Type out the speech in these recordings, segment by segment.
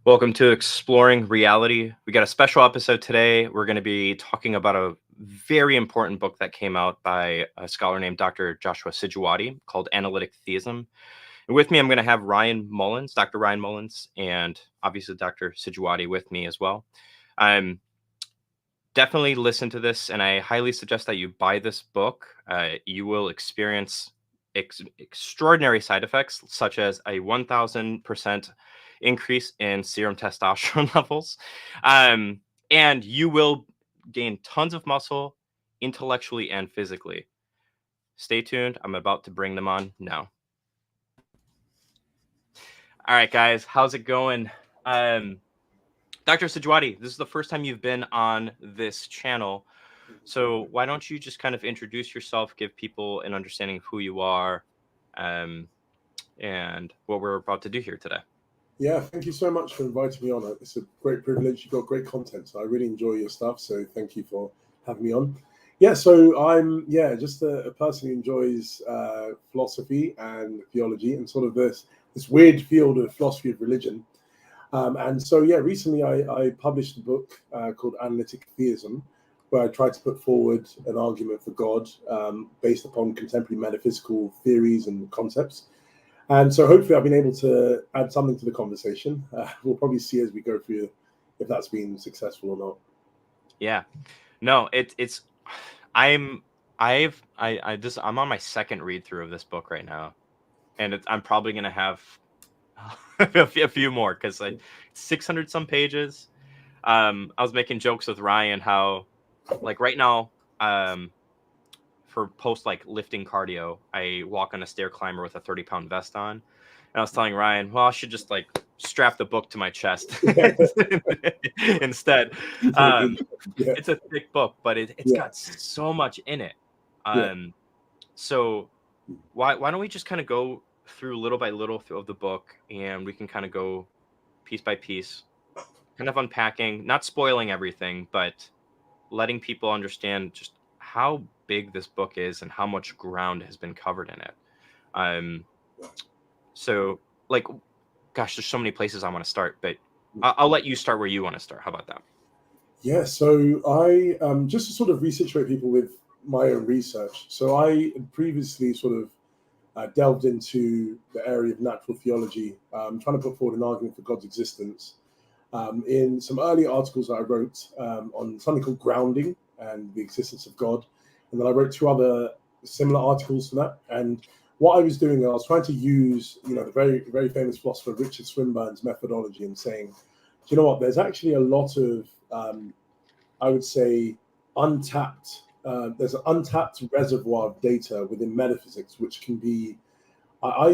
Welcome to Exploring Reality. We got a special episode today. We're going to be talking about a very important book that came out by a scholar named Dr. Joshua Sijuwade called Analytic Theism. And with me, I'm going to have Ryan Mullins, Dr. Ryan Mullins, and obviously Dr. Sijuwade with me as well. Definitely listen to this, and I highly suggest that you buy this book. You will experience extraordinary side effects, such as a 1,000% increase in serum testosterone levels. And you will gain tons of muscle intellectually and physically. Stay tuned. I'm about to bring them on now. All right, guys, how's it going? Dr. Sijuwade, this is the first time you've been on this channel. So why don't you just kind of introduce yourself, give people an understanding of who you are, and what we're about to do here today. Yeah, thank you so much for inviting me on. It's a great privilege. You've got great content, so I really enjoy your stuff. So thank you for having me on. Yeah, so I'm just a person who enjoys philosophy and theology and sort of this weird field of philosophy of religion. And so recently I published a book called Analytic Theism, where I tried to put forward an argument for God based upon contemporary metaphysical theories and concepts. And so hopefully I've been able to add something to the conversation. We'll probably see as we go through if that's been successful or not. Yeah, no, I'm on my second read through of this book right now, and I'm probably gonna have a few more because like 600 some pages. I was making jokes with Ryan how like right now for post like lifting cardio, I walk on a stair climber with a 30-pound vest on. And I was telling Ryan, well, I should just like strap the book to my chest instead. It's a thick book, but it's got so much in it. So why don't we just kind of go through little by little of the book, and we can kind of go piece by piece, kind of unpacking, not spoiling everything, but letting people understand just how big this book is and how much ground has been covered in it. So like, gosh, there's so many places I want to start, but I'll let you start where you want to start. How about that? Yeah, so I just to sort of resituate people with my own research. So I previously sort of delved into the area of natural theology, trying to put forward an argument for God's existence. In some early articles that I wrote on something called grounding and the existence of God. And then I wrote two other similar articles to that. And what I was doing, I was trying to use, the very, very famous philosopher Richard Swinburne's methodology and saying, do you know what, there's actually a lot of, I would say, there's an untapped reservoir of data within metaphysics, which can be, I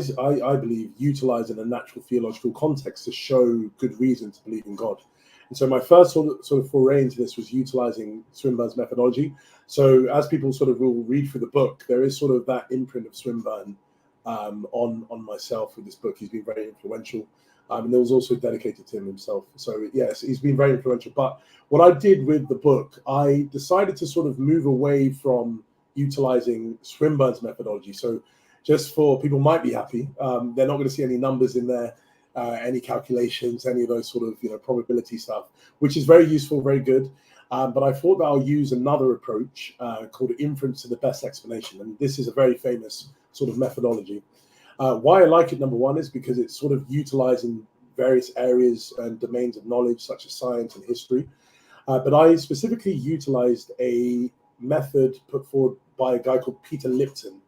believe, utilized in a natural theological context to show good reason to believe in God. And so my first sort of foray into this was utilizing Swinburne's methodology. So as people sort of will read through the book, there is sort of that imprint of Swinburne on myself with this book. He's been very influential. And it was also dedicated to him himself. So yes, he's been very influential. But what I did with the book, I decided to sort of move away from utilizing Swinburne's methodology. So just for people might be happy, they're not going to see any numbers in there, any calculations, any of those sort of probability stuff, which is very useful, very good. But I thought that I'll use another approach called inference to the best explanation, and this is a very famous sort of methodology. Why I like it, number one, is because it's sort of utilized in various areas and domains of knowledge, such as science and history. But I specifically utilized a method put forward by a guy called Peter Lipton,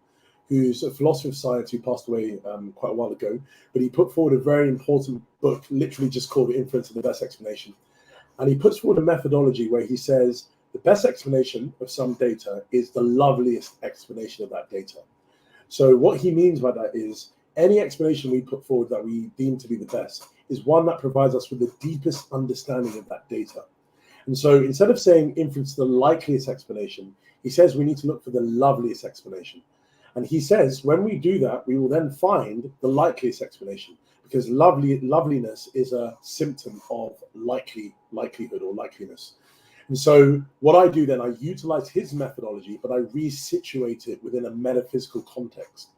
who's a philosopher of science who passed away quite a while ago. But he put forward a very important book, literally just called Inference to the Best Explanation. And he puts forward a methodology where he says the best explanation of some data is the loveliest explanation of that data. So what he means by that is any explanation we put forward that we deem to be the best is one that provides us with the deepest understanding of that data. And so instead of saying inference to the likeliest explanation, he says we need to look for the loveliest explanation. And he says when we do that, we will then find the likeliest explanation, because loveliness is a symptom of likelihood or likeliness. And so what I do then, I utilize his methodology, but I resituate it within a metaphysical context.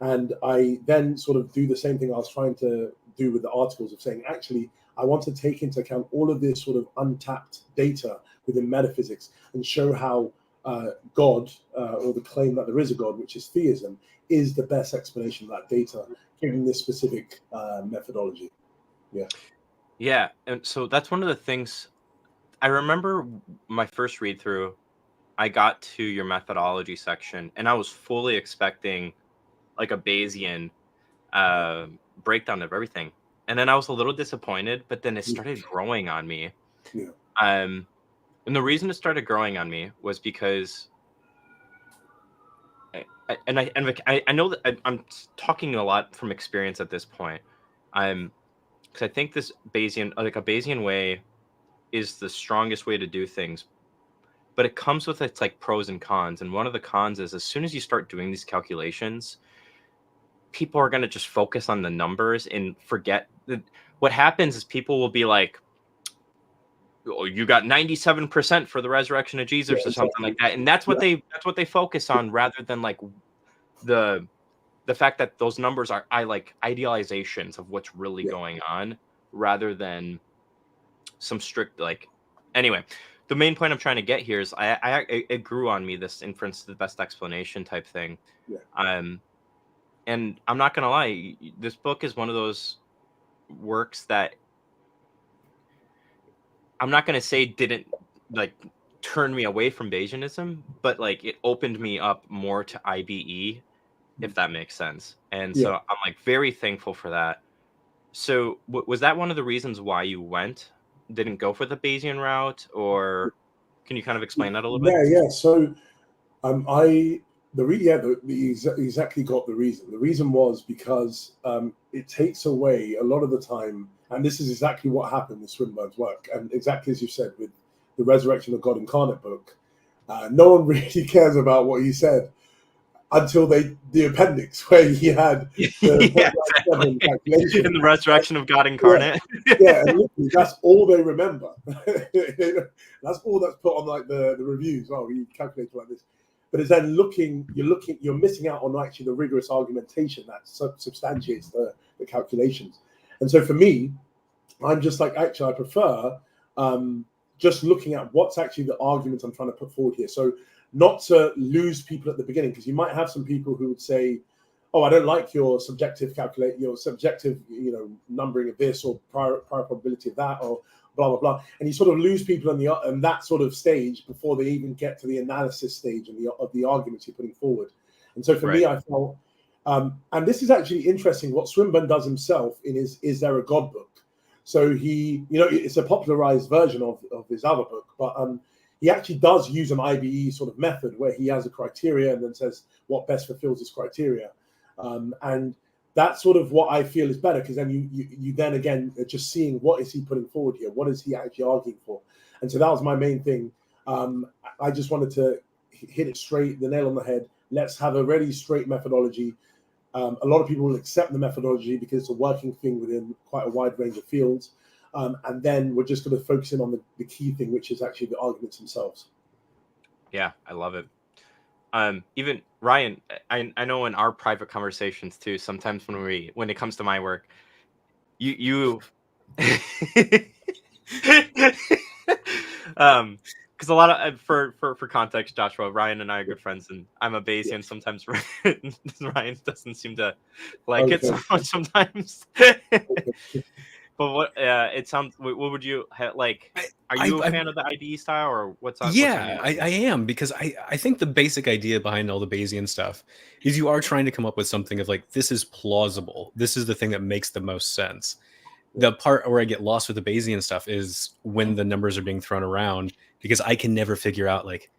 And I then sort of do the same thing I was trying to do with the articles of saying, actually, I want to take into account all of this sort of untapped data within metaphysics and show how God, or the claim that there is a God, which is theism, is the best explanation of that data, given this specific methodology. Yeah, and so that's one of the things I remember my first read through. I got to your methodology section, and I was fully expecting like a Bayesian breakdown of everything, and then I was a little disappointed. But then it started growing on me. Yeah. And the reason it started growing on me was because I know that I'm talking a lot from experience at this point. Because I think this Bayesian, like a Bayesian way, is the strongest way to do things, but it comes with its like pros and cons. And one of the cons is as soon as you start doing these calculations, people are going to just focus on the numbers and forget that what happens is people will be like, oh, you got 97% for the resurrection of Jesus or something like that. And that's what they focus on, rather than like the fact that those numbers are like idealizations of what's really going on, rather than some strict like. Anyway, the main point I'm trying to get here is it grew on me, this inference to the best explanation type thing. And I'm not gonna lie, this book is one of those works that I'm not gonna say didn't like turn me away from Bayesianism, but like it opened me up more to IBE, if that makes sense. And so I'm like very thankful for that. So was that one of the reasons why you didn't go for the Bayesian route, or can you kind of explain that a little bit? Yeah. So exactly got the reason. The reason was because it takes away a lot of the time, and this is exactly what happened with Swinburne's work, and exactly as you said with the Resurrection of God Incarnate book. No one really cares about what he said until the appendix where he had the calculation in the Resurrection of God Incarnate. And literally, that's all they remember. That's all that's put on like the reviews. Oh, he calculated like this. But it's then you're missing out on actually the rigorous argumentation that substantiates the calculations. And so for me, I'm just like, actually, I prefer just looking at what's actually the argument I'm trying to put forward here. So not to lose people at the beginning, because you might have some people who would say, oh, I don't like your subjective numbering of this, or prior probability of that, or blah, blah, blah. And you sort of lose people in that sort of stage before they even get to the analysis stage of the arguments you're putting forward. And so for me, I felt, and this is actually interesting, what Swinburne does himself in his Is There a God book. So he, it's a popularized version of his other book, but he actually does use an IBE sort of method where he has a criteria and then says what best fulfills this criteria. And that's sort of what I feel is better, because then you then again are just seeing what is he putting forward here, what is he actually arguing for. And so that was my main thing. I just wanted to hit it straight, the nail on the head. Let's have a really straight methodology. A lot of people will accept the methodology because it's a working thing within quite a wide range of fields. And then we're just going to focus in on the key thing, which is actually the arguments themselves. Yeah, I love it. Even Ryan, I know in our private conversations too, sometimes when it comes to my work, you because a lot of for context, Joshua, Ryan and I are good friends, and I'm a Bayesian. Sometimes Ryan doesn't seem to like it so much sometimes. But what it sounds? What would you like? Are you a fan of the IDE style, or what's up? Yeah, I am, because I think the basic idea behind all the Bayesian stuff is you are trying to come up with something of like, this is plausible. This is the thing that makes the most sense. The part where I get lost with the Bayesian stuff is when the numbers are being thrown around, because I can never figure out like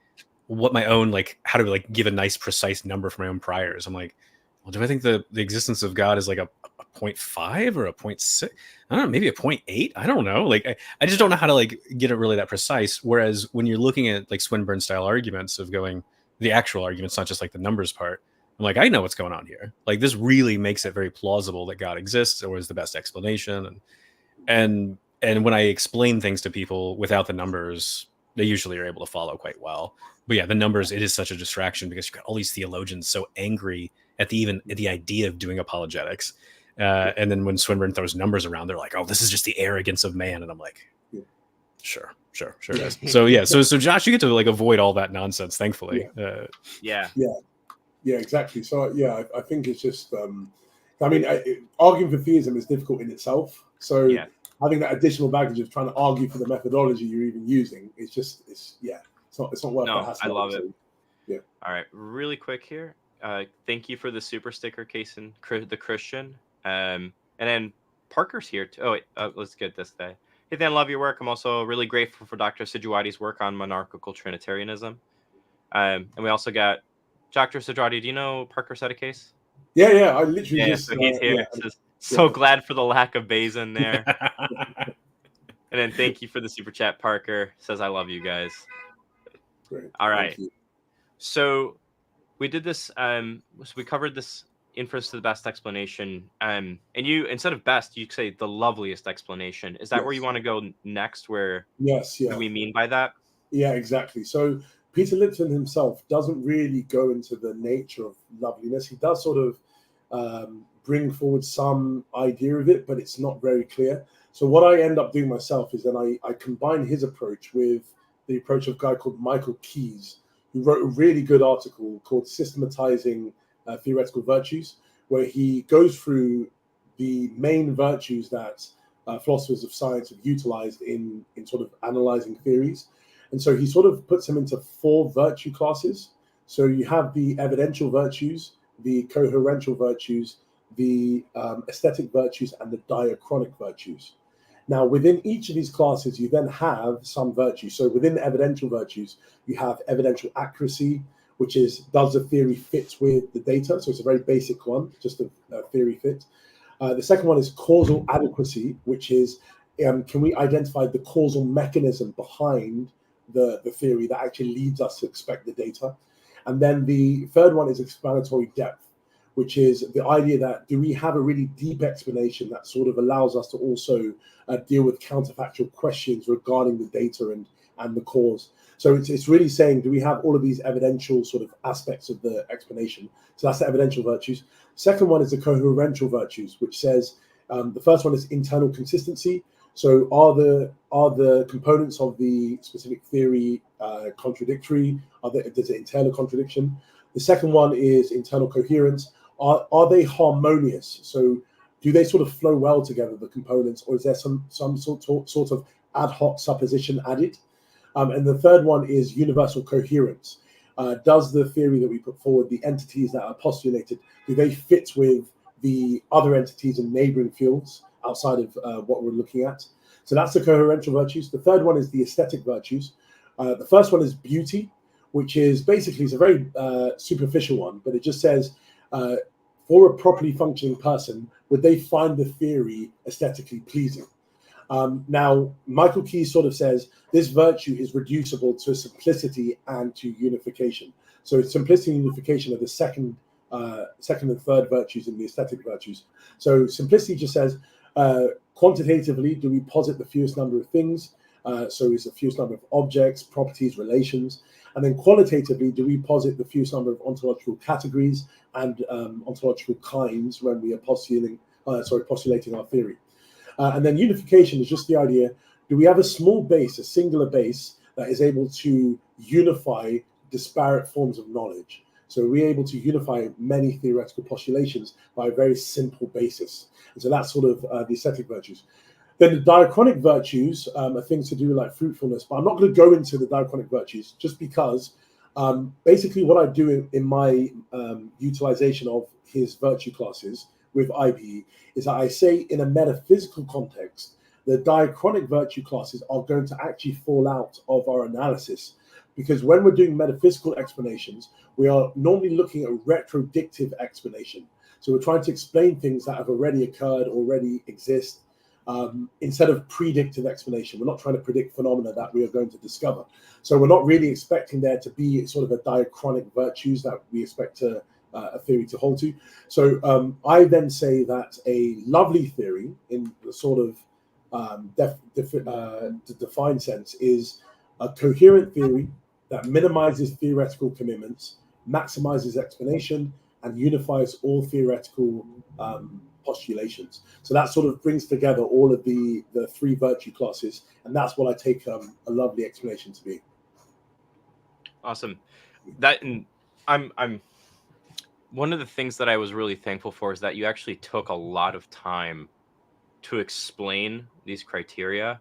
what my own, like how to like give a nice precise number for my own priors. I'm like, well, do I think the existence of God is like a 0.5 or a 0.6? I don't know, maybe a 0.8. I don't know. Like I just don't know how to like get it really that precise. Whereas when you're looking at like Swinburne style arguments of going the actual arguments, not just like the numbers part, I'm like, I know what's going on here. Like this really makes it very plausible that God exists or is the best explanation. And when I explain things to people without the numbers, they usually are able to follow quite well. But yeah, the numbers, it is such a distraction because you've got all these theologians so angry at the idea of doing apologetics. And then when Swinburne throws numbers around, they're like, oh, this is just the arrogance of man. And I'm like, sure it is. So yeah, so Josh, you get to like avoid all that nonsense, thankfully. Yeah, exactly. So yeah, I think it's just I mean, arguing for theism is difficult in itself. So having that additional baggage of trying to argue for the methodology you're even using, it's not worth that hassle. I love it. Yeah. All right, really quick here. Thank you for the super sticker, Kason, the Christian. And then Parker's here too. Oh wait, let's get this guy. Hey, Dan, love your work. I'm also really grateful for Dr. Sijuwade's work on monarchical Trinitarianism. And we also got Dr. Sijuwade. Do you know Parker Sedicase? Yeah. I literally just. So he's here. So glad for the lack of Bayesian there. And then thank you for the super chat. Parker says, I love you guys. Great. All right. So we did this. So we covered this inference to the best explanation. And you, instead of best, you say the loveliest explanation. Is that where you want to go next? Where what do we mean by that? Yeah, exactly. So Peter Lipton himself doesn't really go into the nature of loveliness. He does sort of bring forward some idea of it, but it's not very clear. So what I end up doing myself is then I combine his approach with the approach of a guy called Michael Keyes, who wrote a really good article called Systematizing Theoretical Virtues, where he goes through the main virtues that philosophers of science have utilized in sort of analyzing theories. And so he sort of puts them into 4 virtue classes. So you have the evidential virtues, the coherential virtues, the aesthetic virtues, and the diachronic virtues. Now, within each of these classes, you then have some virtues. So within the evidential virtues, you have evidential accuracy, which is, does the theory fit with the data? So it's a very basic one, just a theory fit. The second one is causal adequacy, which is, can we identify the causal mechanism behind the theory that actually leads us to expect the data? And then the third one is explanatory depth, which is the idea that, do we have a really deep explanation that sort of allows us to also deal with counterfactual questions regarding the data and the cause? So it's really saying, do we have all of these evidential sort of aspects of the explanation? So that's the evidential virtues. Second one is the coherential virtues, which says, the first one is internal consistency. So are the components of the specific theory contradictory? Does it entail a contradiction? The second one is internal coherence. Are they harmonious? So do they sort of flow well together, the components, or is there some sort of ad hoc supposition added? And the third one is universal coherence. Does the theory that we put forward, the entities that are postulated, do they fit with the other entities in neighboring fields outside of what we're looking at? So that's the coherential virtues. The third one is the aesthetic virtues. The first one is beauty, which is basically, it's a very superficial one, but it just says, for a properly functioning person, would they find the theory aesthetically pleasing? Now, Michael Keyes sort of says this virtue is reducible to simplicity and to unification. So simplicity and unification are the second and third virtues in the aesthetic virtues. So simplicity just says, quantitatively, do we posit the fewest number of things? So is the fewest number of objects, properties, relations? And then qualitatively, do we posit the fewest number of ontological categories and ontological kinds when we are postulating our theory? And then unification is just the idea, do we have a small base, a singular base, that is able to unify disparate forms of knowledge? So we're able to unify many theoretical postulations by a very simple basis. And so that's sort of the aesthetic virtues. Then the diachronic virtues are things to do with like fruitfulness, but I'm not going to go into the diachronic virtues just because basically what I do in my utilization of his virtue classes with IBE is that I say in a metaphysical context, the diachronic virtue classes are going to actually fall out of our analysis, because when we're doing metaphysical explanations, we are normally looking at retrodictive explanation. So we're trying to explain things that have already occurred, already exist, instead of predictive explanation. We're not trying to predict phenomena that we are going to discover. So we're not really expecting there to be sort of a diachronic virtues that we expect a theory to hold to. So I then say that a lovely theory, in the sort of defined sense, is a coherent theory that minimizes theoretical commitments, maximizes explanation, and unifies all theoretical postulations. So that sort of brings together all of the three virtue classes, and that's what I take a lovely explanation to be. Awesome. That, and I'm one of the things that I was really thankful for is that you actually took a lot of time to explain these criteria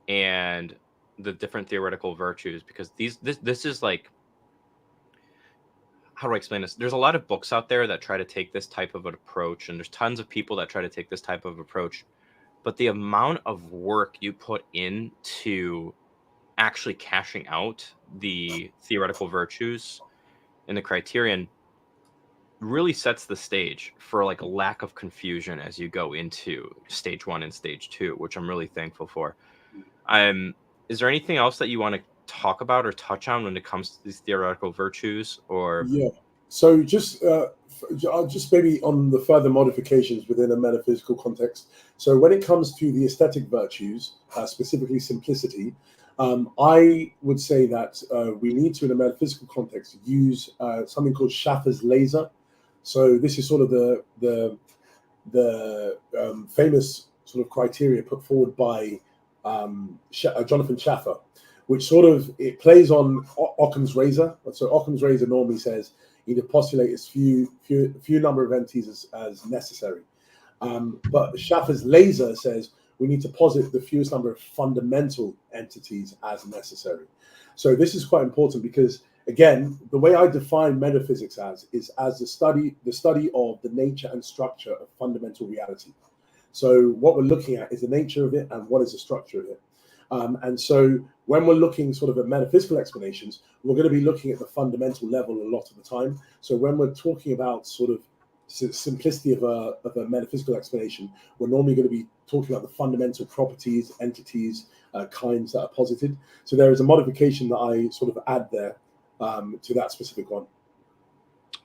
and the different theoretical virtues, because this is like, how do I explain this? There's a lot of books out there that try to take this type of an approach, and there's tons of people that try to take this type of approach, but the amount of work you put into actually cashing out the theoretical virtues and the criterion really sets the stage for like a lack of confusion as you go into stage 1 and stage 2, which I'm really thankful for. Is there anything else that you want to talk about or touch on when it comes to these theoretical virtues? Or Yeah. So just maybe on the further modifications within a metaphysical context. So when it comes to the aesthetic virtues, specifically simplicity, I would say that we need to, in a metaphysical context, use something called Schaffer's laser. So this is sort of the famous sort of criteria put forward by Jonathan Schaffer, which sort of, it plays on Occam's razor. So Occam's razor normally says you need to postulate as few number of entities as necessary. But Schaffer's laser says we need to posit the fewest number of fundamental entities as necessary. So this is quite important because, again, the way I define metaphysics is as the study of the nature and structure of fundamental reality. So what we're looking at is the nature of it and what is the structure of it. And so when we're looking sort of at metaphysical explanations, we're going to be looking at the fundamental level a lot of the time. So when we're talking about sort of simplicity of a metaphysical explanation, we're normally going to be talking about the fundamental properties, entities, kinds that are posited. So there is a modification that I sort of add there to that specific one.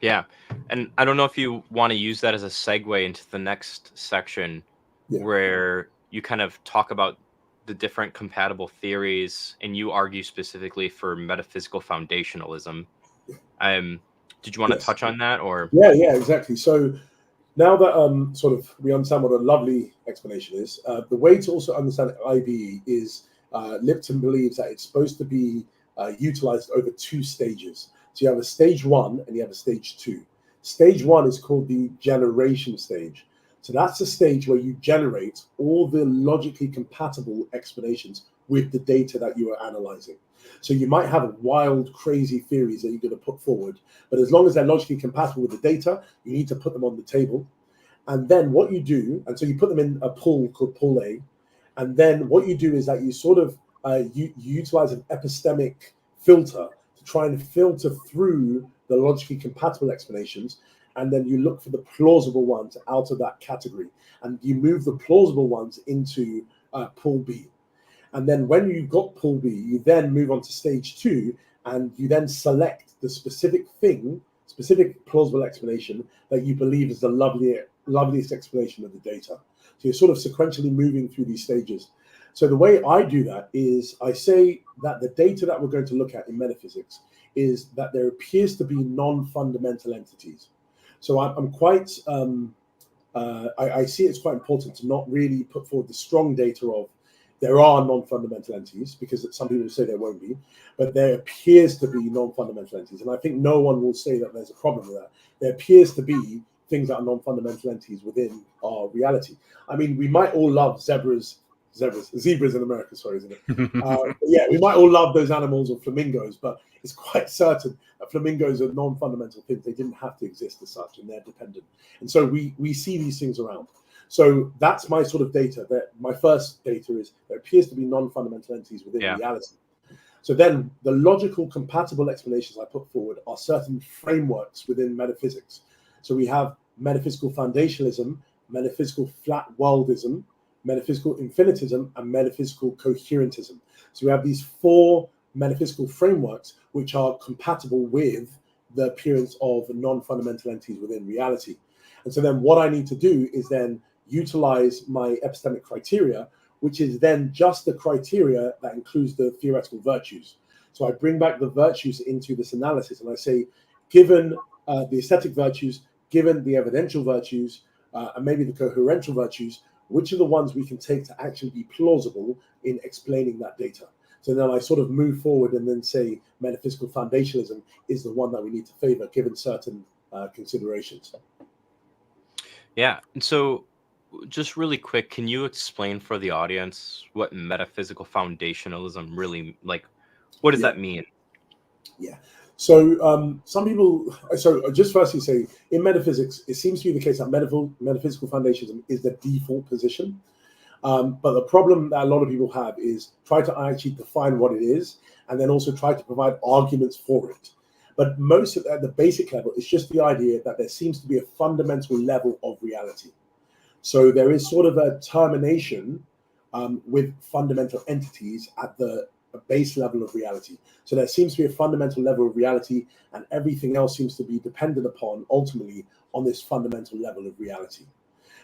Yeah, and I don't know if you want to use that as a segue into the next section, where you kind of talk about the different compatible theories, and you argue specifically for metaphysical foundationalism. Did you want to touch on that, or? Yeah, exactly. So now that sort of we understand what a lovely explanation is, the way to also understand IBE is Lipton believes that it's supposed to be utilized over 2 stages. So you have a stage 1 and you have a stage 2. Stage 1 is called the generation stage. So that's a stage where you generate all the logically compatible explanations with the data that you are analyzing. So you might have wild, crazy theories that you're going to put forward, but as long as they're logically compatible with the data, you need to put them on the table. And then what you do, and so you put them in a pool called pool A, and then what you do is that you sort of you utilize an epistemic filter to try and filter through the logically compatible explanations, and then you look for the plausible ones out of that category, and you move the plausible ones into pool B. And then when you've got pool B, you then move on to stage 2, and you then select the specific plausible explanation that you believe is the loveliest explanation of the data. So you're sort of sequentially moving through these stages. So the way I do that is I say that the data that we're going to look at in metaphysics is that there appears to be non-fundamental entities. So I'm quite, I see it's quite important to not really put forward the strong data of there are non-fundamental entities, because some people say there won't be, but there appears to be non-fundamental entities. And I think no one will say that there's a problem with that. There appears to be things that are non-fundamental entities within our reality. I mean, we might all love zebras in America, sorry, isn't it? Yeah, we might all love those animals or flamingos, but it's quite certain that flamingos are non-fundamental things. They didn't have to exist as such, and they're dependent. And so we see these things around. So that's my sort of data. That my first data is there appears to be non-fundamental entities within reality. So then the logical compatible explanations I put forward are certain frameworks within metaphysics. So we have metaphysical foundationalism, metaphysical flat worldism, metaphysical infinitism, and metaphysical coherentism. So we have these 4 metaphysical frameworks which are compatible with the appearance of non-fundamental entities within reality. And so then what I need to do is then utilize my epistemic criteria, which is then just the criteria that includes the theoretical virtues. So I bring back the virtues into this analysis, and I say, given the aesthetic virtues, given the evidential virtues, and maybe the coherential virtues, which are the ones we can take to actually be plausible in explaining that data. So then I sort of move forward and then say metaphysical foundationalism is the one that we need to favor given certain considerations. Yeah. And so just really quick, can you explain for the audience what metaphysical foundationalism really, like, what does that mean? Yeah. So some people, so just firstly say, in metaphysics, it seems to be the case that metaphysical foundationalism is the default position. But the problem that a lot of people have is try to actually define what it is and then also try to provide arguments for it. But most at the basic level, it's just the idea that there seems to be a fundamental level of reality. So there is sort of a termination with fundamental entities at the base level of reality. So there seems to be a fundamental level of reality, and everything else seems to be dependent upon, ultimately, on this fundamental level of reality.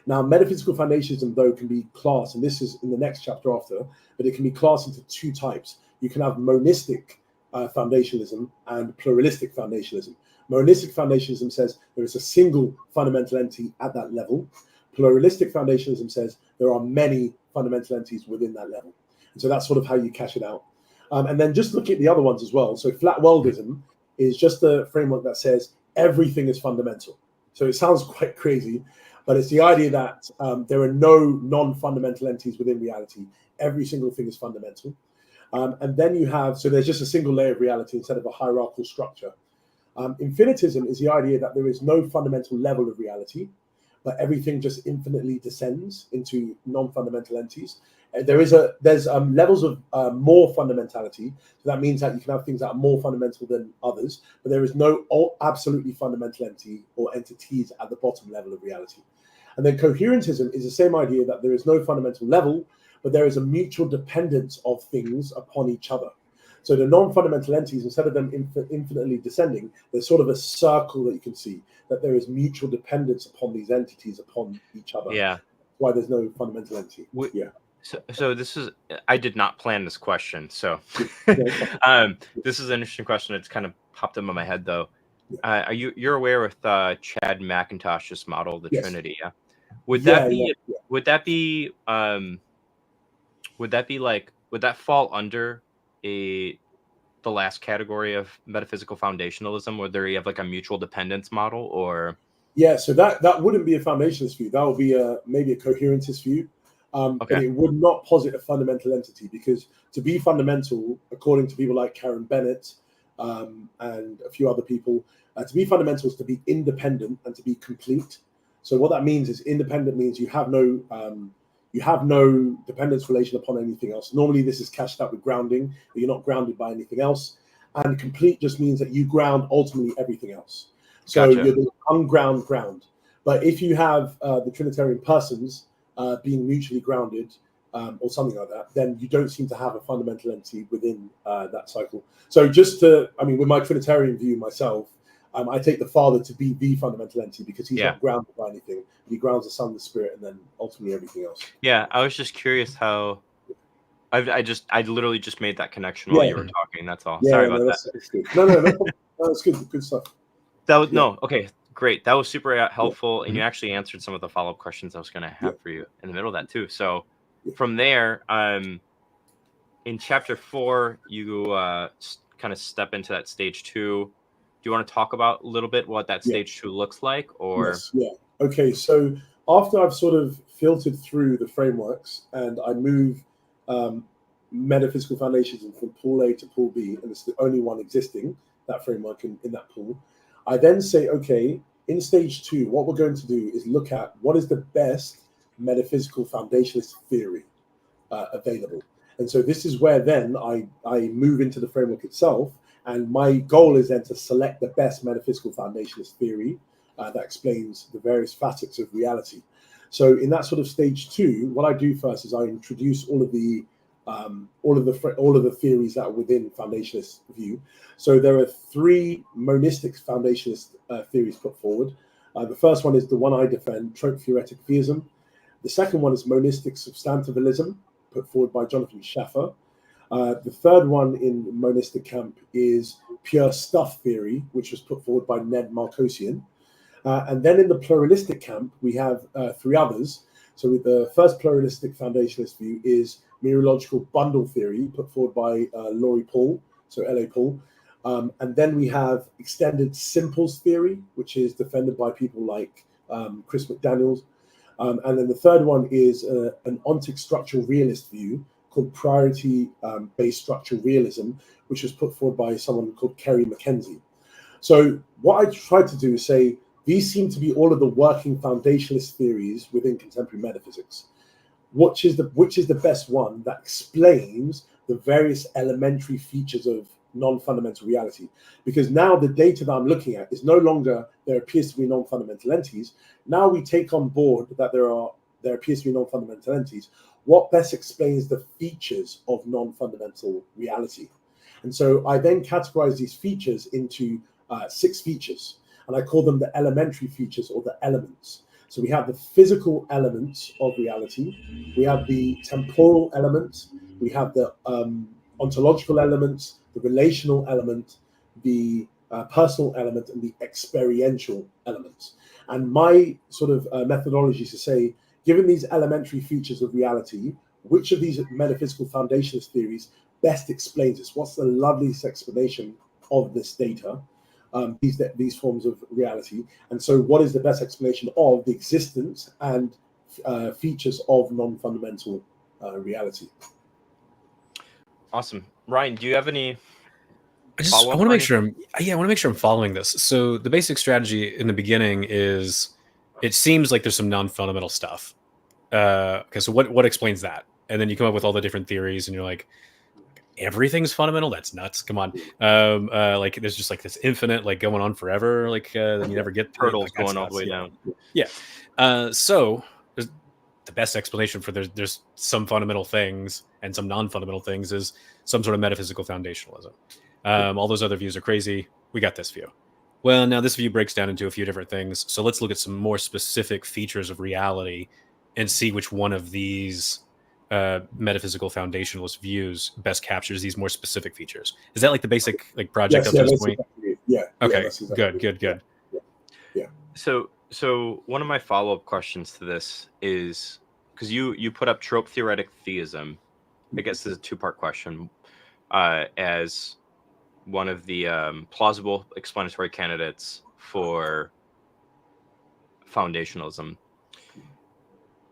Now, metaphysical foundationalism, though, can be classed, and this is in the next chapter after, but it can be classed into two types. You can have monistic foundationalism and pluralistic foundationalism. Monistic foundationalism says there is a single fundamental entity at that level. Pluralistic foundationalism says there are many fundamental entities within that level. And so that's sort of how you cash it out. And then just look at the other ones as well. So flat worldism is just a framework that says everything is fundamental. So it sounds quite crazy, but it's the idea that there are no non-fundamental entities within reality. Every single thing is fundamental. And then you have, so there's just a single layer of reality instead of a hierarchical structure. Infinitism is the idea that there is no fundamental level of reality, but everything just infinitely descends into non-fundamental entities. There's levels of more fundamentality. So that means that you can have things that are more fundamental than others, but there is no absolutely fundamental entity or entities at the bottom level of reality. And then coherentism is the same idea that there is no fundamental level, but there is a mutual dependence of things upon each other. So the non-fundamental entities, instead of them infinitely descending, there's sort of a circle that you can see, that there is mutual dependence upon these entities, upon each other. Yeah. Why there's no fundamental entity. Yeah. So this is, I did not plan this question. So this is an interesting question. It's kind of popped into my head though. You're aware with Chad McIntosh's model of the Trinity, yeah? Would that fall under the last category of metaphysical foundationalism, where there you have like a mutual dependence model, or? Yeah, so that wouldn't be a foundationalist view. That would be maybe a coherentist view. But it would not posit a fundamental entity, because to be fundamental, according to people like Karen Bennett and a few other people, to be fundamental is to be independent and to be complete. So what that means is independent means you have no dependence relation upon anything else. Normally this is cashed out with grounding, but you're not grounded by anything else. And complete just means that you ground ultimately everything else. So you're the unground ground. But if you have the Trinitarian persons being mutually grounded or something like that, then you don't seem to have a fundamental entity within that cycle. So with my Trinitarian view myself, I take the Father to be the fundamental entity, because he's not grounded by anything. He grounds the Son, the Spirit, and then ultimately everything else. Yeah, I was just curious how. I literally just made that connection while you were talking. That's all. Sorry about that. That's good. No, that's good. Good stuff. That was okay. Great. That was super helpful, and you actually answered some of the follow-up questions I was going to have for you in the middle of that too. So from there, in chapter 4, you kind of step into that stage 2. Do you want to talk about a little bit what that stage 2 looks like, or? Yes, yeah. Okay. So after I've sort of filtered through the frameworks and I move metaphysical foundations from pool A to pool B, and it's the only one existing, that framework in that pool, I then say, okay, in stage 2, what we're going to do is look at what is the best metaphysical foundationalist theory available. And so this is where then I move into the framework itself. And my goal is then to select the best metaphysical foundationalist theory that explains the various facets of reality. So in that sort of stage 2, what I do first is I introduce all of the theories that are within foundationalist view. So there are 3 monistic foundationalist theories put forward. The first one is the one I defend, Trope, theoretic theism. The second one is monistic substantivalism, put forward by Jonathan Schaffer. The third one in monistic camp is pure stuff theory, which was put forward by Ned Markosian. And then in the pluralistic camp, we have three others. So with the first pluralistic foundationalist view is mereological bundle theory, put forward by Laurie Paul, so L.A. Paul. And then we have extended simples theory, which is defended by people like Chris McDaniels. And then the third one is an ontic structural realist view called priority-based structural realism, which was put forward by someone called Kerry Mackenzie. So what I tried to do is say, these seem to be all of the working foundationalist theories within contemporary metaphysics. Which is the best one that explains the various elementary features of non-fundamental reality? Because now the data that I'm looking at is no longer there appears to be non-fundamental entities. Now we take on board that there appears to be non-fundamental entities. What best explains the features of non-fundamental reality? And so I then categorize these features into 6 features, and I call them the elementary features or the elements. So we have the physical elements of reality, we have the temporal elements, we have the ontological elements, the relational element, the personal element, and the experiential elements. And my sort of methodology is to say, given these elementary features of reality, which of these metaphysical foundationalist theories best explains this? What's the loveliest explanation of this data? These forms of reality, and so what is the best explanation of the existence and features of non-fundamental reality? Awesome. Ryan, do you have any I want to make sure I'm following this. So the basic strategy in the beginning is, it seems like there's some non-fundamental stuff. Okay, so what explains that? And then you come up with all the different theories, and you're like, everything's fundamental? That's nuts. Come on. Like there's just like this infinite, like going on forever, like then you never get to turtles like, going all the way down. Yeah. So there's the best explanation for there's some fundamental things and some non-fundamental things is some sort of metaphysical foundationalism. All those other views are crazy. We got this view. Well, now this view breaks down into a few different things. So let's look at some more specific features of reality and see which one of these metaphysical foundationalist views best captures these more specific features. Is that like the basic like project up to this point? Exactly, yeah. Okay. Exactly Good. Yeah. So one of my follow-up questions to this is, because you put up trope theoretic theism. I guess this is a 2-part question. As one of the plausible explanatory candidates for foundationalism.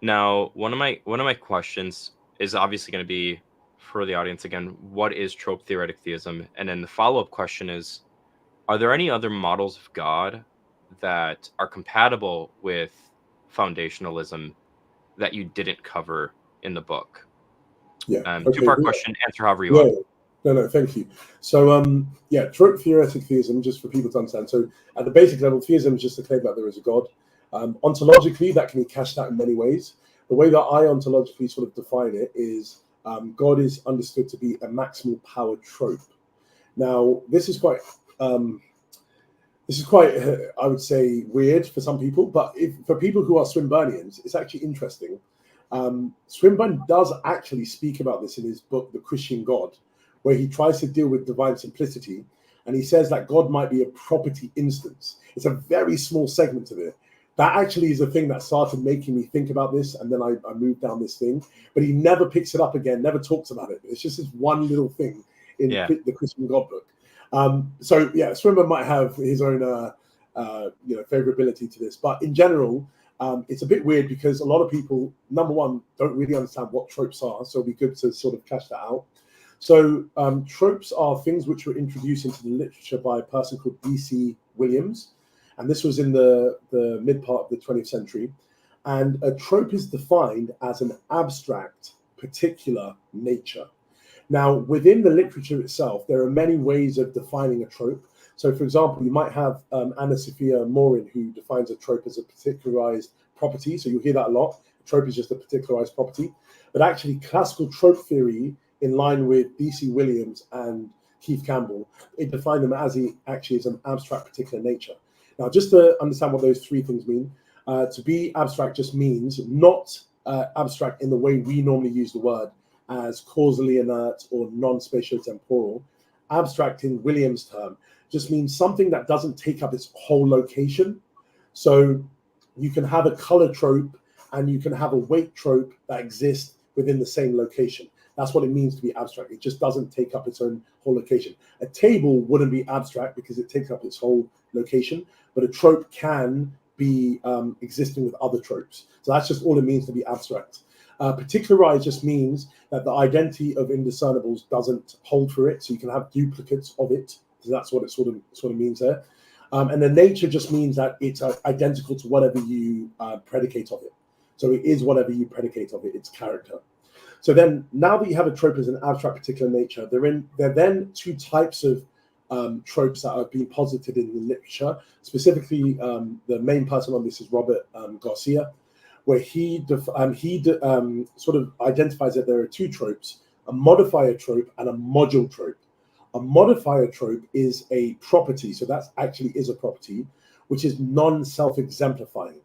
Now, one of my questions is obviously going to be for the audience again, what is trope theoretic theism? And then the follow-up question is, are there any other models of God that are compatible with foundationalism that you didn't cover in the book? Yeah. 2-part question, answer however you want. No, thank you. So, trope theoretic theism, just for people to understand. So, at the basic level, theism is just a claim that there is a God. Ontologically, that can be cashed out in many ways. The way that I ontologically sort of define it is God is understood to be a maximal power trope. Now, this is quite, I would say, weird for some people, but for people who are Swinburnians, it's actually interesting. Swinburne does actually speak about this in his book, The Christian God, where he tries to deal with divine simplicity, and he says that God might be a property instance. It's a very small segment of it. That actually is a thing that started making me think about this, and then I moved down this thing. But he never picks it up again, never talks about it. It's just this one little thing in the Christian God book. Swinburne might have his own favorability to this, but in general, it's a bit weird because a lot of people, number one, don't really understand what tropes are, so it'd be good to sort of cash that out. So tropes are things which were introduced into the literature by a person called D.C. Williams, and this was in the mid part of the 20th century. And a trope is defined as an abstract, particular nature. Now, within the literature itself, there are many ways of defining a trope. So, for example, you might have Anna Sophia Morin, who defines a trope as a particularized property. So you'll hear that a lot. A trope is just a particularized property. But actually, classical trope theory, in line with D.C. Williams and Keith Campbell, it defined them as an abstract particular nature. Now, just to understand what those 3 things mean, to be abstract just means not abstract in the way we normally use the word, as causally inert or non-spatiotemporal. Abstract in Williams' term just means something that doesn't take up its whole location. So you can have a color trope and you can have a weight trope that exist within the same location. That's what it means to be abstract. It just doesn't take up its own whole location. A table wouldn't be abstract because it takes up its whole location, but a trope can be existing with other tropes. So that's just all it means to be abstract. Particularized just means that the identity of indiscernibles doesn't hold for it, so you can have duplicates of it. So that's what it sort of means there. And the nature just means that it's identical to whatever you predicate of it. So it is whatever you predicate of it, its character. So then, now that you have a trope as an abstract particular nature, there are then two types of tropes that are being posited in the literature. Specifically, the main person on this is Robert Garcia, where he sort of identifies that there are two tropes: a modifier trope and a module trope. A modifier trope is a property, so that actually is a property, which is non-self-exemplifying.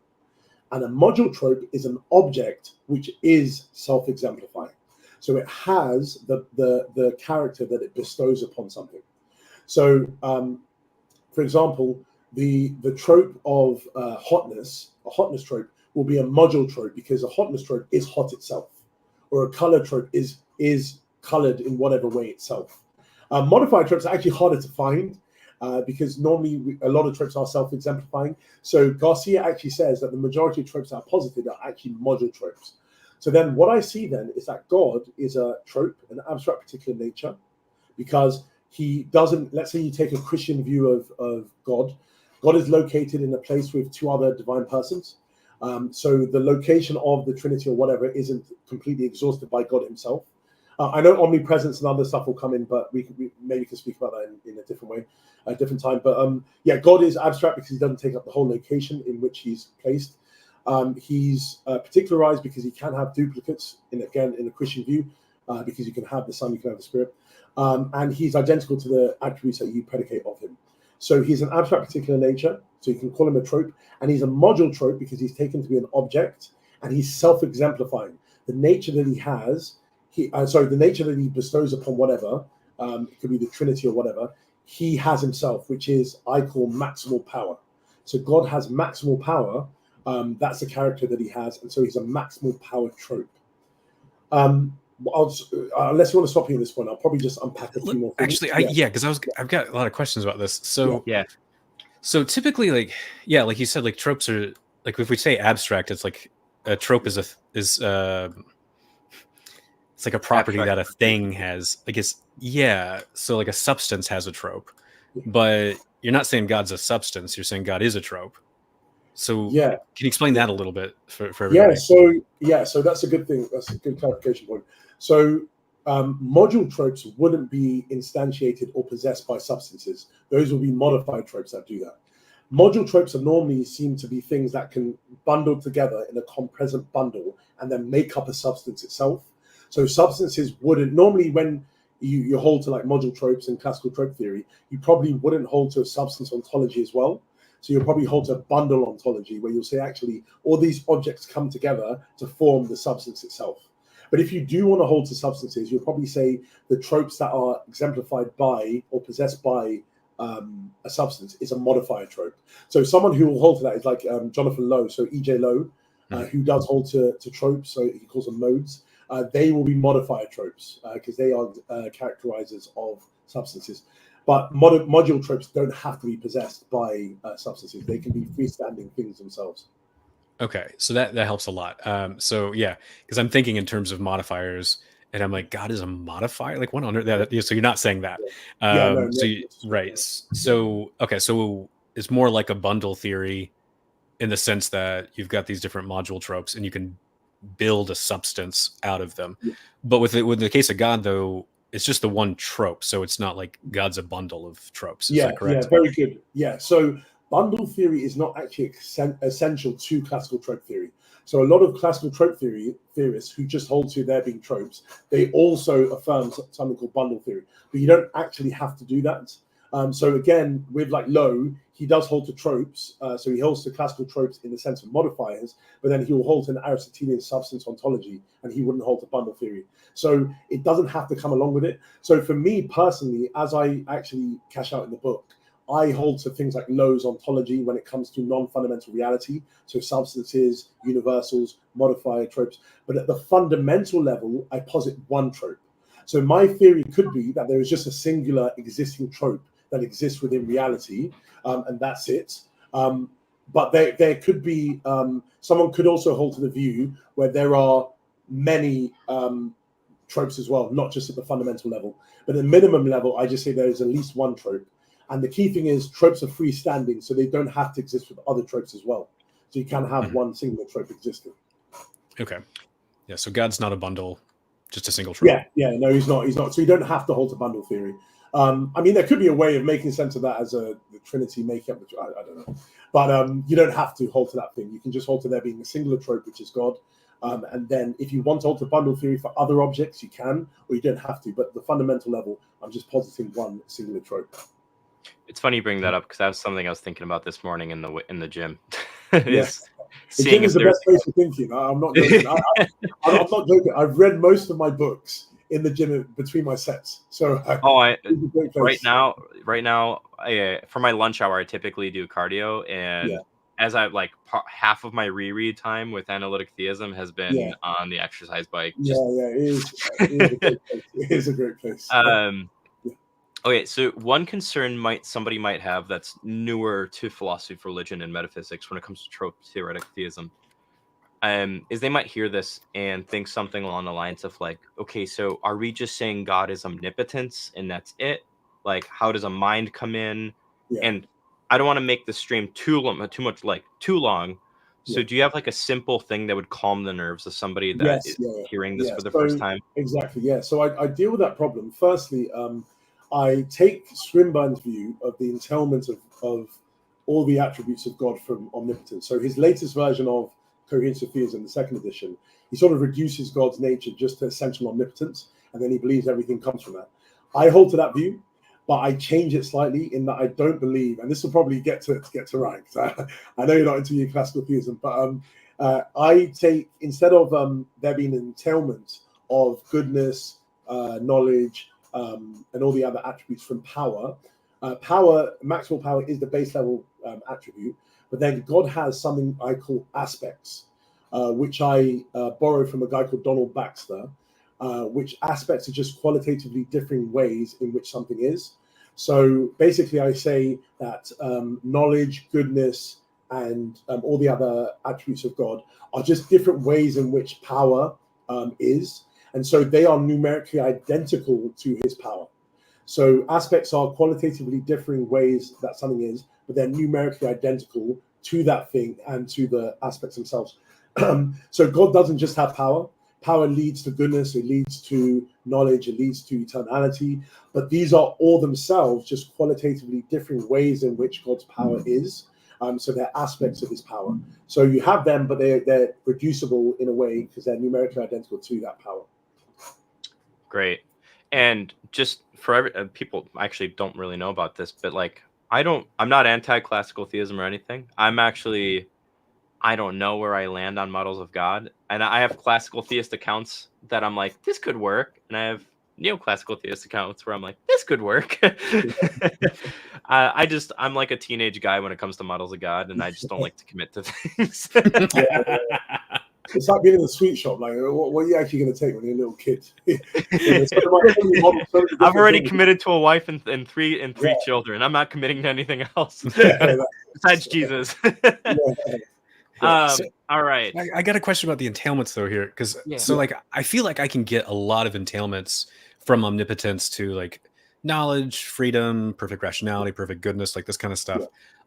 And a module trope is an object which is self-exemplifying. So it has the character that it bestows upon something. So, for example, the trope of hotness, a hotness trope, will be a module trope because a hotness trope is hot itself, or a color trope is colored in whatever way itself. Modifier tropes are actually harder to find because normally a lot of tropes are self-exemplifying. So Garcia actually says that the majority of tropes that are posited are actually module tropes. So then what I see then is that God is a trope, an abstract particular nature, because he doesn't, let's say you take a Christian view of God. God is located in a place with two other divine persons. So the location of the Trinity or whatever isn't completely exhausted by God himself. I know omnipresence and other stuff will come in, but we maybe can speak about that in a different way, a different time. But yeah, God is abstract because he doesn't take up the whole location in which he's placed. He's particularized because he can have duplicates, in a Christian view, because you can have the Son, you can have the Spirit. And he's identical to the attributes that you predicate of him. So he's an abstract particular nature, so you can call him a trope. And he's a module trope because he's taken to be an object, and he's self-exemplifying. The nature that he has, the nature that he bestows upon whatever, it could be the Trinity or whatever, he has himself, which is, I call maximal power. So God has maximal power. That's the character that he has, and so he's a maximal power trope. Unless you want to stop here at this point, I'll probably just unpack a few more things. Actually, because I've got a lot of questions about this. So yeah. So typically, like you said, like tropes are like, if we say abstract, it's like a trope is it's like a property Abstract. that a thing has. I guess, yeah. So like a substance has a trope, but you're not saying God's a substance. You're saying God is a trope. So yeah, can you explain that a little bit for everybody? So that's a good thing. That's a good clarification point. So module tropes wouldn't be instantiated or possessed by substances. Those will be modified tropes that do that. Module tropes are normally seem to be things that can bundle together in a compresent bundle and then make up a substance itself. So substances wouldn't normally, when you hold to like module tropes and classical trope theory, you probably wouldn't hold to a substance ontology as well. So you'll probably hold to a bundle ontology where you'll say actually all these objects come together to form the substance itself. But if you do want to hold to substances, you'll probably say the tropes that are exemplified by or possessed by a substance is a modifier trope. So someone who will hold to that is like Jonathan Lowe, so E.J. Lowe, who does hold to tropes, so he calls them modes. They will be modifier tropes because they are characterizers of substances. But module tropes don't have to be possessed by substances. They can be freestanding things themselves. Okay, so that helps a lot. So yeah, because I'm thinking in terms of modifiers, and I'm like, God is a modifier. Like, what on earth? So you're not saying that. Right. So okay, so it's more like a bundle theory, in the sense that you've got these different module tropes, and you can build a substance out of them. Yeah. But with the case of God, though, it's just the one trope, so it's not like God's a bundle of tropes. Is that correct? Yeah, very good. Yeah, so bundle theory is not actually essential to classical trope theory. So a lot of classical trope theorists who just hold to there being tropes, they also affirm something called bundle theory, but you don't actually have to do that. So again, with like Lowe, he does hold to tropes. So he holds to classical tropes in the sense of modifiers, but then he will hold to an Aristotelian substance ontology, and he wouldn't hold to bundle theory. So it doesn't have to come along with it. So for me personally, as I actually cash out in the book, I hold to things like Lowe's ontology when it comes to non-fundamental reality, so substances, universals, modifier tropes. But at the fundamental level, I posit one trope. So my theory could be that there is just a singular existing trope that exists within reality, and that's it. But there could be, someone could also hold to the view where there are many tropes as well, not just at the fundamental level. But at the minimum level, I just say there is at least one trope. And the key thing is tropes are freestanding, so they don't have to exist with other tropes as well. So you can have one single trope existing. Okay. Yeah, so God's not a bundle, just a single trope. Yeah, no, he's not. So you don't have to hold to bundle theory. I mean, there could be a way of making sense of that as the Trinity makeup. I don't know, but you don't have to hold to that thing. You can just hold to there being a singular trope, which is God. And then if you want to hold to bundle theory for other objects, you can, or you don't have to. But at the fundamental level, I'm just positing one singular trope. It's funny you bring that up because that was something I was thinking about this morning in the gym. Yes. The gym is the best place for thinking. I'm not joking. I'm not joking. I've read most of my books in the gym between my sets. So right now, for my lunch hour, I typically do cardio, and as I half of my reread time with analytic theism has been on the exercise bike. It is a great place. Okay, so one concern somebody might have that's newer to philosophy of religion and metaphysics when it comes to trope theoretic theism is they might hear this and think something along the lines of like, okay, so are we just saying God is omnipotence and that's it? Like, how does a mind come in? And I don't want to make the stream too long. So do you have like a simple thing that would calm the nerves of somebody that is hearing this for the first time? Exactly, yeah. So I deal with that problem. Firstly, I take Swinburne's view of the entailments of all the attributes of God from omnipotence. So his latest version of Coherence Theism, the second edition, he sort of reduces God's nature just to essential omnipotence, and then he believes everything comes from that. I hold to that view, but I change it slightly in that I don't believe, and this will probably get to right, because I know you're not into your classical theism, but I take, instead of there being an entailment of goodness, knowledge, and all the other attributes from power. Maximal power is the base level attribute, but then God has something I call aspects, which I borrowed from a guy called Donald Baxter, which aspects are just qualitatively differing ways in which something is. So basically I say that knowledge, goodness, and all the other attributes of God are just different ways in which power is. And so they are numerically identical to his power. So aspects are qualitatively differing ways that something is, but they're numerically identical to that thing and to the aspects themselves. So God doesn't just have power. Power leads to goodness, it leads to knowledge, it leads to eternality. But these are all themselves just qualitatively differing ways in which God's power is. So they're aspects of his power. So you have them, but they're reducible in a way because they're numerically identical to that power. Great. And just for people actually don't really know about this, but like I'm not anti-classical theism or anything. I don't know where I land on models of God. And I have classical theist accounts that I'm like, this could work. And I have neoclassical theist accounts where I'm like, this could work. I'm like a teenage guy when it comes to models of God, and I just don't like to commit to things. It's like being in the sweet shop. Like, what are you actually going to take when you're a little kid? I've already committed to a wife and three children. I'm not committing to anything else besides Jesus. All right. I got a question about the entailments though here, because like I feel like I can get a lot of entailments from omnipotence to like knowledge, freedom, perfect rationality, perfect goodness, like this kind of stuff.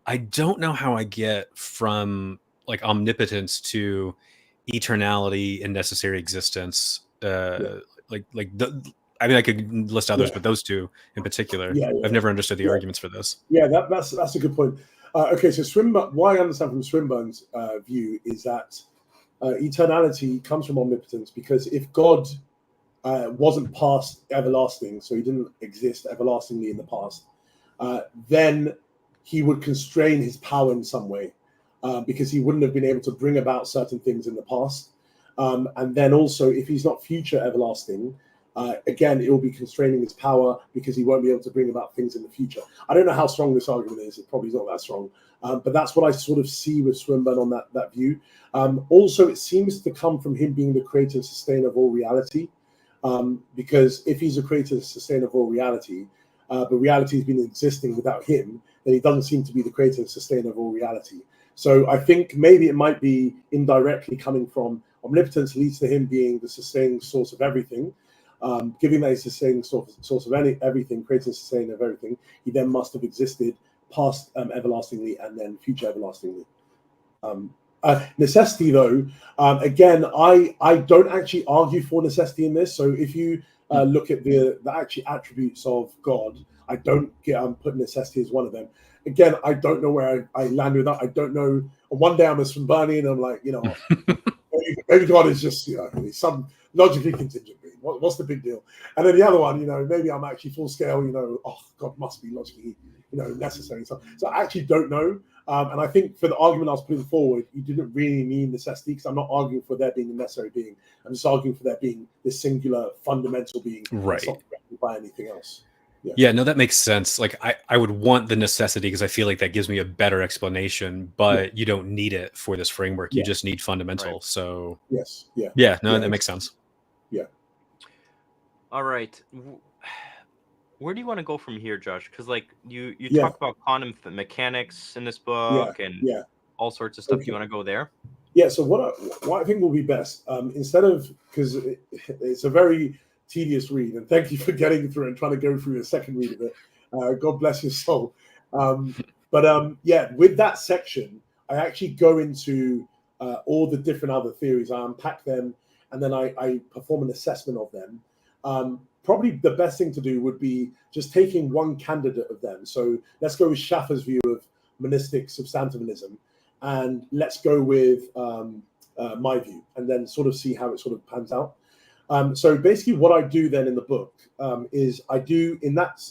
I don't know how I get from like omnipotence to eternality and necessary existence. I mean, I could list others, but those two in particular, I've never understood the arguments for this. Yeah, that's a good point. Okay, so Swinburne, what I understand from Swinburne's view is that eternality comes from omnipotence, because if God wasn't past everlasting, so he didn't exist everlastingly in the past, then he would constrain his power in some way, because he wouldn't have been able to bring about certain things in the past. And then also, if he's not future everlasting, again, it will be constraining his power because he won't be able to bring about things in the future. I don't know how strong this argument is. It probably is not that strong. But that's what I sort of see with Swinburne on that view. Also, it seems to come from him being the creator and sustainer of all reality. Because if he's a creator and sustainer of all reality, but reality has been existing without him, then he doesn't seem to be the creator and sustainer of all reality. So I think maybe it might be indirectly coming from omnipotence leads to him being the sustaining source of everything. Given that he's the sustaining source of everything, creator and sustainer of everything, he then must have existed past everlastingly and then future everlastingly. Necessity, though, again, I don't actually argue for necessity in this. So if you look at the actual attributes of God, I don't put necessity as one of them. Again, I don't know where I land with that. I don't know. One day I'm a Swinburnian and I'm like, maybe God is just, he's some logically contingent being. What's the big deal? And then the other one, maybe I'm actually full scale, God must be logically, necessary. So I actually don't know. And I think for the argument I was putting forward, you didn't really mean necessity, because I'm not arguing for there being a necessary being. I'm just arguing for there being this singular fundamental being, right? That's not threatened by anything else. Yeah, no, that makes sense. Like I would want the necessity because I feel like that gives me a better explanation, but you don't need it for this framework. You just need fundamental. Right. So that makes sense. Yeah. All right. Where do you want to go from here, Josh? Because you talk about quantum mechanics in this book and all sorts of stuff. Do you want to go there? Yeah. So what I think will be best, instead of, because it's a very tedious read, and thank you for getting through and trying to go through the second read of it. God bless your soul. But with that section, I actually go into all the different other theories. I unpack them, and then I perform an assessment of them. Probably the best thing to do would be just taking one candidate of them. So let's go with Schaffer's view of monistic substantivalism, and let's go with my view, and then sort of see how it sort of pans out. So basically what I do then in the book is I do in that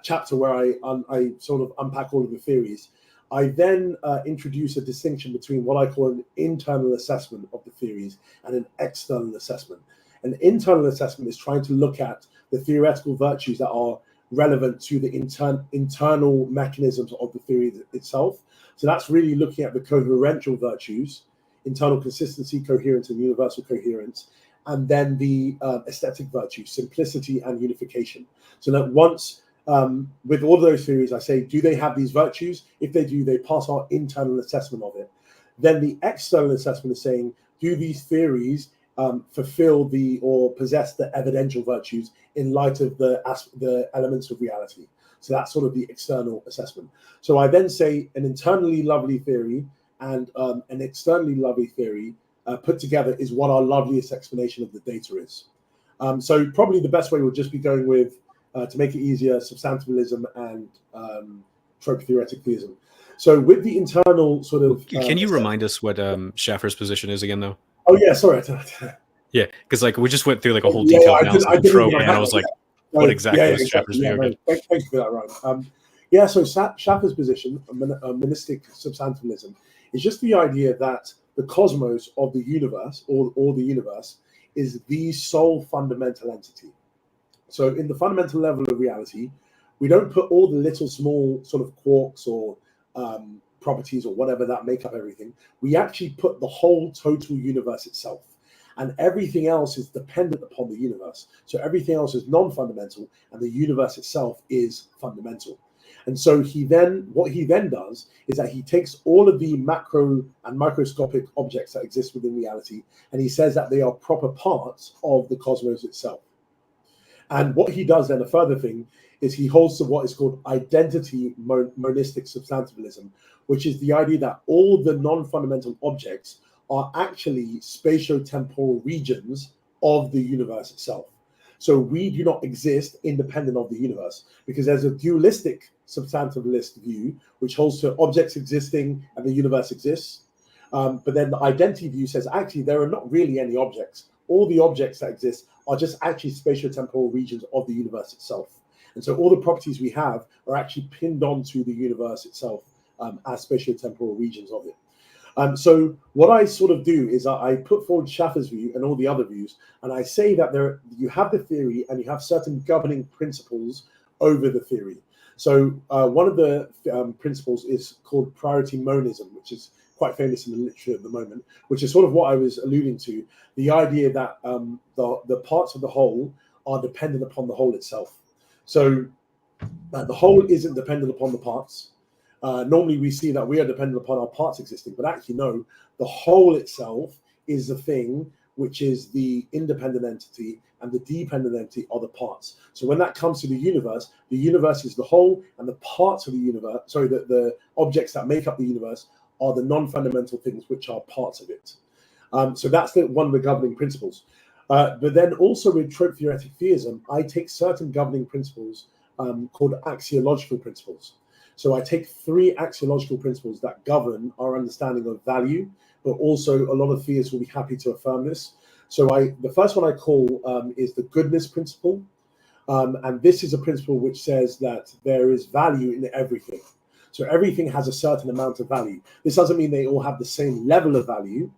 chapter where I sort of unpack all of the theories, I then introduce a distinction between what I call an internal assessment of the theories and an external assessment. An internal assessment is trying to look at the theoretical virtues that are relevant to the internal mechanisms of the theory itself. So that's really looking at the coherential virtues, internal consistency, coherence, and universal coherence, and then the aesthetic virtues, simplicity and unification. So that once, with all of those theories, I say, do they have these virtues? If they do, they pass our internal assessment of it. Then the external assessment is saying, do these theories fulfill or possess the evidential virtues in light of the elements of reality? So that's sort of the external assessment. So I then say an internally lovely theory and an externally lovely theory put together is what our loveliest explanation of the data is. So probably the best way would just be going with, to make it easier, substantivalism and trope theoretic theism. So with the internal sort of... Can you remind us what Schaffer's position is again, though? Oh, yeah, sorry. Yeah, because we just went through a whole detailed analysis of trope, and I was like, what exactly is Schaffer's view? No, thank you for that, Ryan. So Schaffer's position, monistic substantivalism, is just the idea that the cosmos of the universe, or the universe, is the sole fundamental entity. So in the fundamental level of reality, we don't put all the little small sort of quarks or properties or whatever that make up everything. We actually put the whole total universe itself. And everything else is dependent upon the universe. So everything else is non-fundamental, and the universe itself is fundamental. And so what he then does is that he takes all of the macro and microscopic objects that exist within reality, and he says that they are proper parts of the cosmos itself. And what he does then, a further thing, is he holds to what is called identity monistic substantivalism, which is the idea that all the non-fundamental objects are actually spatio-temporal regions of the universe itself. So we do not exist independent of the universe, because there's a dualistic substantivalist view, which holds to objects existing and the universe exists. But then the identity view says, actually, there are not really any objects. All the objects that exist are just actually spatio-temporal regions of the universe itself. And so all the properties we have are actually pinned onto the universe itself as spatio-temporal regions of it. So what I sort of do is I put forward Schaffer's view and all the other views, and I say that you have the theory and you have certain governing principles over the theory. So one of the principles is called priority monism, which is quite famous in the literature at the moment, which is sort of what I was alluding to, the idea that the parts of the whole are dependent upon the whole itself. So the whole isn't dependent upon the parts. Normally we see that we are dependent upon our parts existing, but actually no, the whole itself is the thing which is the independent entity, and the dependent entity are the parts. So when that comes to the universe is the whole, and the parts of the universe, sorry, the objects that make up the universe are the non-fundamental things which are parts of it. So that's one of the governing principles. But then also with trope theoretic theism, I take certain governing principles called axiological principles. So I take 3 axiological principles that govern our understanding of value, but also a lot of theists will be happy to affirm this. So the first one I call is the goodness principle. And this is a principle which says that there is value in everything. So everything has a certain amount of value. This doesn't mean they all have the same level of value,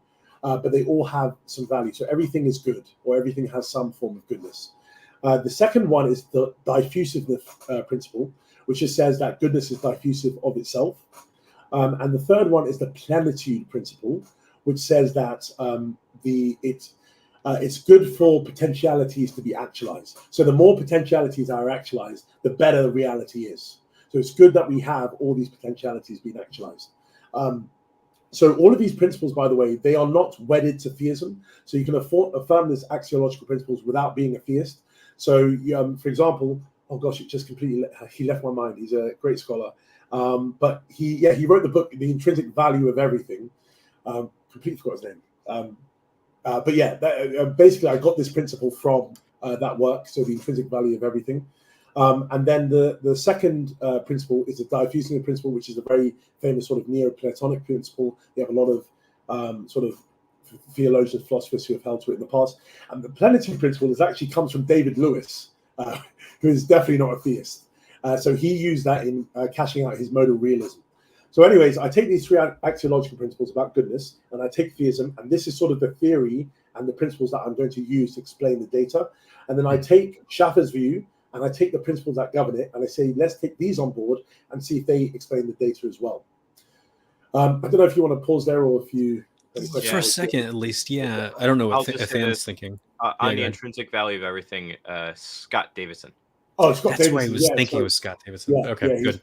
but they all have some value. So everything is good, or everything has some form of goodness. The second one is the diffusiveness principle, which just says that goodness is diffusive of itself. And the third one is the plenitude principle, which says that it's good for potentialities to be actualized. So the more potentialities are actualized, the better the reality is. So it's good that we have all these potentialities being actualized. So all of these principles, by the way, they are not wedded to theism. So you can affirm these axiological principles without being a theist. So, for example, oh gosh, it just completely he left my mind. He's a great scholar, but he wrote the book, The Intrinsic Value of Everything. Completely forgot his name. But yeah, basically, I got this principle from that work. So the intrinsic value of everything. And then the second principle is the diffusive principle, which is a very famous sort of Neoplatonic principle. We have a lot of sort of theologians, philosophers who have held to it in the past. And the plenitude principle actually comes from David Lewis, who is definitely not a theist. So he used that in cashing out his modal realism. So anyways, I take these 3 axiological principles about goodness, and I take theism, and this is sort of the theory and the principles that I'm going to use to explain the data. And then I take Schaffer's view, and I take the principles that govern it, and I say, let's take these on board and see if they explain the data as well. I don't know if you want to pause there, or if you... For a second, at least, yeah. I don't know what Than's thinking. On the intrinsic value of everything, Scott Davidson. Oh, Scott That's Davidson. why I was thinking it was Scott Davidson. Yeah, okay, good.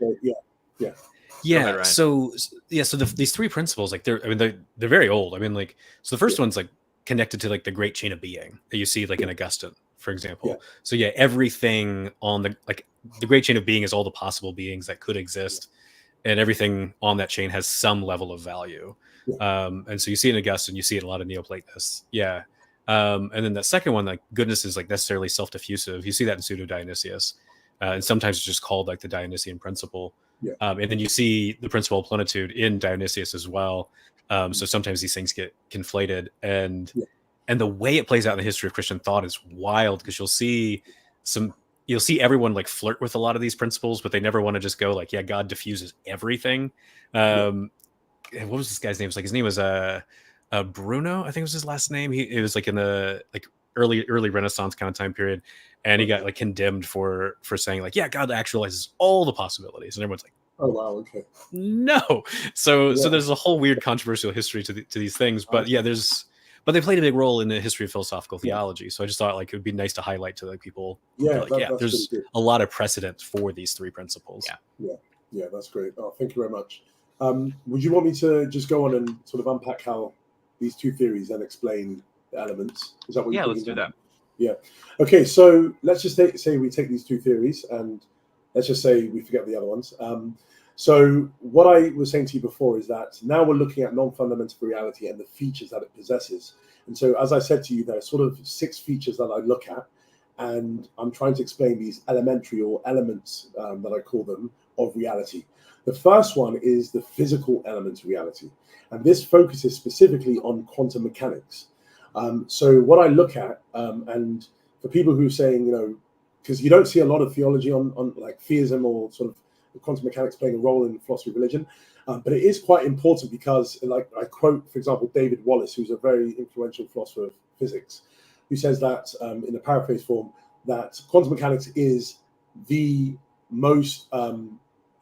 Yeah. So these 3 principles, like they're very old. I mean, like, so the first one's like connected to like the great chain of being that you see like in Augustine, for example. Yeah. So everything on the great chain of being is all the possible beings that could exist, and everything on that chain has some level of value. Yeah. And so you see it in Augustine, you see it in a lot of Neoplatonists. Yeah. And then the second one, like goodness is like necessarily self-diffusive. You see that in Pseudo-Dionysius. And sometimes it's just called like the Dionysian principle. Yeah. And then you see the principle of plenitude in Dionysius as well. So sometimes these things get conflated, and the way it plays out in the history of Christian thought is wild, because you'll see everyone like flirt with a lot of these principles, but they never want to just go like, yeah, God diffuses everything. What was this guy's name? His name was Bruno, I think was his last name. It was like in the like early Renaissance kind of time period, and he got like condemned for saying like, yeah, God actualizes all the possibilities, and everyone's like, oh wow, okay, no. So there's a whole weird controversial history to these things, but but they played a big role in the history of philosophical theology. So I just thought like it would be nice to highlight to like people. There's a lot of precedent for these 3 principles. Yeah, that's great. Oh, thank you very much. Would you want me to just go on and sort of unpack how these 2 theories then explain the elements? Is that what you're let's do that. Yeah. Okay, so let's just say we take these 2 theories, and let's just say we forget the other ones. So what I was saying to you before is that now we're looking at non-fundamental reality and the features that it possesses. And so, as I said to you, there are sort of 6 features that I look at, and I'm trying to explain these elementary or elements that I call them of reality. The first one is the physical element of reality, and this focuses specifically on quantum mechanics. So what I look at, and for people who are saying, because you don't see a lot of theology on like theism or sort of quantum mechanics playing a role in philosophy of religion. But it is quite important because, like, I quote, for example, David Wallace, who's a very influential philosopher of physics, who says that, in a paraphrase form, that quantum mechanics is the most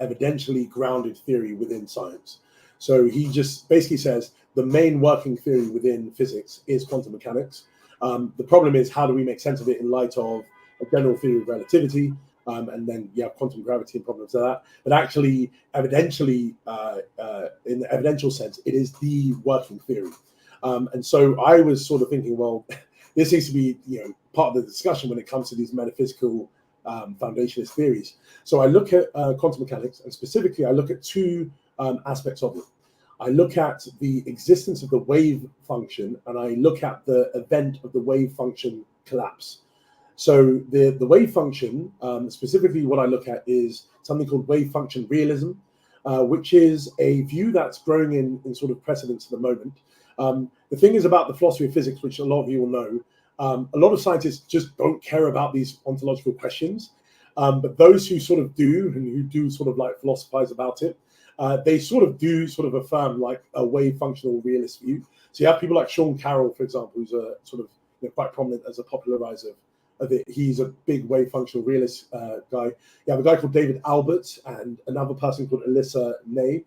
evidentially grounded theory within science. So he just basically says the main working theory within physics is quantum mechanics. The problem is, how do we make sense of it in light of a general theory of relativity? And then you have quantum gravity and problems like that. But actually, evidentially, in the evidential sense, it is the working theory. And so I was sort of thinking, well, this needs to be, part of the discussion when it comes to these metaphysical foundationalist theories. So I look at quantum mechanics, and specifically, I look at two aspects of it. I look at the existence of the wave function, and I look at the event of the wave function collapse. So the wave function, specifically what I look at is something called wave function realism, which is a view that's growing in sort of precedence at the moment. The thing is about the philosophy of physics, which a lot of you will know, a lot of scientists just don't care about these ontological questions. But those who sort of do, and who do sort of like philosophize about it, they sort of do sort of affirm like a wave functional realist view. So you have people like Sean Carroll, for example, who's a sort of quite prominent as a popularizer of it. He's a big wave functional realist guy. You have a guy called David Albert and another person called Alyssa Ney.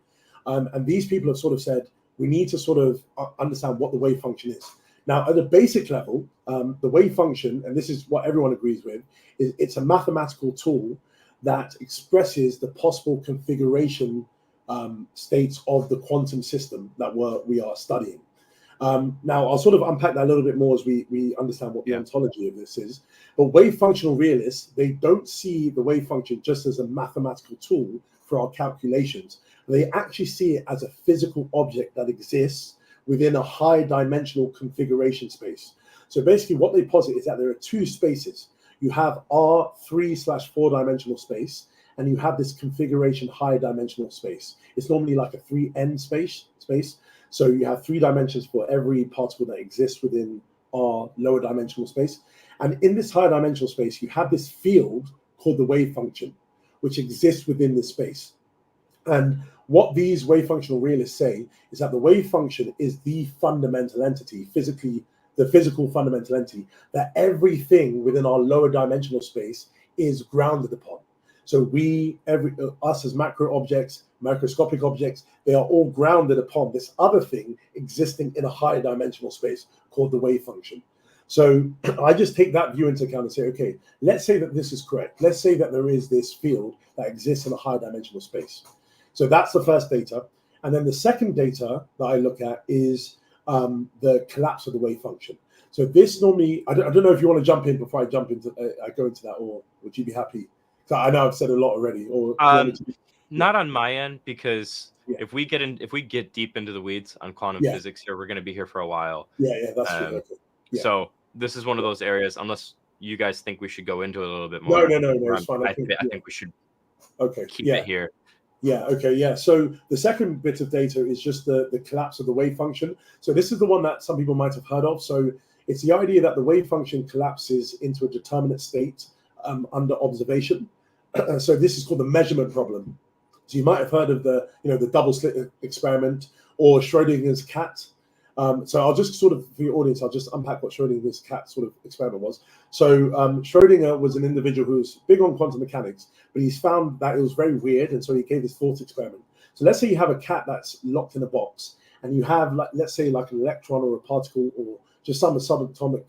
And these people have sort of said, we need to sort of understand what the wave function is. Now, at a basic level, the wave function, and this is what everyone agrees with, is it's a mathematical tool that expresses the possible configuration states of the quantum system that we are studying. Now, I'll sort of unpack that a little bit more as we understand what the ontology of this is. But wave functional realists, they don't see the wave function just as a mathematical tool for our calculations. They actually see it as a physical object that exists within a high dimensional configuration space. So basically what they posit is that there are two spaces. You have R3/4 dimensional space, and you have this configuration high dimensional space. It's normally like a 3n space. So you have 3 dimensions for every particle that exists within our lower dimensional space. And in this higher dimensional space, you have this field called the wave function, which exists within this space. And what these wave functional realists say is that the wave function is the fundamental entity, the physical fundamental entity, that everything within our lower dimensional space is grounded upon. So us as macro objects, microscopic objects, they are all grounded upon this other thing existing in a higher dimensional space called the wave function. So I just take that view into account and say, okay, let's say that this is correct. Let's say that there is this field that exists in a higher dimensional space. So that's the first data. And then the second data that I look at is the collapse of the wave function. So this normally, I don't know if you want to jump in before I go into that, or would you be happy? So I know I've said a lot already. Or not on my end, because if we get deep into the weeds on quantum physics here, we're going to be here for a while. That's true. Okay. So this is one of those areas, unless you guys think we should go into it a little bit more. No, it's fine. I think we should keep it here. Yeah, okay, yeah. So the second bit of data is just the collapse of the wave function. So this is the one that some people might have heard of. So it's the idea that the wave function collapses into a determinate state under observation. So this is called the measurement problem. So you might have heard of the double slit experiment or Schrodinger's cat. So I'll just sort of, for your audience, I'll just unpack what Schrodinger's cat sort of experiment was. So Schrodinger was an individual who was big on quantum mechanics, but he's found that it was very weird, and so he gave this thought experiment. So let's say you have a cat that's locked in a box, and you have, let's say, like an electron or a particle or just some subatomic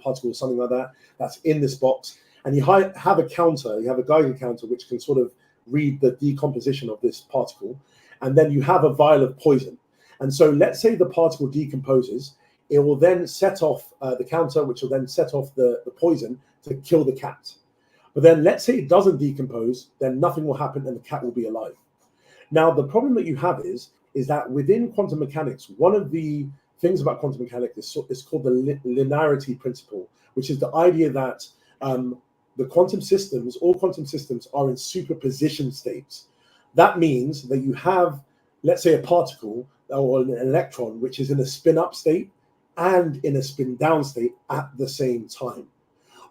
particle or something like that that's in this box, and you have a counter, you have a Geiger counter which can sort of read the decomposition of this particle, and then you have a vial of poison. And so let's say the particle decomposes, it will then set off the counter, which will then set off the poison to kill the cat. But then let's say it doesn't decompose, then nothing will happen and the cat will be alive. Now, the problem that you have is that within quantum mechanics, one of the things about quantum mechanics is called the linearity principle, which is the idea that all quantum systems are in superposition states. That means that you have, let's say, a particle or an electron, which is in a spin up state and in a spin down state at the same time.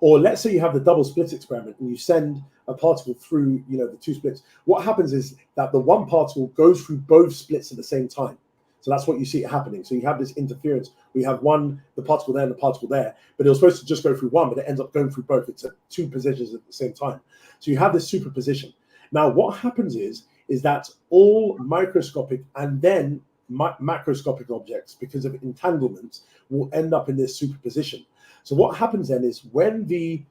Or let's say you have the double split experiment and you send a particle through, the two splits. What happens is that the one particle goes through both splits at the same time. So that's what you see happening. So you have this interference. We have the particle there and the particle there, but it was supposed to just go through one, but it ends up going through both. It's at two positions at the same time. So you have this superposition. Now, what happens is that all microscopic and then macroscopic objects, because of entanglements, will end up in this superposition. So what happens then is when the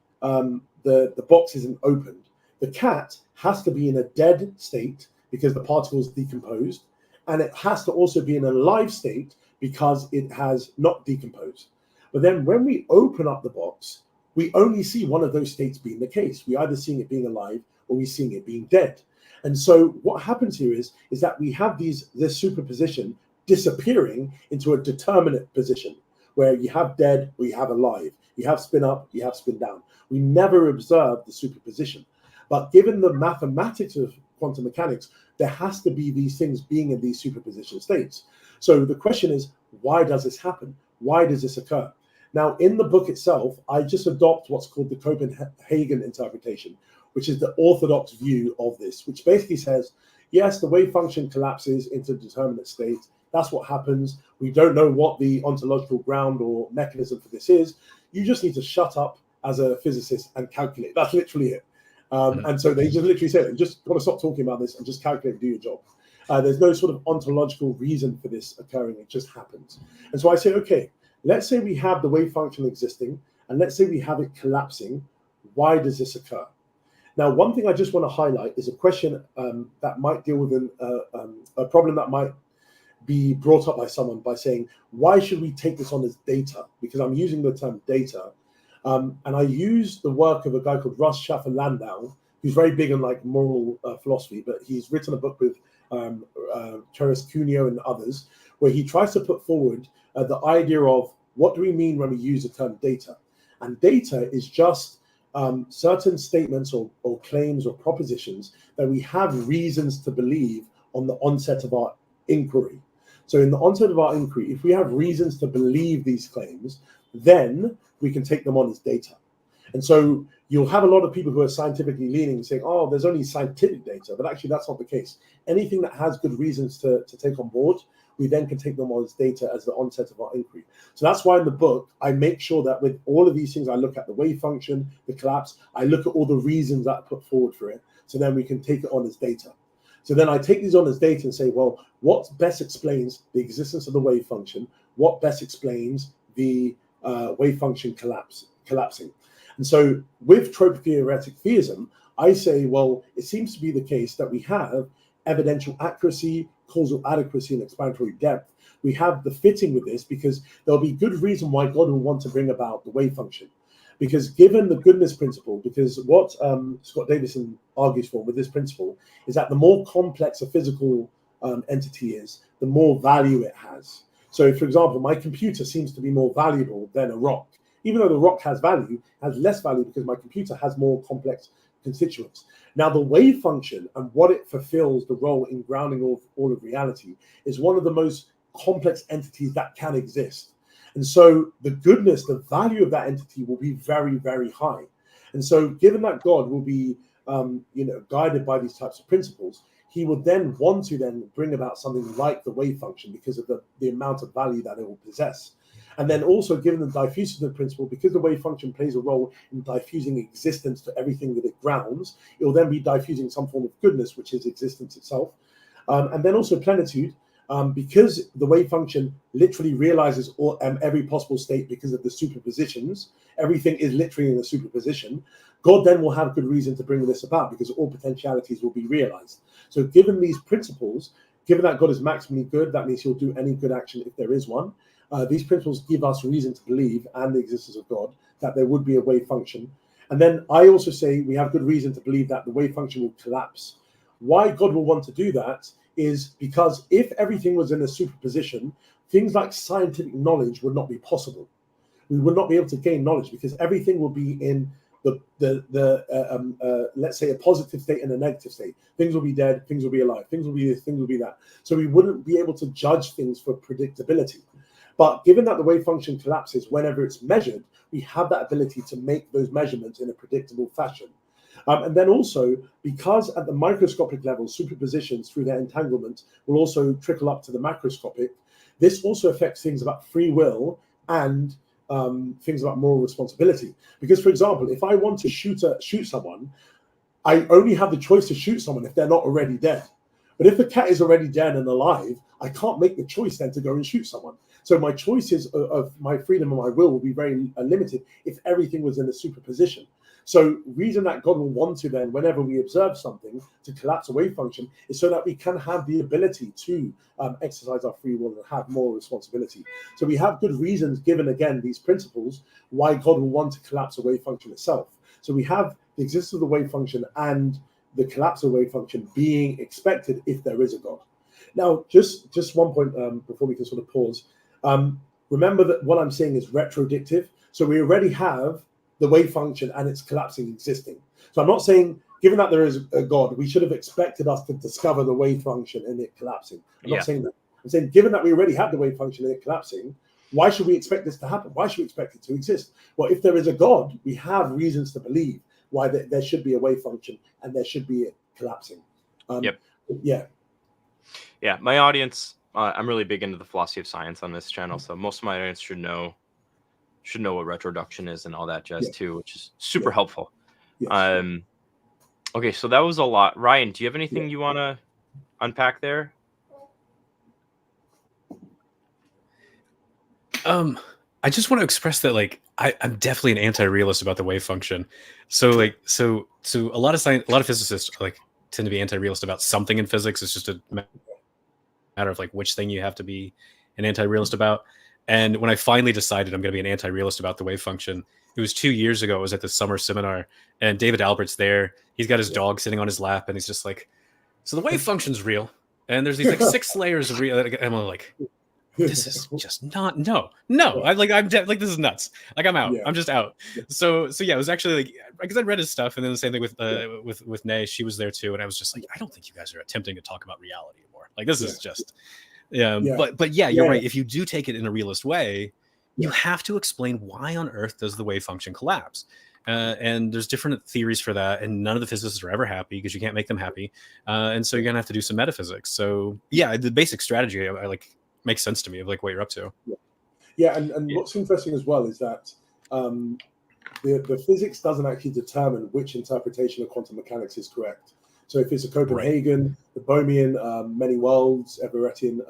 box isn't opened, the cat has to be in a dead state because the particle is decomposed, and it has to also be in a live state because it has not decomposed. But then when we open up the box, we only see one of those states being the case. We either seeing it being alive or we're seeing it being dead. And so what happens here is that we have this superposition disappearing into a determinate position where you have dead or you have alive, you have spin up, you have spin down. We never observe the superposition. But given the mathematics of quantum mechanics, there has to be these things being in these superposition states. So the question is, why does this happen? Why does this occur? Now, in the book itself, I just adopt what's called the Copenhagen interpretation, which is the orthodox view of this, which basically says, yes, the wave function collapses into determinate state. That's what happens. We don't know what the ontological ground or mechanism for this is. You just need to shut up as a physicist and calculate. That's literally it. And so they just literally said, you just got to stop talking about this and just calculate and do your job. There's no sort of ontological reason for this occurring. It just happens. And so I say, okay, let's say we have the wave function existing, and let's say we have it collapsing. Why does this occur? Now, one thing I just want to highlight is a question that might deal with a problem that might be brought up by someone by saying, why should we take this on as data? Because I'm using the term data. And I use the work of a guy called Russ Schaffer-Landau, who's very big on like moral philosophy, but he's written a book with Teres Cuneo and others, where he tries to put forward the idea of what do we mean when we use the term data? And data is just certain statements or claims or propositions that we have reasons to believe on the onset of our inquiry. So in the onset of our inquiry, if we have reasons to believe these claims, then we can take them on as data. And so you'll have a lot of people who are scientifically leaning saying, oh, there's only scientific data, but actually that's not the case. Anything that has good reasons to take on board, we then can take them on as data as the onset of our inquiry. So that's why in the book, I make sure that with all of these things, I look at the wave function, the collapse, I look at all the reasons that I put forward for it, so then we can take it on as data. So then I take these on as data and say, well, what best explains the existence of the wave function? What best explains the wave function collapsing? And so with trope theoretic theism, I say, well, it seems to be the case that we have evidential accuracy, causal adequacy, and explanatory depth. We have the fitting with this because there'll be good reason why God will want to bring about the wave function. Because given the goodness principle, because what Scott Davison argues for with this principle is that the more complex a physical entity is, the more value it has. So, for example, my computer seems to be more valuable than a rock. Even though the rock has value, has less value because my computer has more complex constituents. Now, the wave function and what it fulfills the role in grounding all of reality is one of the most complex entities that can exist. And so the goodness, the value of that entity will be very, very high. And so given that God will be guided by these types of principles, he would then want to then bring about something like the wave function because of the amount of value that it will possess. And then also given the diffusive principle, because the wave function plays a role in diffusing existence to everything that it grounds, it will then be diffusing some form of goodness, which is existence itself. And then also plenitude, because the wave function literally realizes every possible state because of the superpositions, everything is literally in a superposition, God then will have good reason to bring this about because all potentialities will be realized. So given these principles, given that God is maximally good, that means he'll do any good action if there is one. These principles give us reason to believe, and the existence of God, that there would be a wave function. And then I also say we have good reason to believe that the wave function will collapse. Why God will want to do that is because if everything was in a superposition, things like scientific knowledge would not be possible. We would not be able to gain knowledge because everything will be in let's say a positive state and a negative state. Things will be dead, things will be alive, things will be this, things will be that. So we wouldn't be able to judge things for predictability. But given that the wave function collapses whenever it's measured, we have that ability to make those measurements in a predictable fashion. And then also, because at the microscopic level, superpositions through their entanglement will also trickle up to the macroscopic, this also affects things about free will and things about moral responsibility. Because, for example, if I want to shoot someone, I only have the choice to shoot someone if they're not already dead. But if the cat is already dead and alive, I can't make the choice then to go and shoot someone. So my choices of my freedom and my will be very limited if everything was in a superposition. So reason that God will want to then, whenever we observe something, to collapse a wave function is so that we can have the ability to exercise our free will and have moral responsibility. So we have good reasons, given again these principles, why God will want to collapse a wave function itself. So we have the existence of the wave function and the collapse of wave function being expected if there is a God. Now, just one point before we can sort of pause. Remember that what I'm saying is retrodictive. So we already have the wave function and its collapsing existing. So I'm not saying, given that there is a God, we should have expected us to discover the wave function and it collapsing. I'm not saying that. I'm saying, given that we already have the wave function and it collapsing, why should we expect this to happen? Why should we expect it to exist? Well, if there is a God, we have reasons to believe why there should be a wave function and there should be it collapsing. Yeah. My audience, I'm really big into the philosophy of science on this channel, so most of my audience should know what retroduction is and all that jazz too, which is super helpful. Okay, so that was a lot. Ryan, do you have anything you want to unpack there? I just want to express that, like, I'm definitely an anti-realist about the wave function. So a lot of physicists tend to be anti-realist about something in physics. It's just a matter of like which thing you have to be an anti-realist about. And when I finally decided I'm going to be an anti-realist about the wave function, it was 2 years ago. I was at the summer seminar, and David Albert's there. He's got his dog sitting on his lap, and he's just like, "So the wave function's real, and there's these like 6 layers of real." I'm like, "This is just not no." This is nuts. Like, I'm out. I'm just out. So yeah, it was actually like, because I read his stuff, and then the same thing with Nay. She was there too, and I was just like, I don't think you guys are attempting to talk about reality anymore. Like, this is just. But you're right. If you do take it in a realist way, you have to explain why on earth does the wave function collapse. And there's different theories for that, and none of the physicists are ever happy because you can't make them happy. And so you're gonna have to do some metaphysics. So yeah, the basic strategy I like makes sense to me of like what you're up to. And what's interesting as well is that the physics doesn't actually determine which interpretation of quantum mechanics is correct. So if it's a Copenhagen, the Bohmian, many worlds, Everettian,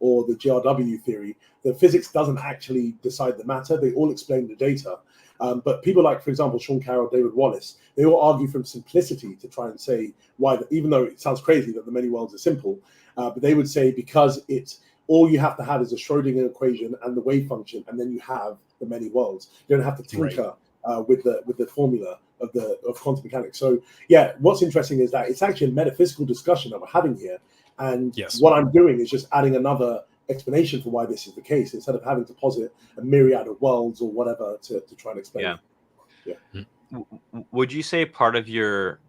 or the GRW theory, the physics doesn't actually decide the matter. They all explain the data. But people like, for example, Sean Carroll, David Wallace, they all argue from simplicity to try and say why, even though it sounds crazy that the many worlds are simple, but they would say because it's all you have to have is a Schrodinger equation and the wave function, and then you have the many worlds. You don't have to tinker with the formula of quantum mechanics. So yeah, what's interesting is that it's actually a metaphysical discussion that we're having here, and what I'm doing is just adding another explanation for why this is the case instead of having to posit a myriad of worlds or whatever to try and explain it. Would you say part of your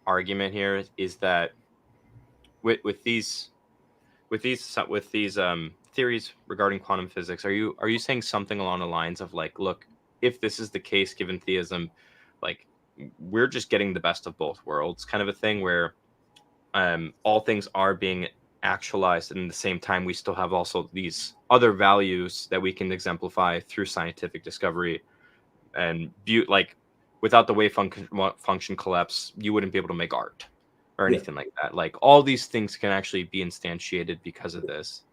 argument here is that with these theories regarding quantum physics, are you saying something along the lines of like, look, if this is the case given theism, like, we're just getting the best of both worlds kind of a thing where all things are being actualized, and at the same time we still have also these other values that we can exemplify through scientific discovery, and like without the wave function collapse, you wouldn't be able to make art or anything like that. Like, all these things can actually be instantiated because of this.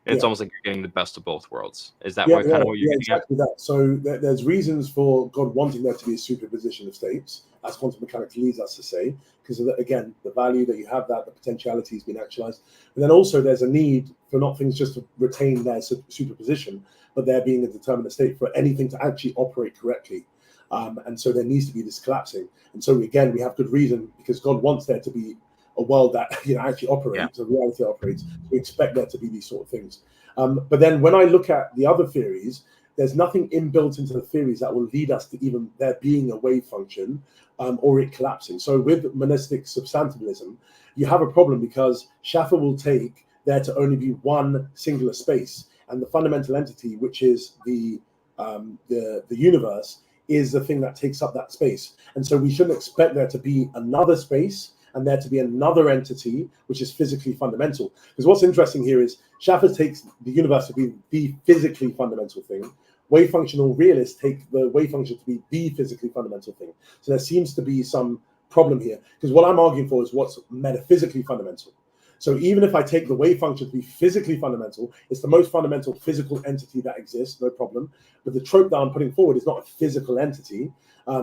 And it's almost like you're getting the best of both worlds. Is that what you're getting exactly at? that. So there's reasons for God wanting there to be a superposition of states, as quantum mechanics leads us to say, because of again, the value that you have, that the potentiality has been actualized. But then also there's a need for not things just to retain their superposition, but there being a determinate state for anything to actually operate correctly. And so there needs to be this collapsing. And so again, we have good reason, because God wants there to be a world that actually operates, a reality that operates. We expect there to be these sort of things. But then when I look at the other theories, there's nothing inbuilt into the theories that will lead us to even there being a wave function or it collapsing. So with monistic substantialism, you have a problem because Schaffer will take there to only be one singular space. and the fundamental entity, which is the universe, is the thing that takes up that space. And so we shouldn't expect there to be another space and there to be another entity which is physically fundamental. Because what's interesting here is Schaffer takes the universe to be the physically fundamental thing. Wave functional realists take the wave function to be the physically fundamental thing. So there seems to be some problem here, because what I'm arguing for is what's metaphysically fundamental. So even if I take the wave function to be physically fundamental, it's the most fundamental physical entity that exists, no problem. But the trope that I'm putting forward is not a physical entity.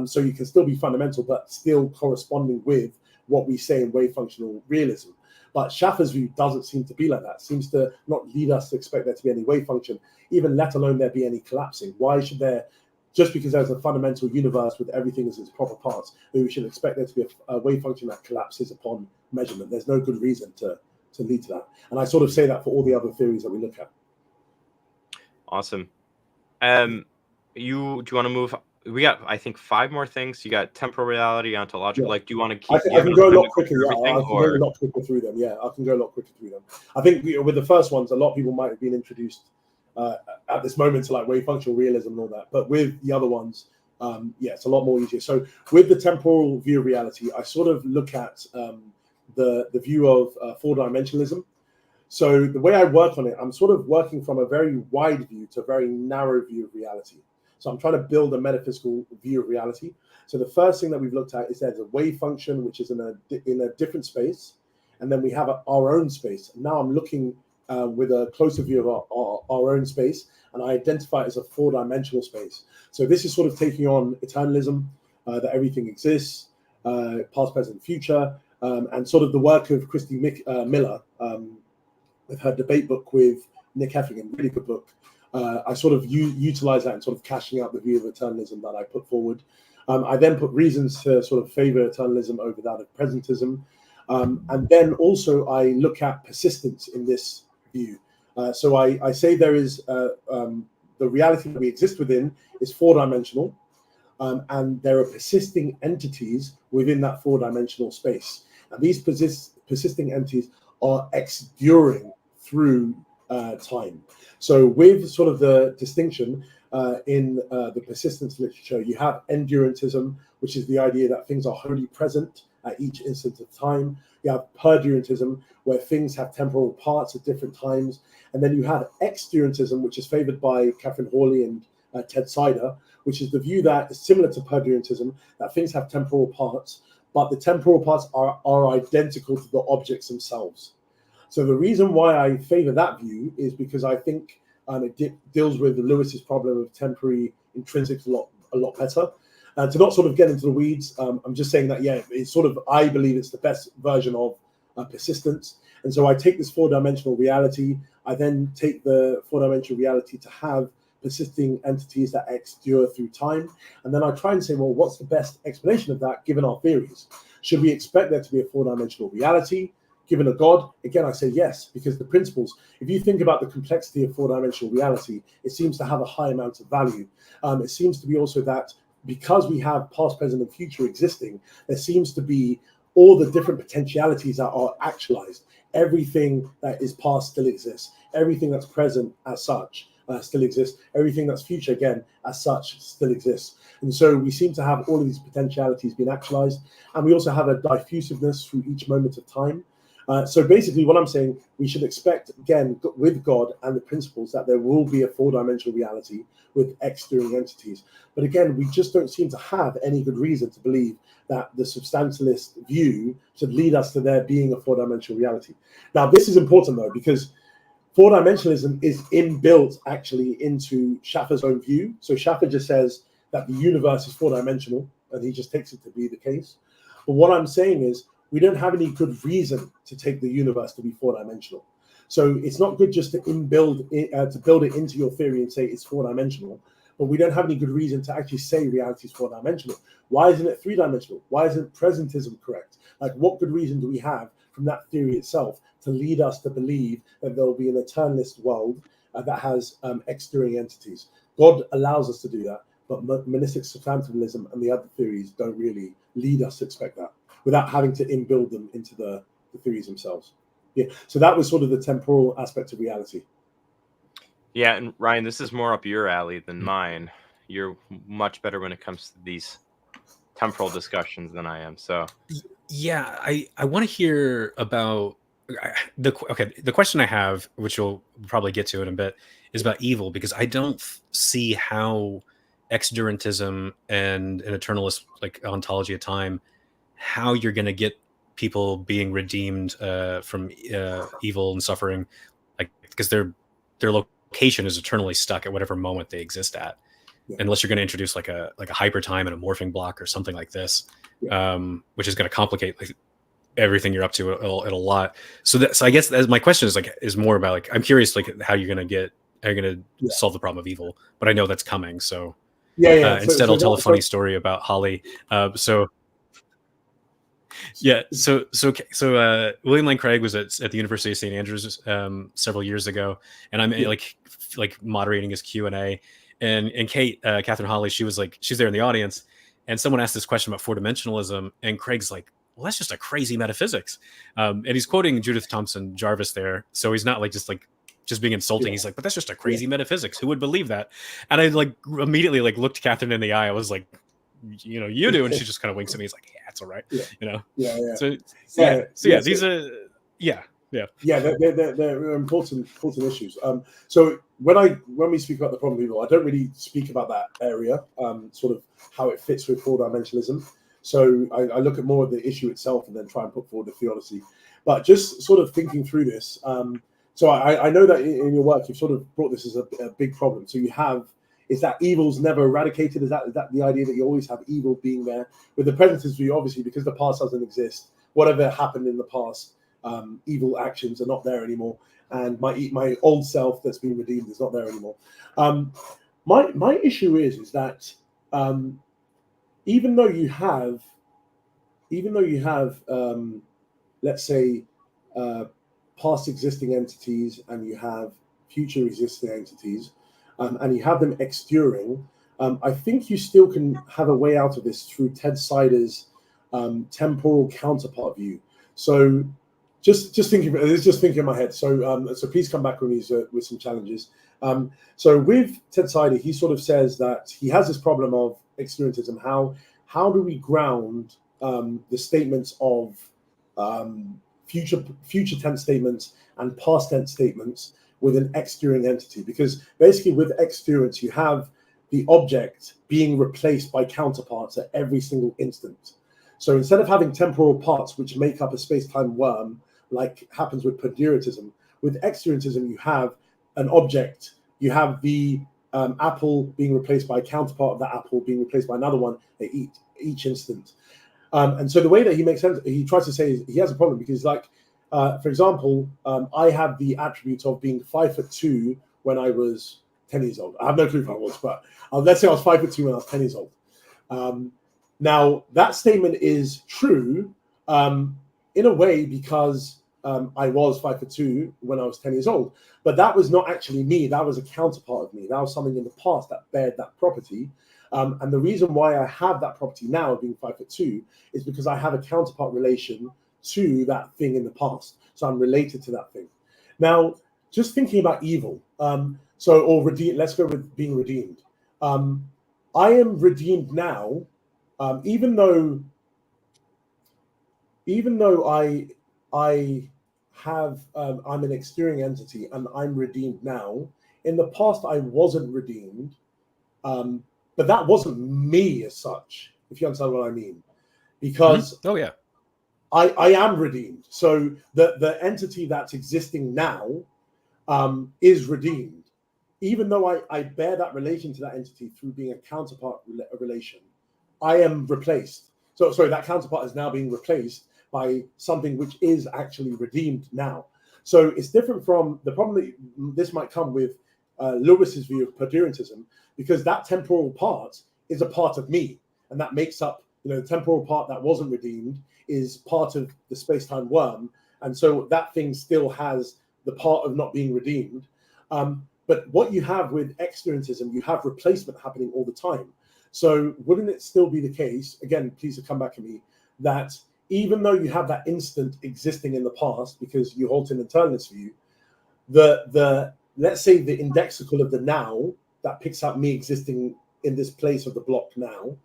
So you can still be fundamental, but still corresponding with what we say in wave functional realism. But Schaffer's view doesn't seem to be like that. It seems to not lead us to expect there to be any wave function, even let alone there be any collapsing. Why should there, just because there's a fundamental universe with everything as its proper parts, we should expect there to be a wave function that collapses upon measurement? There's no good reason to lead to that. And I sort of say that for all the other theories that we look at. Awesome. Do you want to move? We got, I think, 5 more things. You got temporal reality, ontological. Yeah. Like, do you want to keep? I can go a lot quicker. Yeah, I can go a lot quicker through them. Yeah, I can go a lot quicker through them. I think with the first ones, a lot of people might have been introduced at this moment to like wave functional realism and all that. But with the other ones, yeah, it's a lot more easier. So with the temporal view of reality, I sort of look at the view of four-dimensionalism. So the way I work on it, I'm sort of working from a very wide view to a very narrow view of reality. So I'm trying to build a metaphysical view of reality. So the first thing that we've looked at is there's a wave function, which is in a different space. And then we have our own space. Now I'm looking with a closer view of our own space, and I identify it as a four-dimensional space. So this is sort of taking on eternalism, that everything exists, past, present, future, and sort of the work of Christy Miller with her debate book with Nick Heffernan, really good book. I sort of utilize that in sort of cashing out the view of eternalism that I put forward. I then put reasons to sort of favor eternalism over that of presentism. And then also I look at persistence in this view. So I say there is the reality that we exist within is four-dimensional, and there are persisting entities within that four-dimensional space. And these persisting entities are enduring through time. So with sort of the distinction in the persistence literature, you have endurantism, which is the idea that things are wholly present at each instant of time. You have perdurantism, where things have temporal parts at different times. And then you have exdurantism, which is favored by Catherine Hawley and Ted Sider, which is the view that is similar to perdurantism, that things have temporal parts, but the temporal parts are identical to the objects themselves. So the reason why I favor that view is because I think it deals with Lewis's problem of temporary intrinsics a lot better. To not sort of get into the weeds, I'm just saying that, yeah, it's sort of, I believe it's the best version of persistence. And so I take this four-dimensional reality, I then take the four-dimensional reality to have persisting entities that endure through time. And then I try and say, well, what's the best explanation of that given our theories? Should we expect there to be a four-dimensional reality given a God? Again, I say yes, because the principles, if you think about the complexity of four-dimensional reality, it seems to have a high amount of value. It seems to be also that because we have past, present, and future existing, there seems to be all the different potentialities that are actualized. Everything that is past still exists. Everything that's present as such still exists. Everything that's future, again, as such, still exists. And so we seem to have all of these potentialities being actualized. And we also have a diffusiveness through each moment of time. So basically what I'm saying, we should expect, again, with God and the principles, that there will be a four-dimensional reality with external entities. But again, we just don't seem to have any good reason to believe that the substantialist view should lead us to there being a four-dimensional reality. Now, this is important, though, because four-dimensionalism is inbuilt, actually, into Schaffer's own view. So Schaffer just says that the universe is four-dimensional, and he just takes it to be the case. But what I'm saying is, we don't have any good reason to take the universe to be four-dimensional. So it's not good just to build it into your theory and say it's four-dimensional, but we don't have any good reason to actually say reality is four-dimensional. Why isn't it three-dimensional? Why isn't presentism correct? Like, what good reason do we have from that theory itself to lead us to believe that there will be an eternalist world that has exterior entities? God allows us to do that, but monistic substantialism and the other theories don't really lead us to expect that, without having to inbuild them into the theories themselves. Yeah, so that was sort of the temporal aspect of reality. Yeah, and Ryan, this is more up your alley than mine. You're much better when it comes to these temporal discussions than I am. So yeah, I want to hear about the question I have, which we'll probably get to in a bit, is about evil, because I don't see how exuberantism and an eternalist like ontology of time, how you're going to get people being redeemed from evil and suffering, like, because their location is eternally stuck at whatever moment they exist at, unless you're going to introduce like a hyper time and a morphing block or something like this, which is going to complicate like everything you're up to a lot. So I guess my question is more about like, I'm curious like how you're going to solve the problem of evil, but I know that's coming. So instead I'll tell a funny story about Holly. So William Lane Craig was at the University of St. Andrews several years ago, and I'm like moderating his Q&A, and Kate, Catherine Holly, she's there in the audience, and someone asked this question about four-dimensionalism, and Craig's like, well, that's just a crazy metaphysics, and he's quoting Judith Thompson Jarvis there, so he's not like just being insulting. He's like, but that's just a crazy metaphysics. Who would believe that? And I like immediately like looked Catherine in the eye. I was like, you know, you do. And she just kind of winks at me. He's like, yeah, it's all right. You know? So these are, they're important issues. So when we speak about the problem of evil, I don't really speak about that area, sort of how it fits with four-dimensionalism. So I look at more of the issue itself and then try and put forward the theodicy. But just sort of thinking through this, so I know that in your work, you've sort of brought this as a big problem. So you have, is that evil's never eradicated? Is that the idea that you always have evil being there? With the presentist view, obviously, because the past doesn't exist, whatever happened in the past, evil actions are not there anymore. And my old self that's been redeemed is not there anymore. My issue is that even though you have, let's say, past existing entities and you have future existing entities, and you have them exturing, I think you still can have a way out of this through Ted Sider's temporal counterpart view. So just thinking in my head. So please come back with some challenges. So with Ted Sider, he sort of says that he has this problem of experientism. How do we ground the statements of future tense statements and past tense statements with an exturing entity? Because basically with exturence, you have the object being replaced by counterparts at every single instant. So instead of having temporal parts which make up a space-time worm, like happens with perduratism, with exturentism, you have an object, you have the apple being replaced by a counterpart of that apple being replaced by another one at each instant. And so the way that he makes sense, he tries to say is he has a problem because, like, for example, I have the attribute of being 5'2" when I was 10 years old. I have no clue if I was, but let's say I was 5'2" when I was 10 years old. Now, that statement is true in a way because I was 5'2" when I was 10 years old, but that was not actually me. That was a counterpart of me. That was something in the past that bared that property. And the reason why I have that property now, being 5'2", is because I have a counterpart relation to that thing in the past. So I'm related to that thing. Now, just thinking about evil, or redeemed, let's go with being redeemed. I am redeemed now, even though I have, I'm an exterior entity and I'm redeemed now. In the past, I wasn't redeemed, but that wasn't me as such, if you understand what I mean. Because I am redeemed. So the entity that's existing now is redeemed. Even though I bear that relation to that entity through being a counterpart relation, I am replaced. So sorry, that counterpart is now being replaced by something which is actually redeemed now. So it's different from the problem that this might come with Lewis's view of perdurantism, because that temporal part is a part of me, and that makes up, the temporal part that wasn't redeemed is part of the space-time worm, and so that thing still has the part of not being redeemed. But what you have with exterioritism, you have replacement happening all the time. So wouldn't it still be the case, again, please come back to me, that even though you have that instant existing in the past, because you hold an entailments view, the let's say the indexical of the now that picks up me existing in this place of the block now,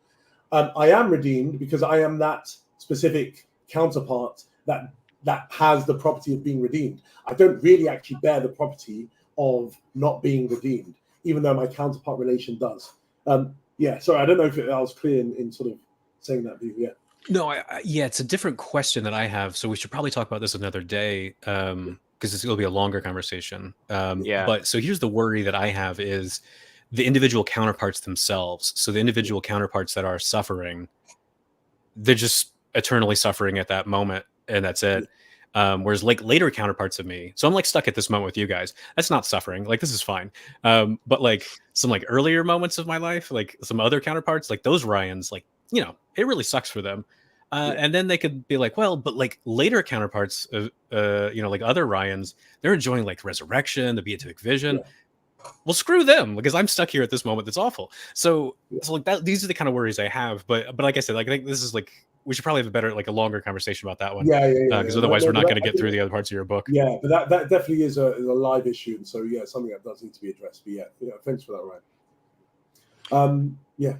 I am redeemed because I am that specific counterpart that has the property of being redeemed. I don't really actually bear the property of not being redeemed, even though my counterpart relation does. Yeah, sorry, I don't know if I was clear in sort of saying that view. Yeah. No, yeah, it's a different question that I have. So we should probably talk about this another day, because it's going to be a longer conversation. Yeah. But so here's the worry that I have is the individual counterparts themselves. So the individual counterparts that are suffering, they're just eternally suffering at that moment, and that's it. Whereas like later counterparts of me, so I'm like stuck at this moment with you guys. That's not suffering. Like this is fine. But like some like earlier moments of my life, like some other counterparts, like those Ryans, like, you know, it really sucks for them. And then they could be like, well, but like later counterparts, you know, like other Ryans, they're enjoying like resurrection, the beatific vision. Yeah. Well, screw them, because I'm stuck here at this moment that's awful. So like that, these are the kind of worries I have. But like I said, like I think this is like, we should probably have a better, like a longer conversation about that one. Because otherwise we're not going to get through the other parts of your book. Yeah, but that definitely is a live issue, and so yeah, something that does need to be addressed. But yeah, thanks for that, Ryan. Yeah.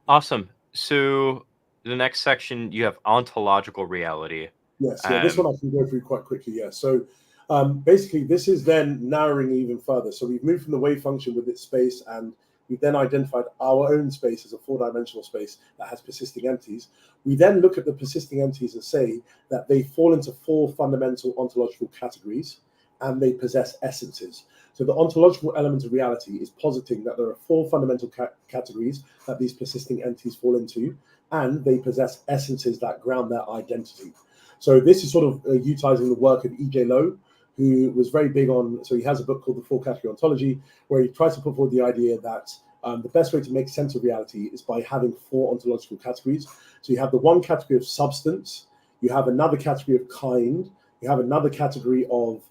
Awesome. So the next section, you have ontological reality. Yes, yeah, this one I can go through quite quickly. Yeah, so basically this is then narrowing even further. So we've moved from the wave function with its space, and we've then identified our own space as a four-dimensional space that has persisting entities. We then look at the persisting entities and say that they fall into four fundamental ontological categories, and they possess essences. So the ontological element of reality is positing that there are four fundamental categories that these persisting entities fall into, and they possess essences that ground their identity. So this is sort of utilizing the work of E.J. Lowe, who was very big on, so he has a book called The Four Category Ontology, where he tries to put forward the idea that the best way to make sense of reality is by having four ontological categories. So you have the one category of substance, you have another category of kind, you have another category of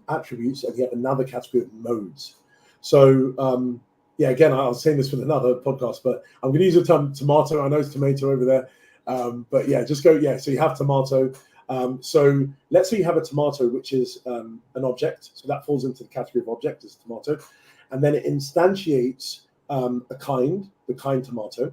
attributes, and you have another category of modes. So yeah, again, I was saying this with another podcast, but I'm going to use the term tomato. I know it's tomato over there, but yeah, just go. Yeah, so you have tomato. So let's say you have a tomato, which is an object. So that falls into the category of object as tomato, and then it instantiates the kind tomato,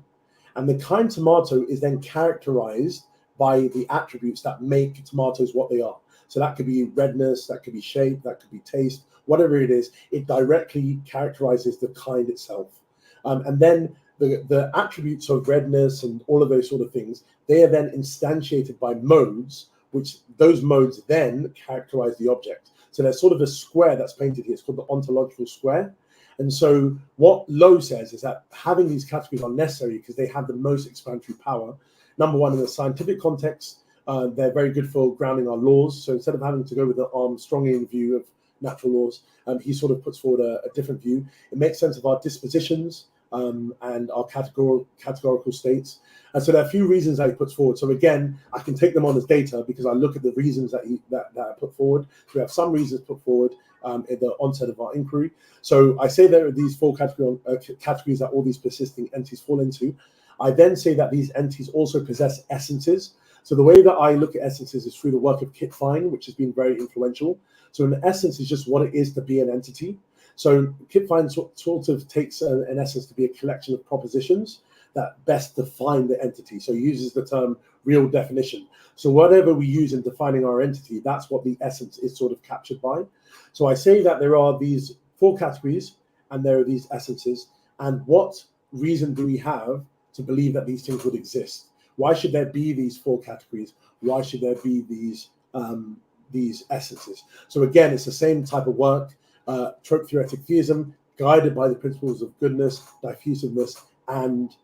and the kind tomato is then characterized by the attributes that make tomatoes what they are. So that could be redness, that could be shape, that could be taste, whatever it is. It directly characterizes the kind itself. And then the attributes of redness and all of those sort of things, they are then instantiated by modes, which those modes then characterize the object. So there's sort of a square that's painted here. It's called the ontological square. And so what Lowe says is that having these categories are necessary because they have the most explanatory power. Number one, in the scientific context, they're very good for grounding our laws. So instead of having to go with the Armstrongian view of natural laws, he sort of puts forward a different view. It makes sense of our dispositions and our categorical states. And so there are a few reasons that he puts forward. So again, I can take them on as data because I look at the reasons that I put forward. So we have some reasons put forward at the onset of our inquiry. So I say there are these four categories that all these persisting entities fall into. I then say that these entities also possess essences. So the way that I look at essences is through the work of Kit Fine, which has been very influential. So an essence is just what it is to be an entity. So Kit Fine sort of takes an essence to be a collection of propositions that best define the entity. So he uses the term real definition. So whatever we use in defining our entity, that's what the essence is sort of captured by. So I say that there are these four categories and there are these essences. And what reason do we have to believe that these things would exist? Why should there be these four categories? Why should there be these essences? So again, it's the same type of work. Trope theoretic theism, guided by the principles of goodness, diffusiveness, and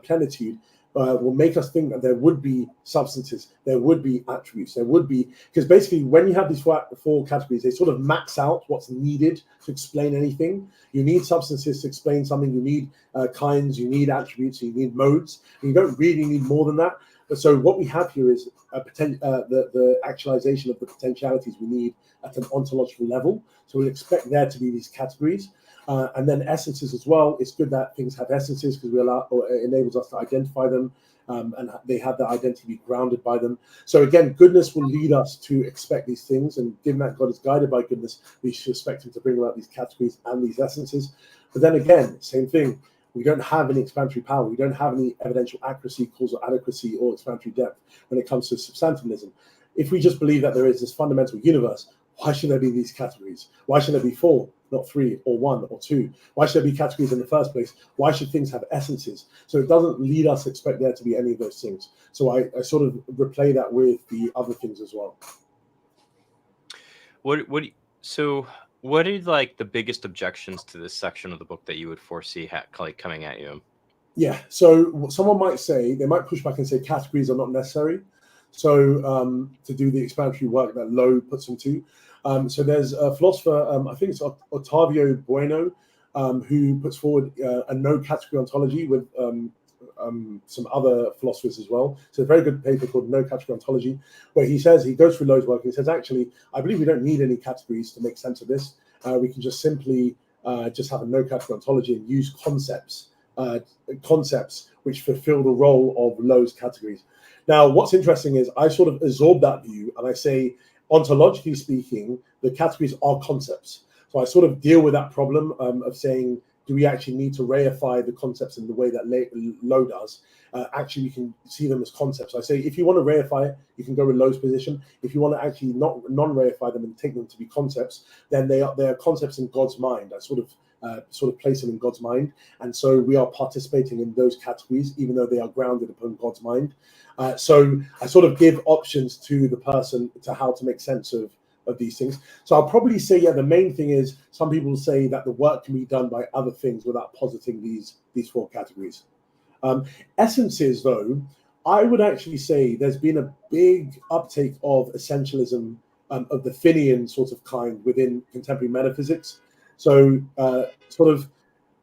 plenitude, will make us think that there would be substances, there would be attributes, there would be, because basically when you have these four categories, they sort of max out what's needed to explain anything. You need substances to explain something, you need kinds, you need attributes, you need modes, and you don't really need more than that. But so what we have here is the actualization of the potentialities we need at an ontological level. So we expect there to be these categories. And then essences as well. It's good that things have essences because it enables us to identify them. and they have that identity be grounded by them. So again, goodness will lead us to expect these things, and given that God is guided by goodness, we should expect him to bring about these categories and these essences. But then again, same thing. We don't have any explanatory power. We don't have any evidential accuracy, causal adequacy, or explanatory depth when it comes to substantialism. If we just believe that there is this fundamental universe, why should there be these categories? Why should there be 4, not 3, or 1, or 2? Why should there be categories in the first place? Why should things have essences? So it doesn't lead us to expect there to be any of those things. So I sort of replay that with the other things as well. What are like the biggest objections to this section of the book that you would foresee like coming at you? Yeah, so someone might say, they might push back and say categories are not necessary. So to do the explanatory work that Lowe puts them to. So there's a philosopher, I think it's Ottavio Bueno, who puts forward a no category ontology with some other philosophers as well. So a very good paper called No Category Ontology, where he says, he goes through Lowe's work and he says, actually, I believe we don't need any categories to make sense of this. We can just simply just have a no category ontology and use concepts which fulfill the role of Lowe's categories. Now, what's interesting is I sort of absorb that view and I say, ontologically speaking, the categories are concepts. So I sort of deal with that problem of saying, do we actually need to reify the concepts in the way that Lowe does? Actually, we can see them as concepts. I say, if you want to reify it, you can go with Lowe's position. If you want to actually not non-reify them and take them to be concepts, then they are concepts in God's mind. I sort of place them in God's mind. And so we are participating in those categories, even though they are grounded upon God's mind. So I sort of give options to the person to how to make sense of these things. So I'll probably say, yeah, the main thing is some people say that the work can be done by other things without positing these 4 categories. Essences, though, I would actually say there's been a big uptake of essentialism of the Finian sort of kind within contemporary metaphysics. So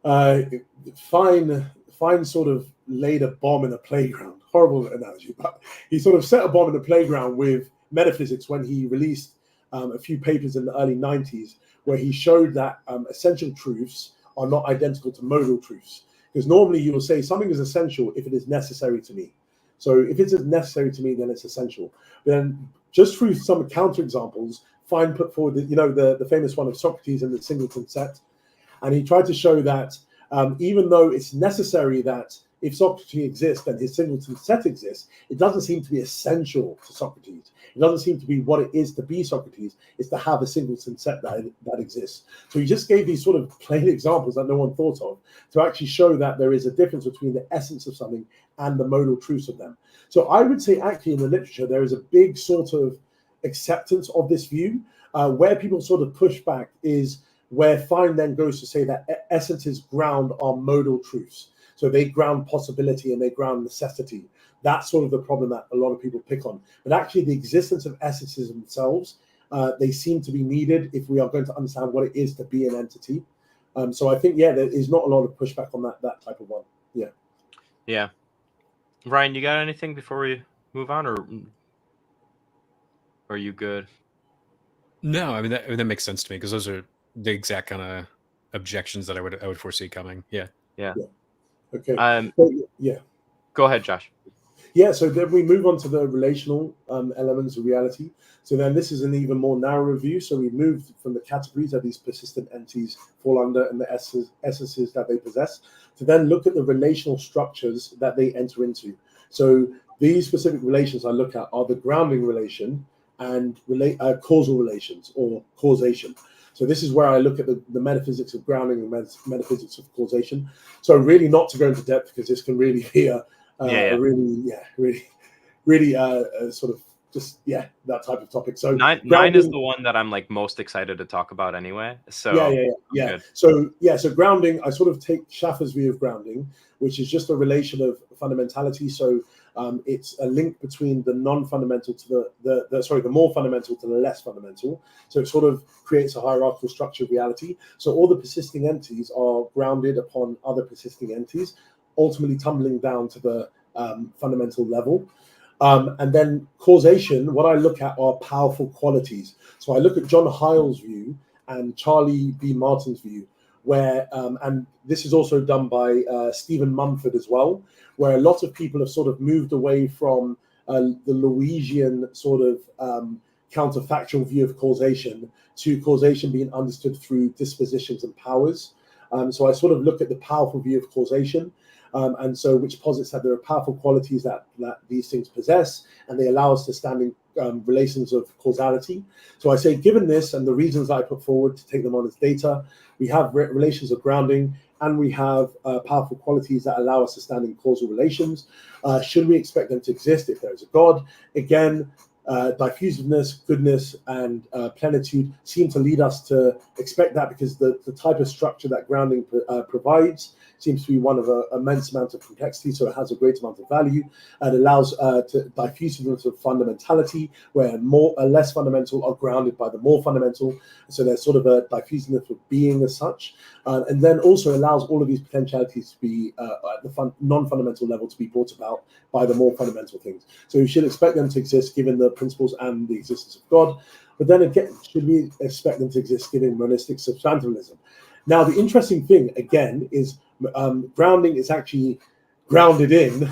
Fine sort of laid a bomb in a playground. Horrible analogy, but he sort of set a bomb in a playground with metaphysics when he released a few papers in the early 90s where he showed that essential truths are not identical to modal truths. Because normally you will say something is essential if it is necessary to me. So if it is necessary to me, then it's essential. Then just through some counterexamples, Fine put forward the famous one of Socrates and the singleton set. And he tried to show that even though it's necessary that if Socrates exists and his singleton set exists, it doesn't seem to be essential to Socrates. It doesn't seem to be what it is to be Socrates. It's to have a singleton set that exists. So he just gave these sort of plain examples that no one thought of to actually show that there is a difference between the essence of something and the modal truths of them. So I would say actually in the literature, there is a big sort of acceptance of this view. Where people sort of push back is where Fine then goes to say that essences ground are modal truths. So they ground possibility and they ground necessity. That's sort of the problem that a lot of people pick on. But actually the existence of essences themselves, they seem to be needed if we are going to understand what it is to be an entity. So I think, yeah, there is not a lot of pushback on that type of one. Yeah. Yeah. Ryan, you got anything before we move on, or are you good? No, I mean that makes sense to me because those are the exact kind of objections that I would foresee coming. Yeah. Okay. Yeah. Go ahead, Josh. Yeah, so then we move on to the relational elements of reality. So then this is an even more narrow view. So we moved from the categories that these persistent entities fall under and the essences that they possess, to then look at the relational structures that they enter into. So these specific relations I look at are the grounding relation and causal relations or causation. So this is where I look at the metaphysics of grounding and metaphysics of causation. So really not to go into depth because this can really be really sort of just that type of topic. So nine is the one that I'm like most excited to talk about anyway. So yeah. So grounding, I sort of take Schaffer's view of grounding, which is just a relation of fundamentality. So it's a link between the non-fundamental to the more fundamental to the less fundamental. So it sort of creates a hierarchical structure of reality. So all the persisting entities are grounded upon other persisting entities, ultimately tumbling down to the fundamental level. And then causation, what I look at are powerful qualities. So I look at John Hyles' view and Charlie B. Martin's view, where, and this is also done by Stephen Mumford as well, where a lot of people have sort of moved away from the Lewisian sort of counterfactual view of causation to causation being understood through dispositions and powers. So I sort of look at the powerful view of causation, and so which posits that there are powerful qualities that these things possess, and they allow us to stand in relations of causality. So I say, given this and the reasons I put forward to take them on as data, we have relations of grounding, and we have powerful qualities that allow us to stand in causal relations. Should we expect them to exist if there is a God? Again, diffusiveness, goodness, and plenitude seem to lead us to expect that, because the type of structure that grounding provides seems to be one of an immense amount of complexity, so it has a great amount of value, and allows diffusiveness of fundamentality, where less fundamental are grounded by the more fundamental, so there's sort of a diffusiveness of being as such, and then also allows all of these potentialities to be at the non-fundamental level to be brought about by the more fundamental things. So we should expect them to exist given the principles and the existence of God, but then again, should we expect them to exist given monistic substantialism? Now, the interesting thing, again, is grounding is actually grounded in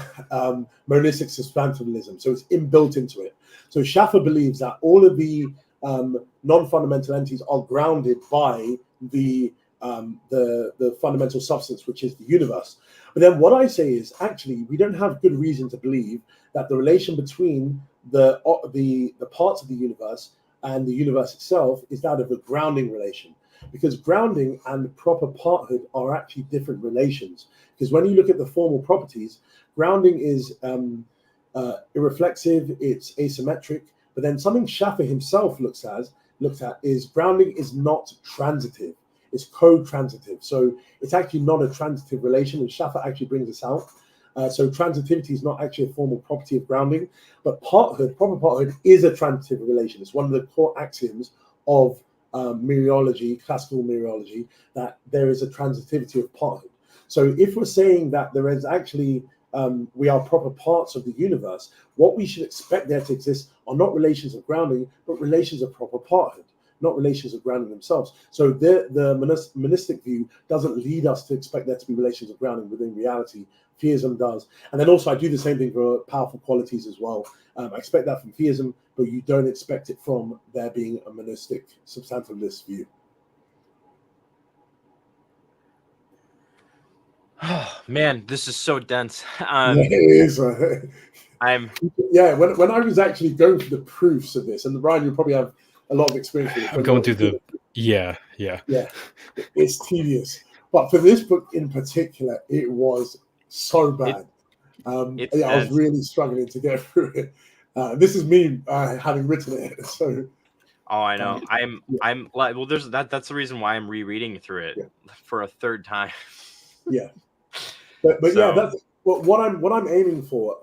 monistic substantialism, so it's inbuilt into it. So Schaffer believes that all of the non-fundamental entities are grounded by the fundamental substance, which is the universe. But then what I say is, actually, we don't have good reason to believe that the relation between the parts of the universe and the universe itself is that of a grounding relation, because grounding and proper parthood are actually different relations. Because when you look at the formal properties, grounding is irreflexive, it's asymmetric, but then something Schaffer himself looked at is grounding is not transitive, it's co-transitive. So it's actually not a transitive relation, and Schaffer actually brings this out. So transitivity is not actually a formal property of grounding, but parthood, proper parthood, is a transitive relation. It's one of the core axioms of mereology, classical mereology, that there is a transitivity of parthood. So if we're saying that there is actually, we are proper parts of the universe, what we should expect there to exist are not relations of grounding, but relations of proper parthood, not relations of grounding themselves. So the monistic view doesn't lead us to expect there to be relations of grounding within reality. Theism does. And then also I do the same thing for powerful qualities as well. I expect that from theism, but you don't expect it from there being a monistic substantialist view. Oh man, this is so dense. Yeah, it is. When I was actually going through the proofs of this, and Ryan, you probably have a lot of experience with it. I'm going through the yeah. It's tedious, but for this book in particular, it was so bad. I was really struggling to get through it. This is me having written it, so. Oh, I know. I'm like, well, there's that's the reason why I'm rereading through it for a third time. Yeah, but so, yeah, that's what I'm aiming for.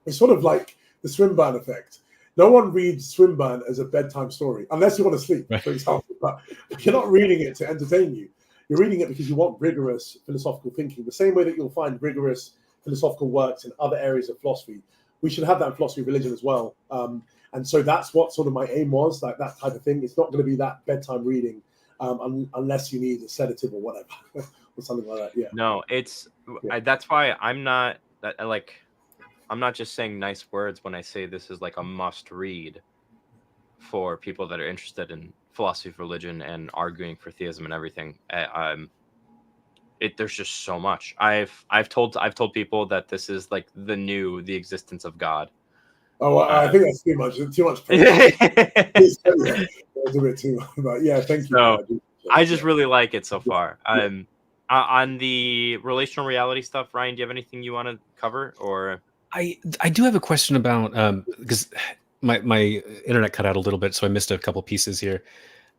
It's sort of like the Swinburne effect. No one reads Swinburne as a bedtime story unless you want to sleep, for example. But you're not reading it to entertain you. You're reading it because you want rigorous philosophical thinking. The same way that you'll find rigorous philosophical works in other areas of philosophy, we should have that in philosophy of religion as well. And so that's what sort of my aim was, like that type of thing. It's not going to be that bedtime reading unless you need a sedative or whatever, or something like that. Yeah. No, that's why I'm not I'm not just saying nice words when I say this is like a must read for people that are interested in philosophy of religion and arguing for theism and everything. There's just so much. I've told people that this is like the existence of God. Oh, I think that's too much. Too much. It's a bit too much, but yeah, thank you. So, I just really like it so far. On the relational reality stuff, Ryan, do you have anything you want to cover? Or I do have a question about because my internet cut out a little bit, so I missed a couple pieces here.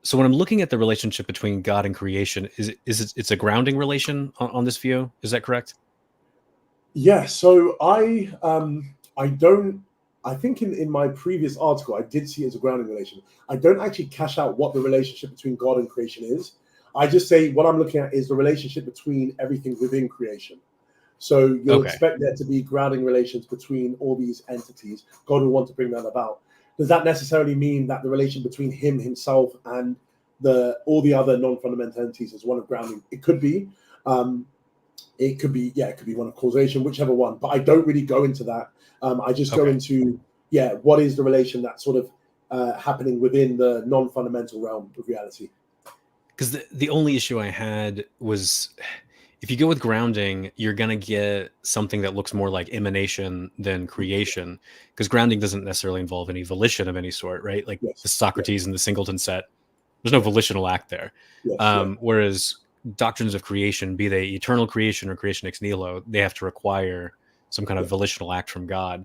So when I'm looking at the relationship between God and creation, it's a grounding relation on this view? Is that correct? Yeah. So I think in my previous article, I did see it as a grounding relation. I don't actually cash out what the relationship between God and creation is. I just say what I'm looking at is the relationship between everything within creation. So you'll expect there to be grounding relations between all these entities. God will want to bring that about. Does that necessarily mean that the relation between himself and all the other non-fundamental entities as one of grounding. It could be one of causation, whichever one. But I don't really go into that. I just go into what is the relation that's sort of happening within the non-fundamental realm of reality. Because the only issue I had was, if you go with grounding, you're going to get something that looks more like emanation than creation, because grounding doesn't necessarily involve any volition of any sort, right? Like the Socrates and the Singleton set, there's no volitional act there. Whereas doctrines of creation, be they eternal creation or creation ex nihilo, they have to require some kind of volitional act from God.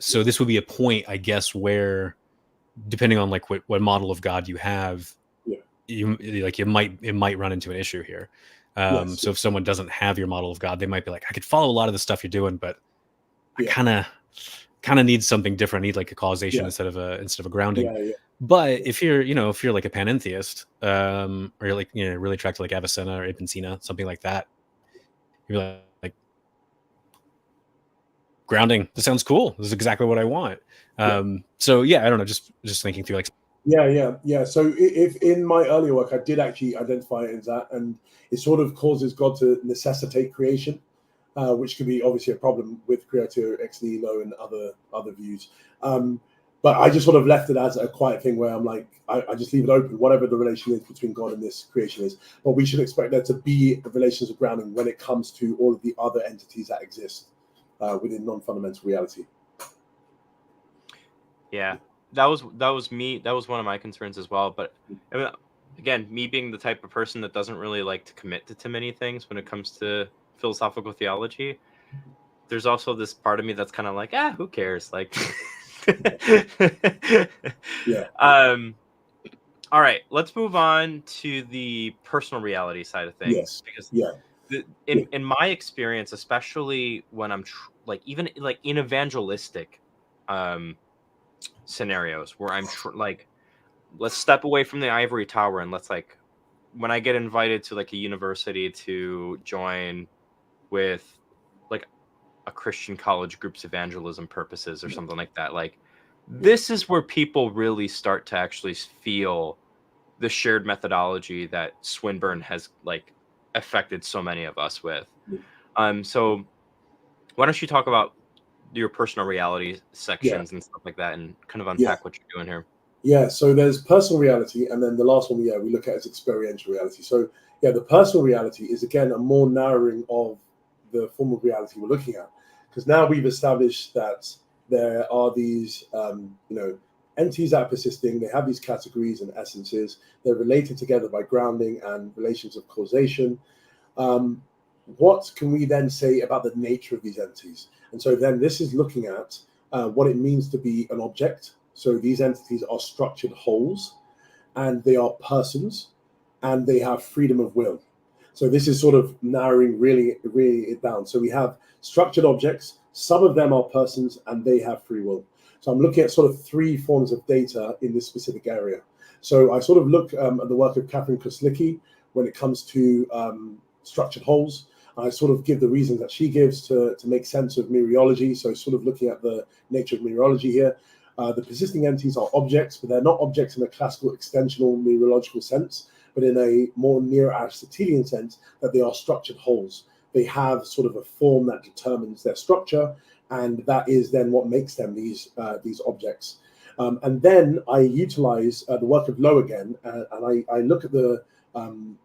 So this would be a point, I guess, where, depending on like what model of God you have, it might run into an issue here. So if someone doesn't have your model of God, they might be like, I could follow a lot of the stuff you're doing, but I kind of need something different. I need like a causation instead of a grounding. But if you're like a panentheist, or you're like, really attracted to like Avicenna or Ibn Sina, something like that, you're like grounding. This sounds cool. This is exactly what I want. So I don't know, just thinking through like. So if in my earlier work, I did actually identify it as that, and it sort of causes God to necessitate creation, which could be obviously a problem with creator ex nihilo and other views. But I just sort of left it as a quiet thing where I'm like, I just leave it open, whatever the relation is between God and this creation is. But we should expect there to be relations of grounding when it comes to all of the other entities that exist within non-fundamental reality. Yeah. That was me. That was one of my concerns as well. But I mean, again, me being the type of person that doesn't really like to commit to too many things when it comes to philosophical theology, there's also this part of me that's kind of like, who cares? Like, all right, let's move on to the personal reality side of things. Because in my experience, especially when I'm even like in evangelistic scenarios where I'm like, let's step away from the ivory tower and let's like, when I get invited to like a university to join with like a Christian college group's evangelism purposes or something like that, like this is where people really start to actually feel the shared methodology that Swinburne has like affected so many of us with. So why don't you talk about your personal reality sections and stuff like that, and kind of unpack what you're doing here? So there's personal reality, and then the last one we look at is experiential reality. So the personal reality is again a more narrowing of the form of reality we're looking at, because now we've established that there are these entities that are persisting. They have these categories and essences. They're related together by grounding and relations of causation. What can we then say about the nature of these entities? And so then this is looking at what it means to be an object. So these entities are structured wholes, and they are persons, and they have freedom of will. So this is sort of narrowing really it down. So we have structured objects. Some of them are persons, and they have free will. So I'm looking at sort of three forms of data in this specific area. So I sort of look at the work of Catherine Koslicki when it comes to structured wholes. I sort of give the reasons that she gives to make sense of mereology. So sort of looking at the nature of mereology here. The persisting entities are objects, but they're not objects in a classical extensional mereological sense, but in a more neo-Aristotelian sense, that they are structured wholes. They have sort of a form that determines their structure, and that is then what makes them these objects. And then I utilize the work of Lowe again, and I look at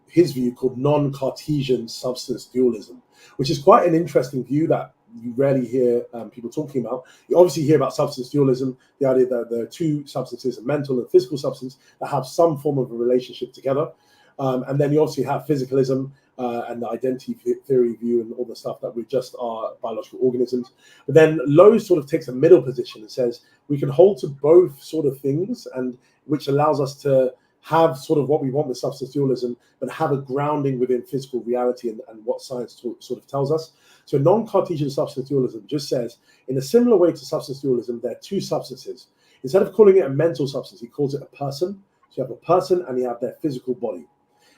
his view called non-Cartesian substance dualism, which is quite an interesting view that you rarely hear people talking about. You obviously hear about substance dualism, the idea that there are two substances, a mental and physical substance, that have some form of a relationship together. And then you also have physicalism and the identity theory view and all the stuff that we just are biological organisms. But then Lowe sort of takes a middle position and says we can hold to both sort of things, and which allows us to have sort of what we want with substance dualism, but have a grounding within physical reality and what science sort of tells us. So non-Cartesian substance dualism just says, in a similar way to substance dualism, there are two substances. Instead of calling it a mental substance, he calls it a person. So you have a person and you have their physical body.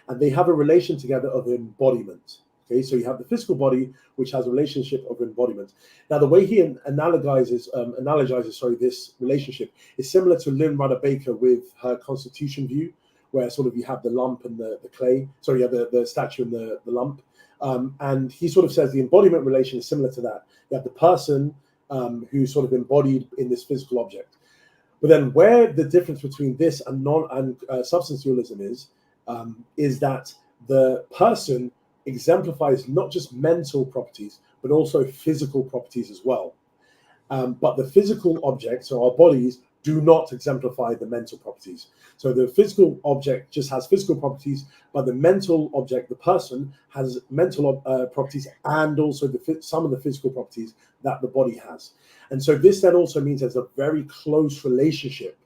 And they have a relation together of embodiment. Okay, so you have the physical body, which has a relationship of embodiment. Now, the way he analogizes this relationship is similar to Lynn Rudder Baker with her constitution view, where sort of you have the lump and the clay. Sorry, yeah, the statue and the lump. And he sort of says the embodiment relation is similar to that. You have the person who's sort of embodied in this physical object. But then where the difference between this and substance dualism is that the person exemplifies not just mental properties, but also physical properties as well. But the physical objects, so our bodies, do not exemplify the mental properties. So the physical object just has physical properties, but the mental object, the person, has mental properties and also some of the physical properties that the body has. And so this then also means there's a very close relationship,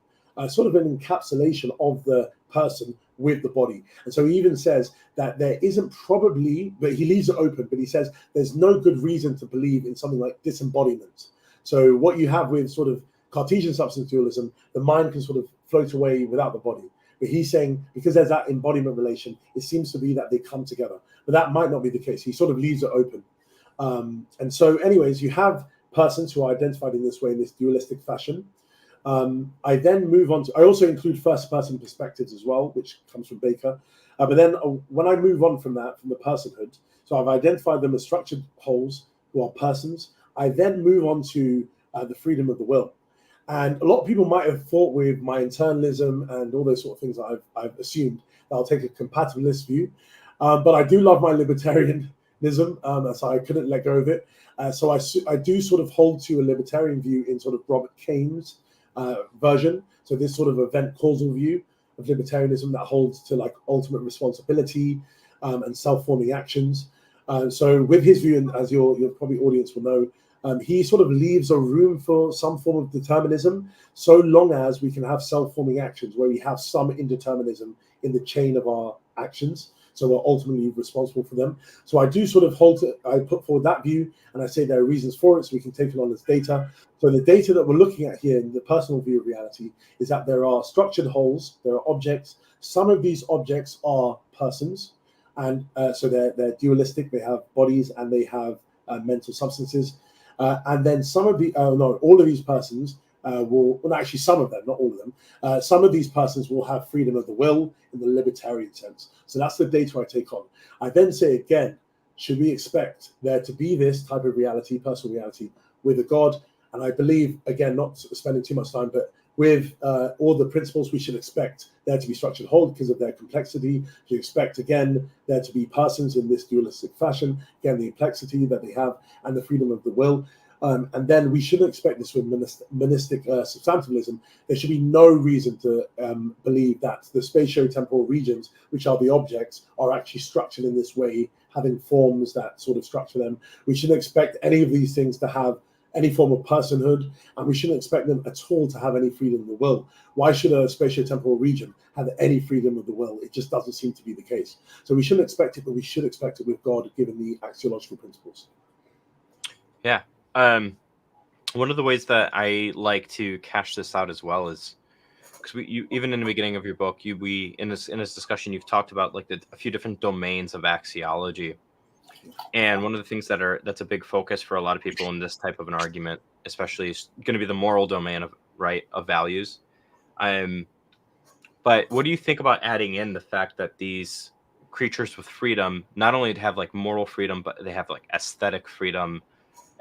sort of an encapsulation of the person with the body. And so he even says that there isn't probably, but he leaves it open, but he says there's no good reason to believe in something like disembodiment. So what you have with sort of Cartesian substance dualism, the mind can sort of float away without the body. But he's saying because there's that embodiment relation, it seems to be that they come together. But that might not be the case. He sort of leaves it open. And so anyways, you have persons who are identified in this way, in this dualistic fashion. I then move on to, I also include first person perspectives as well, which comes from Baker. But then when I move on from that, from the personhood, so I've identified them as structured wholes who are persons. I then move on to the freedom of the will. And a lot of people might have thought with my internalism and all those sort of things that I've assumed that I'll take a compatibilist view. But I do love my libertarianism, so I couldn't let go of it. So I do sort of hold to a libertarian view in sort of Robert Kane's version. So this sort of event causal view of libertarianism that holds to like ultimate responsibility and self-forming actions. So with his view, and as your probably audience will know, he sort of leaves a room for some form of determinism, so long as we can have self-forming actions where we have some indeterminism in the chain of our actions. So we're ultimately responsible for them. So I do sort of I put forward that view, and I say there are reasons for it, so we can take it on as data. So the data that we're looking at here in the personal view of reality is that there are structured wholes, there are objects. Some of these objects are persons, and so they're dualistic. They have bodies and they have mental substances. And then some of the, all of these persons actually some of them, not all of them, some of these persons will have freedom of the will in the libertarian sense. So that's the data I take on. I then say again, should we expect there to be this type of reality, personal reality, with a God? And I believe, again, not spending too much time, but with all the principles, we should expect there to be structured whole because of their complexity. You expect, again, there to be persons in this dualistic fashion, again, the complexity that they have and the freedom of the will. And then we shouldn't expect this with monistic substantialism. There should be no reason to believe that the spatio-temporal regions, which are the objects, are actually structured in this way, having forms that sort of structure them. We shouldn't expect any of these things to have any form of personhood, and we shouldn't expect them at all to have any freedom of the will. Why should a spatio-temporal region have any freedom of the will? It just doesn't seem to be the case. So we shouldn't expect it, but we should expect it with God, given the axiological principles. Yeah. One of the ways that I like to cash this out as well is because you even in the beginning of your book, in this discussion, you've talked about like a few different domains of axiology. And one of the things that's a big focus for a lot of people in this type of an argument, especially, is going to be the moral domain of values. But what do you think about adding in the fact that these creatures with freedom not only have like moral freedom, but they have like aesthetic freedom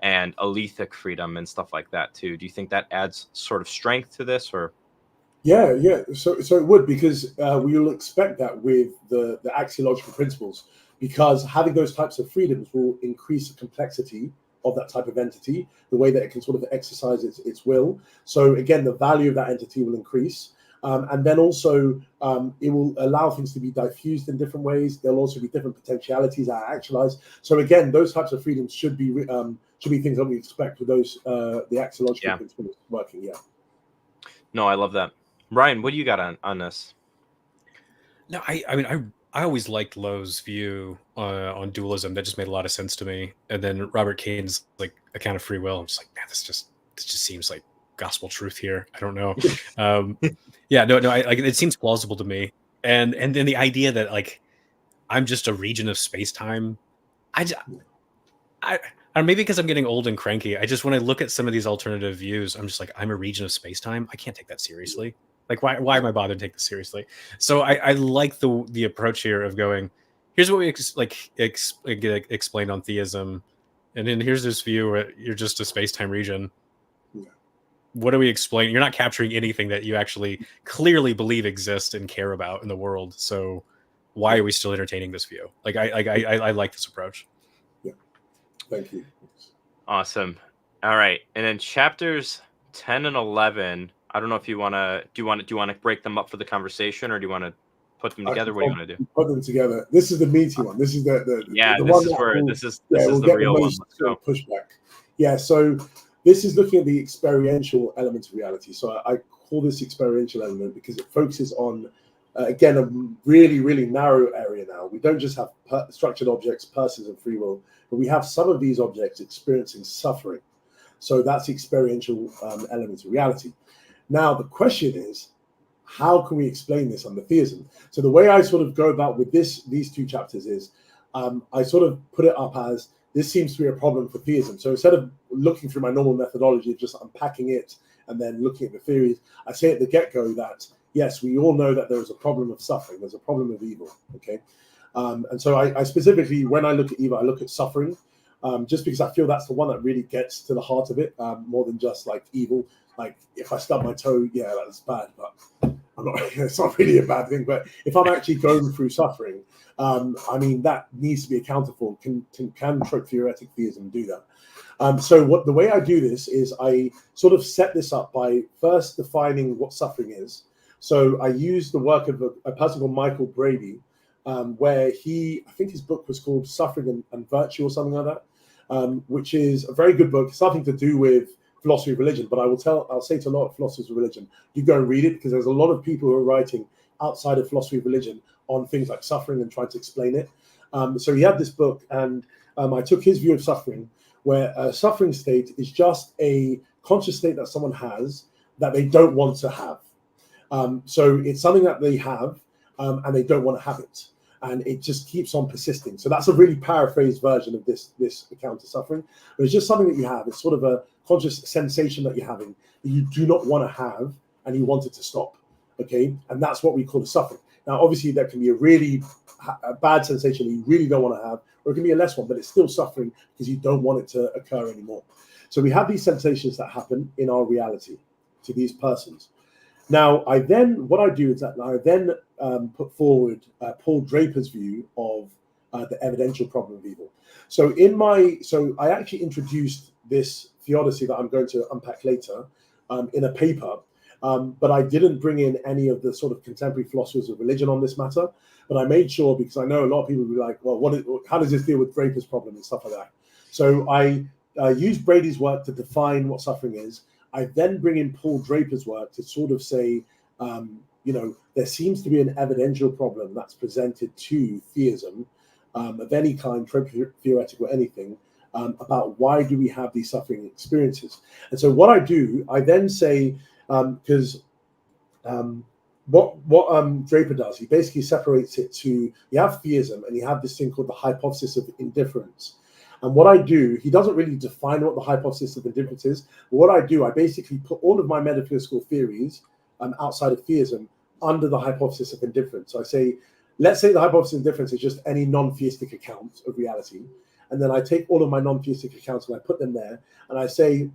and alethic freedom and stuff like that too? Do you think that adds sort of strength to this, or? Yeah. So it would, because we will expect that with the axiological principles, because having those types of freedoms will increase the complexity of that type of entity, the way that it can sort of exercise its will. So again, the value of that entity will increase. And then also it will allow things to be diffused in different ways. There'll also be different potentialities that are actualized. So again, those types of freedoms should be things that we expect with those the axiological principles working. Yeah. No, I love that. Ryan, what do you got on this? No, I always liked Lowe's view on dualism. That just made a lot of sense to me. And then Robert Kane's like account of free will. I'm just like, man, this just seems like gospel truth here. I don't know. It seems plausible to me. And then the idea that like I'm just a region of space time. Or maybe because I'm getting old and cranky. When I look at some of these alternative views, I'm just like, I'm a region of space time. I can't take that seriously. Like, why am I bothered to take this seriously? So I like the approach here of going, here's what we explained on theism, and then here's this view where you're just a space-time region. What are we explaining? You're not capturing anything that you actually clearly believe exists and care about in the world. So why are we still entertaining this view? Like, I like this approach. Yeah. Thank you. Awesome. All right. And then chapters 10 and 11, I don't know if you want to, do you want to break them up for the conversation, or do you want to put them together? What do you want to do? Put them together. This is the meaty one. This is the this is where this is the real one. Let's go. Pushback. Yeah. So this is looking at the experiential element of reality. So I call this experiential element because it focuses on, again, a really, really narrow area now. We don't just have structured objects, persons, and free will, but we have some of these objects experiencing suffering. So that's the experiential element of reality. Now, the question is, how can we explain this under theism? So the way I sort of go about with these two chapters is, I sort of put it up as, this seems to be a problem for theism. So instead of looking through my normal methodology of just unpacking it and then looking at the theories, I say at the get-go that, yes, we all know that there is a problem of suffering. There's a problem of evil, okay? And so I specifically, when I look at evil, I look at suffering, just because I feel that's the one that really gets to the heart of it, more than just like evil. Like if I stub my toe, yeah, that's bad, but it's not really a bad thing. But if I'm actually going through suffering, I mean, that needs to be accounted for. Can trope theoretic theism do that? So the way I do this is I sort of set this up by first defining what suffering is. So I use the work of a person called Michael Brady, where I think his book was called Suffering and Virtue or something like that, which is a very good book. It's nothing to do with philosophy of religion, but I'll say to a lot of philosophers of religion, you go and read it, because there's a lot of people who are writing outside of philosophy of religion on things like suffering and trying to explain it. So he had this book, and I took his view of suffering, where a suffering state is just a conscious state that someone has that they don't want to have. So it's something that they have, and they don't want to have it, and it just keeps on persisting. So that's a really paraphrased version of this account of suffering. But it's just something that you have. It's sort of a conscious sensation that you're having that you do not want to have, and you want it to stop. Okay, and that's what we call a suffering. Now, obviously, that can be a bad sensation that you really don't want to have, or it can be a less one, but it's still suffering because you don't want it to occur anymore. So we have these sensations that happen in our reality to these persons. Now, what I do is that I then put forward Paul Draper's view of the evidential problem of evil. So I actually introduced this theodicy that I'm going to unpack later in a paper, but I didn't bring in any of the sort of contemporary philosophers of religion on this matter. But I made sure, because I know a lot of people will be like, well, how does this deal with Draper's problem and stuff like that? So I used Brady's work to define what suffering is. I then bring in Paul Draper's work to sort of say, there seems to be an evidential problem that's presented to theism of any kind, trope theoretic or anything, about why do we have these suffering experiences. And so what I do, I then say, because what Draper does, he basically separates it to, you have theism and you have this thing called the hypothesis of indifference. And what I do, he doesn't really define what the hypothesis of indifference is. But what I do, I basically put all of my metaphysical theories outside of theism under the hypothesis of indifference. So I say, let's say the hypothesis of indifference is just any non-theistic account of reality. And then I take all of my non-theistic accounts and I put them there. And I say,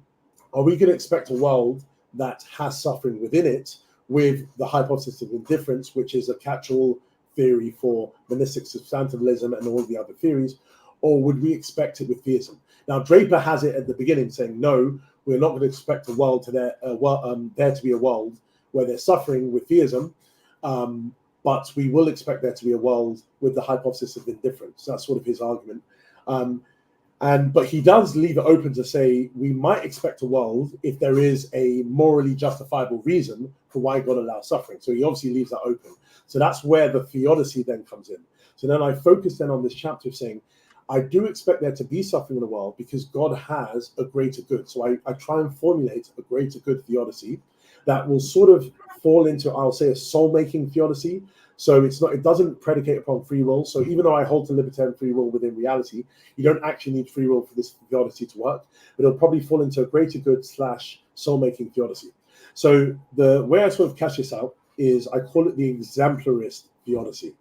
are we going to expect a world that has suffering within it with the hypothesis of indifference, which is a catch-all theory for monistic substantivalism and all the other theories? Or would we expect it with theism? Now, Draper has it at the beginning saying, no, we're not going to expect a world to there to be a world where there's suffering with theism, but we will expect there to be a world with the hypothesis of indifference. That's sort of his argument. But he does leave it open to say we might expect a world if there is a morally justifiable reason for why God allows suffering. So he obviously leaves that open. So that's where the theodicy then comes in. So then I focus then on this chapter of saying, I do expect there to be suffering in the world because God has a greater good. So I try and formulate a greater good theodicy that will sort of fall into, I'll say, a soul-making theodicy. So it doesn't predicate upon free will. So even though I hold to libertarian free will within reality, you don't actually need free will for this theodicy to work, but it'll probably fall into a greater good / soul-making theodicy. So the way I sort of cash this out is I call it the exemplarist theodicy.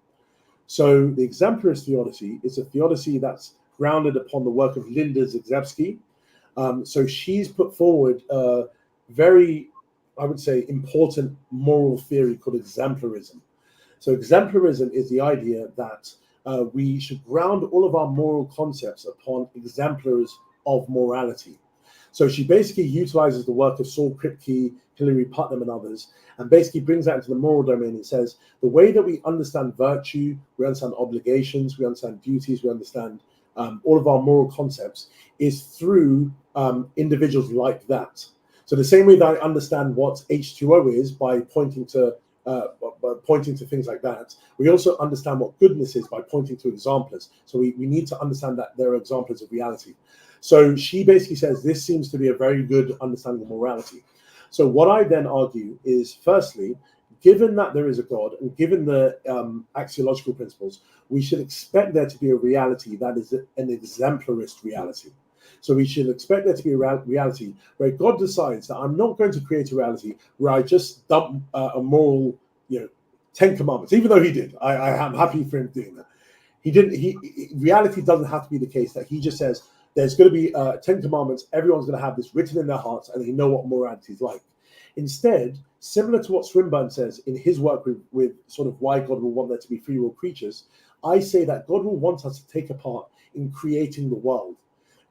So the exemplarist theodicy is a theodicy that's grounded upon the work of Linda Zagzebski. So she's put forward a very, I would say, important moral theory called exemplarism. So exemplarism is the idea that we should ground all of our moral concepts upon exemplars of morality. So she basically utilizes the work of Saul Kripke, Hilary Putnam, and others, and basically brings that into the moral domain and says the way that we understand virtue, we understand obligations, we understand duties, we understand all of our moral concepts is through individuals like that. So the same way that I understand what H2O is by pointing to things like that, we also understand what goodness is by pointing to exemplars. So we need to understand that there are exemplars of reality. So she basically says this seems to be a very good understanding of morality. So what I then argue is, firstly, given that there is a God and given the axiological principles, we should expect there to be a reality that is an exemplarist reality. So we should expect there to be a reality where God decides that I'm not going to create a reality where I just dump a moral, 10 commandments, even though he did. I am happy for him doing that. He didn't. Reality doesn't have to be the case that he just says there's going to be 10 commandments. Everyone's going to have this written in their hearts and they know what morality is like. Instead, similar to what Swinburne says in his work with sort of why God will want there to be free will creatures, I say that God will want us to take a part in creating the world.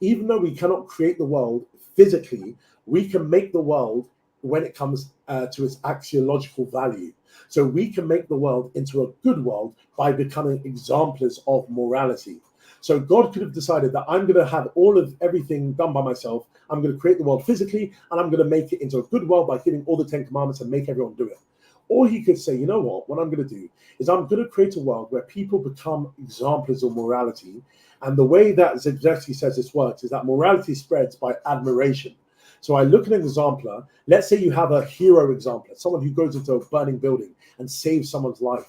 Even though we cannot create the world physically, we can make the world when it comes to its axiological value. So we can make the world into a good world by becoming exemplars of morality. So God could have decided that I'm going to have all of everything done by myself. I'm going to create the world physically, and I'm going to make it into a good world by giving all the 10 commandments and make everyone do it. Or he could say, you know what I'm going to do is I'm going to create a world where people become exemplars of morality. And the way that Zagzebski says this works is that morality spreads by admiration. So I look at an exemplar. Let's say you have a hero exemplar, someone who goes into a burning building and saves someone's life.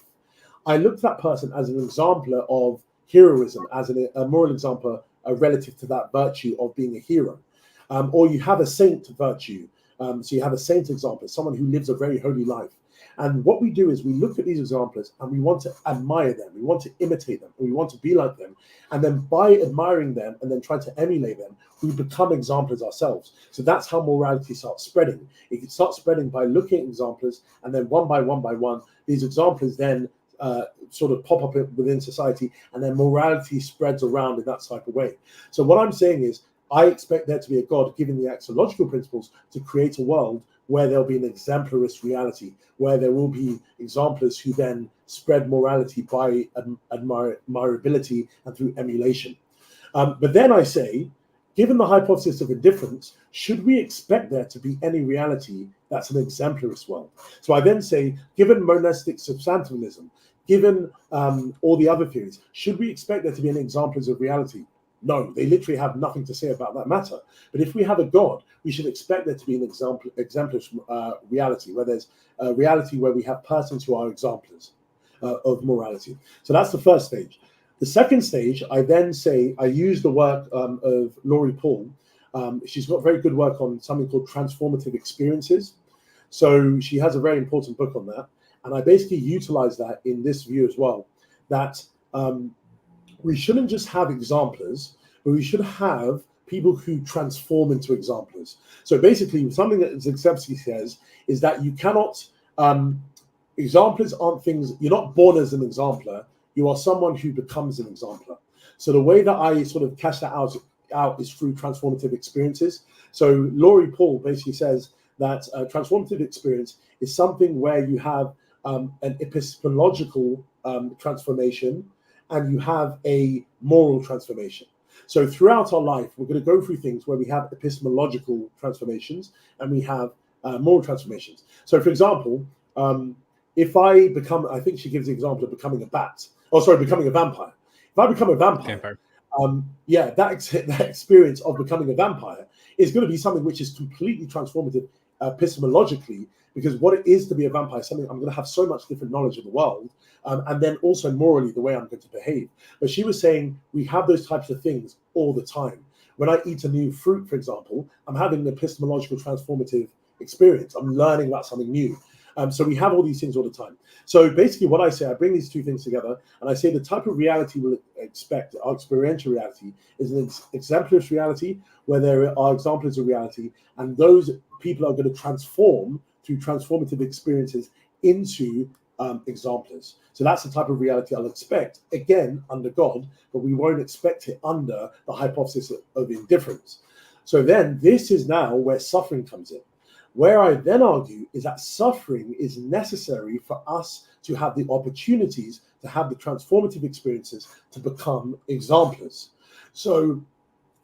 I look at that person as an exemplar of heroism, as a moral exemplar relative to that virtue of being a hero. Or you have a saint virtue. So you have a saint exemplar, someone who lives a very holy life. And what we do is we look at these exemplars and we want to admire them. We want to imitate them. And we want to be like them. And then by admiring them and then trying to emulate them, we become exemplars ourselves. So that's how morality starts spreading. It starts spreading by looking at exemplars, and then one by one, these exemplars then sort of pop up within society, and then morality spreads around in that type of way. So what I'm saying is, I expect there to be a God, given the axiological principles, to create a world where there'll be an exemplarist reality, where there will be exemplars who then spread morality by admirability and through emulation. But then I say, given the hypothesis of indifference, should we expect there to be any reality that's an exemplarist world? So I then say, given monistic substantialism, given all the other theories, should we expect there to be any exemplars of reality? No, they literally have nothing to say about that matter. But if we have a God, we should expect there to be an exemplarist reality, where there's a reality where we have persons who are exemplars of morality. So that's the first stage. The second stage, I then say, I use the work of Laurie Paul. She's got very good work on something called transformative experiences. So she has a very important book on that. And I basically utilize that in this view as well, that we shouldn't just have exemplars, but we should have people who transform into exemplars. So basically, something that Zagzebski says is that you cannot, exemplars aren't things, you're not born as an exemplar, you are someone who becomes an exemplar. So the way that I sort of cash that out is through transformative experiences. So Laurie Paul basically says that a transformative experience is something where you have an epistemological transformation, and you have a moral transformation. So throughout our life, we're going to go through things where we have epistemological transformations and we have moral transformations. So for example, if I become, I think she gives the example of becoming a bat, becoming a vampire. If I become a vampire. That experience of becoming a vampire is going to be something which is completely transformative epistemologically, because what it is to be a vampire is something I'm going to have so much different knowledge of the world, and then also morally the way I'm going to behave. But she was saying we have those types of things all the time. When I eat a new fruit, for example, I'm having an epistemological transformative experience. I'm learning about something new. So we have all these things all the time. So basically what I say, I bring these two things together, and I say the type of reality we'll expect, our experiential reality, is an exemplarist reality where there are examples of reality, and those people are going to transform through transformative experiences into exemplars. So that's the type of reality I'll expect, again, under God, but we won't expect it under the hypothesis of indifference. So then this is now where suffering comes in. Where I then argue is that suffering is necessary for us to have the opportunities to have the transformative experiences to become exemplars. So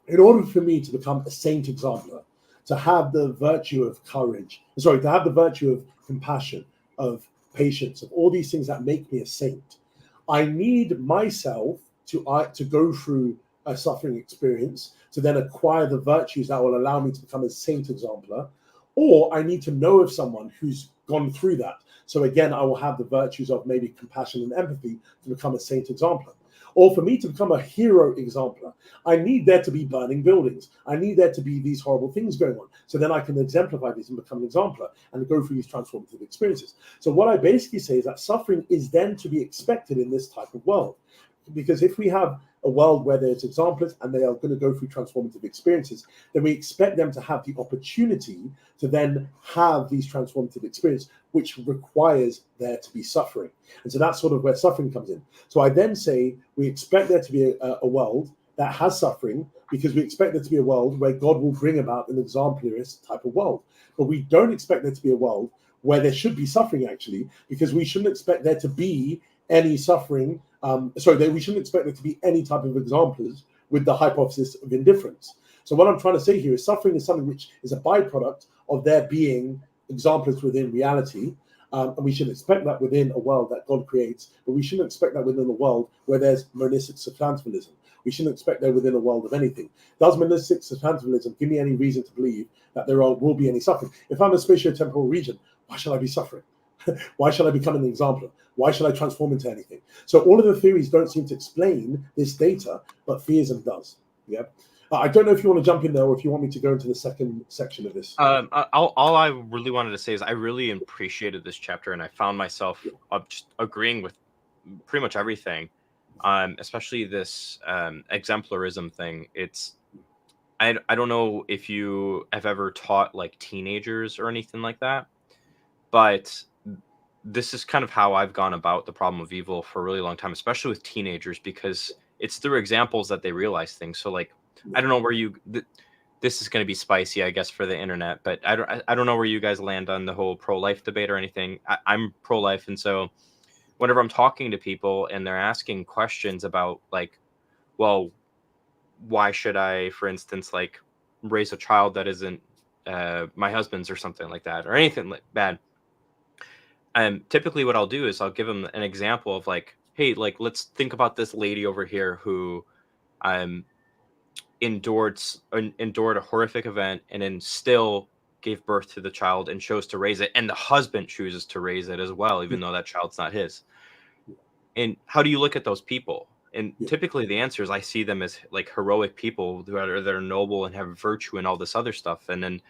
in order for me to become a saint exemplar, to have the virtue of courage, to have the virtue of compassion, of patience, of all these things that make me a saint, I need myself to go through a suffering experience to then acquire the virtues that will allow me to become a saint exemplar. Or I need to know of someone who's gone through that. So again, I will have the virtues of maybe compassion and empathy to become a saint exemplar. Or for me to become a hero exemplar, I need there to be burning buildings. I need there to be these horrible things going on. So then I can exemplify these and become an exemplar and go through these transformative experiences. So what I basically say is that suffering is then to be expected in this type of world. Because if we have a world where there's exemplars and they are going to go through transformative experiences, then we expect them to have the opportunity to then have these transformative experiences, which requires there to be suffering. And so that's sort of where suffering comes in. So I then say we expect there to be a world that has suffering, because we expect there to be a world where God will bring about an exemplarist type of world. But we don't expect there to be a world where there should be suffering, actually, because we shouldn't expect there to be any suffering. We shouldn't expect there to be any type of exemplars with the hypothesis of indifference. So what I'm trying to say here is suffering is something which is a byproduct of there being exemplars within reality. And we should expect that within a world that God creates, but we shouldn't expect that within a world where there's monistic substantivalism. We shouldn't expect that within a world of anything. Does monistic substantivalism give me any reason to believe that there will be any suffering? If I'm a spatio-temporal region, why should I be suffering? Why should I become an exemplar? Why should I transform into anything? So all of the theories don't seem to explain this data, but theism does. Yeah. I don't know if you want to jump in there or if you want me to go into the second section of this. All I really wanted to say is I really appreciated this chapter, and I found myself just agreeing with pretty much everything, especially this exemplarism thing. I don't know if you have ever taught like teenagers or anything like that, but this is kind of how I've gone about the problem of evil for a really long time, especially with teenagers, because it's through examples that they realize things. So like, I don't know where this is going to be spicy, I guess, for the internet, but I don't know where you guys land on the whole pro-life debate or anything. I'm pro-life. And so whenever I'm talking to people and they're asking questions about like, well, why should I, for instance, like raise a child that isn't my husband's or something like that, or anything like bad. Typically what I'll do is I'll give them an example of like, hey, like, let's think about this lady over here who endured a horrific event and then still gave birth to the child and chose to raise it. And the husband chooses to raise it as well, even though that child's not his. And how do you look at those people? And typically the answer is I see them as like heroic people that are noble and have virtue and all this other stuff. And then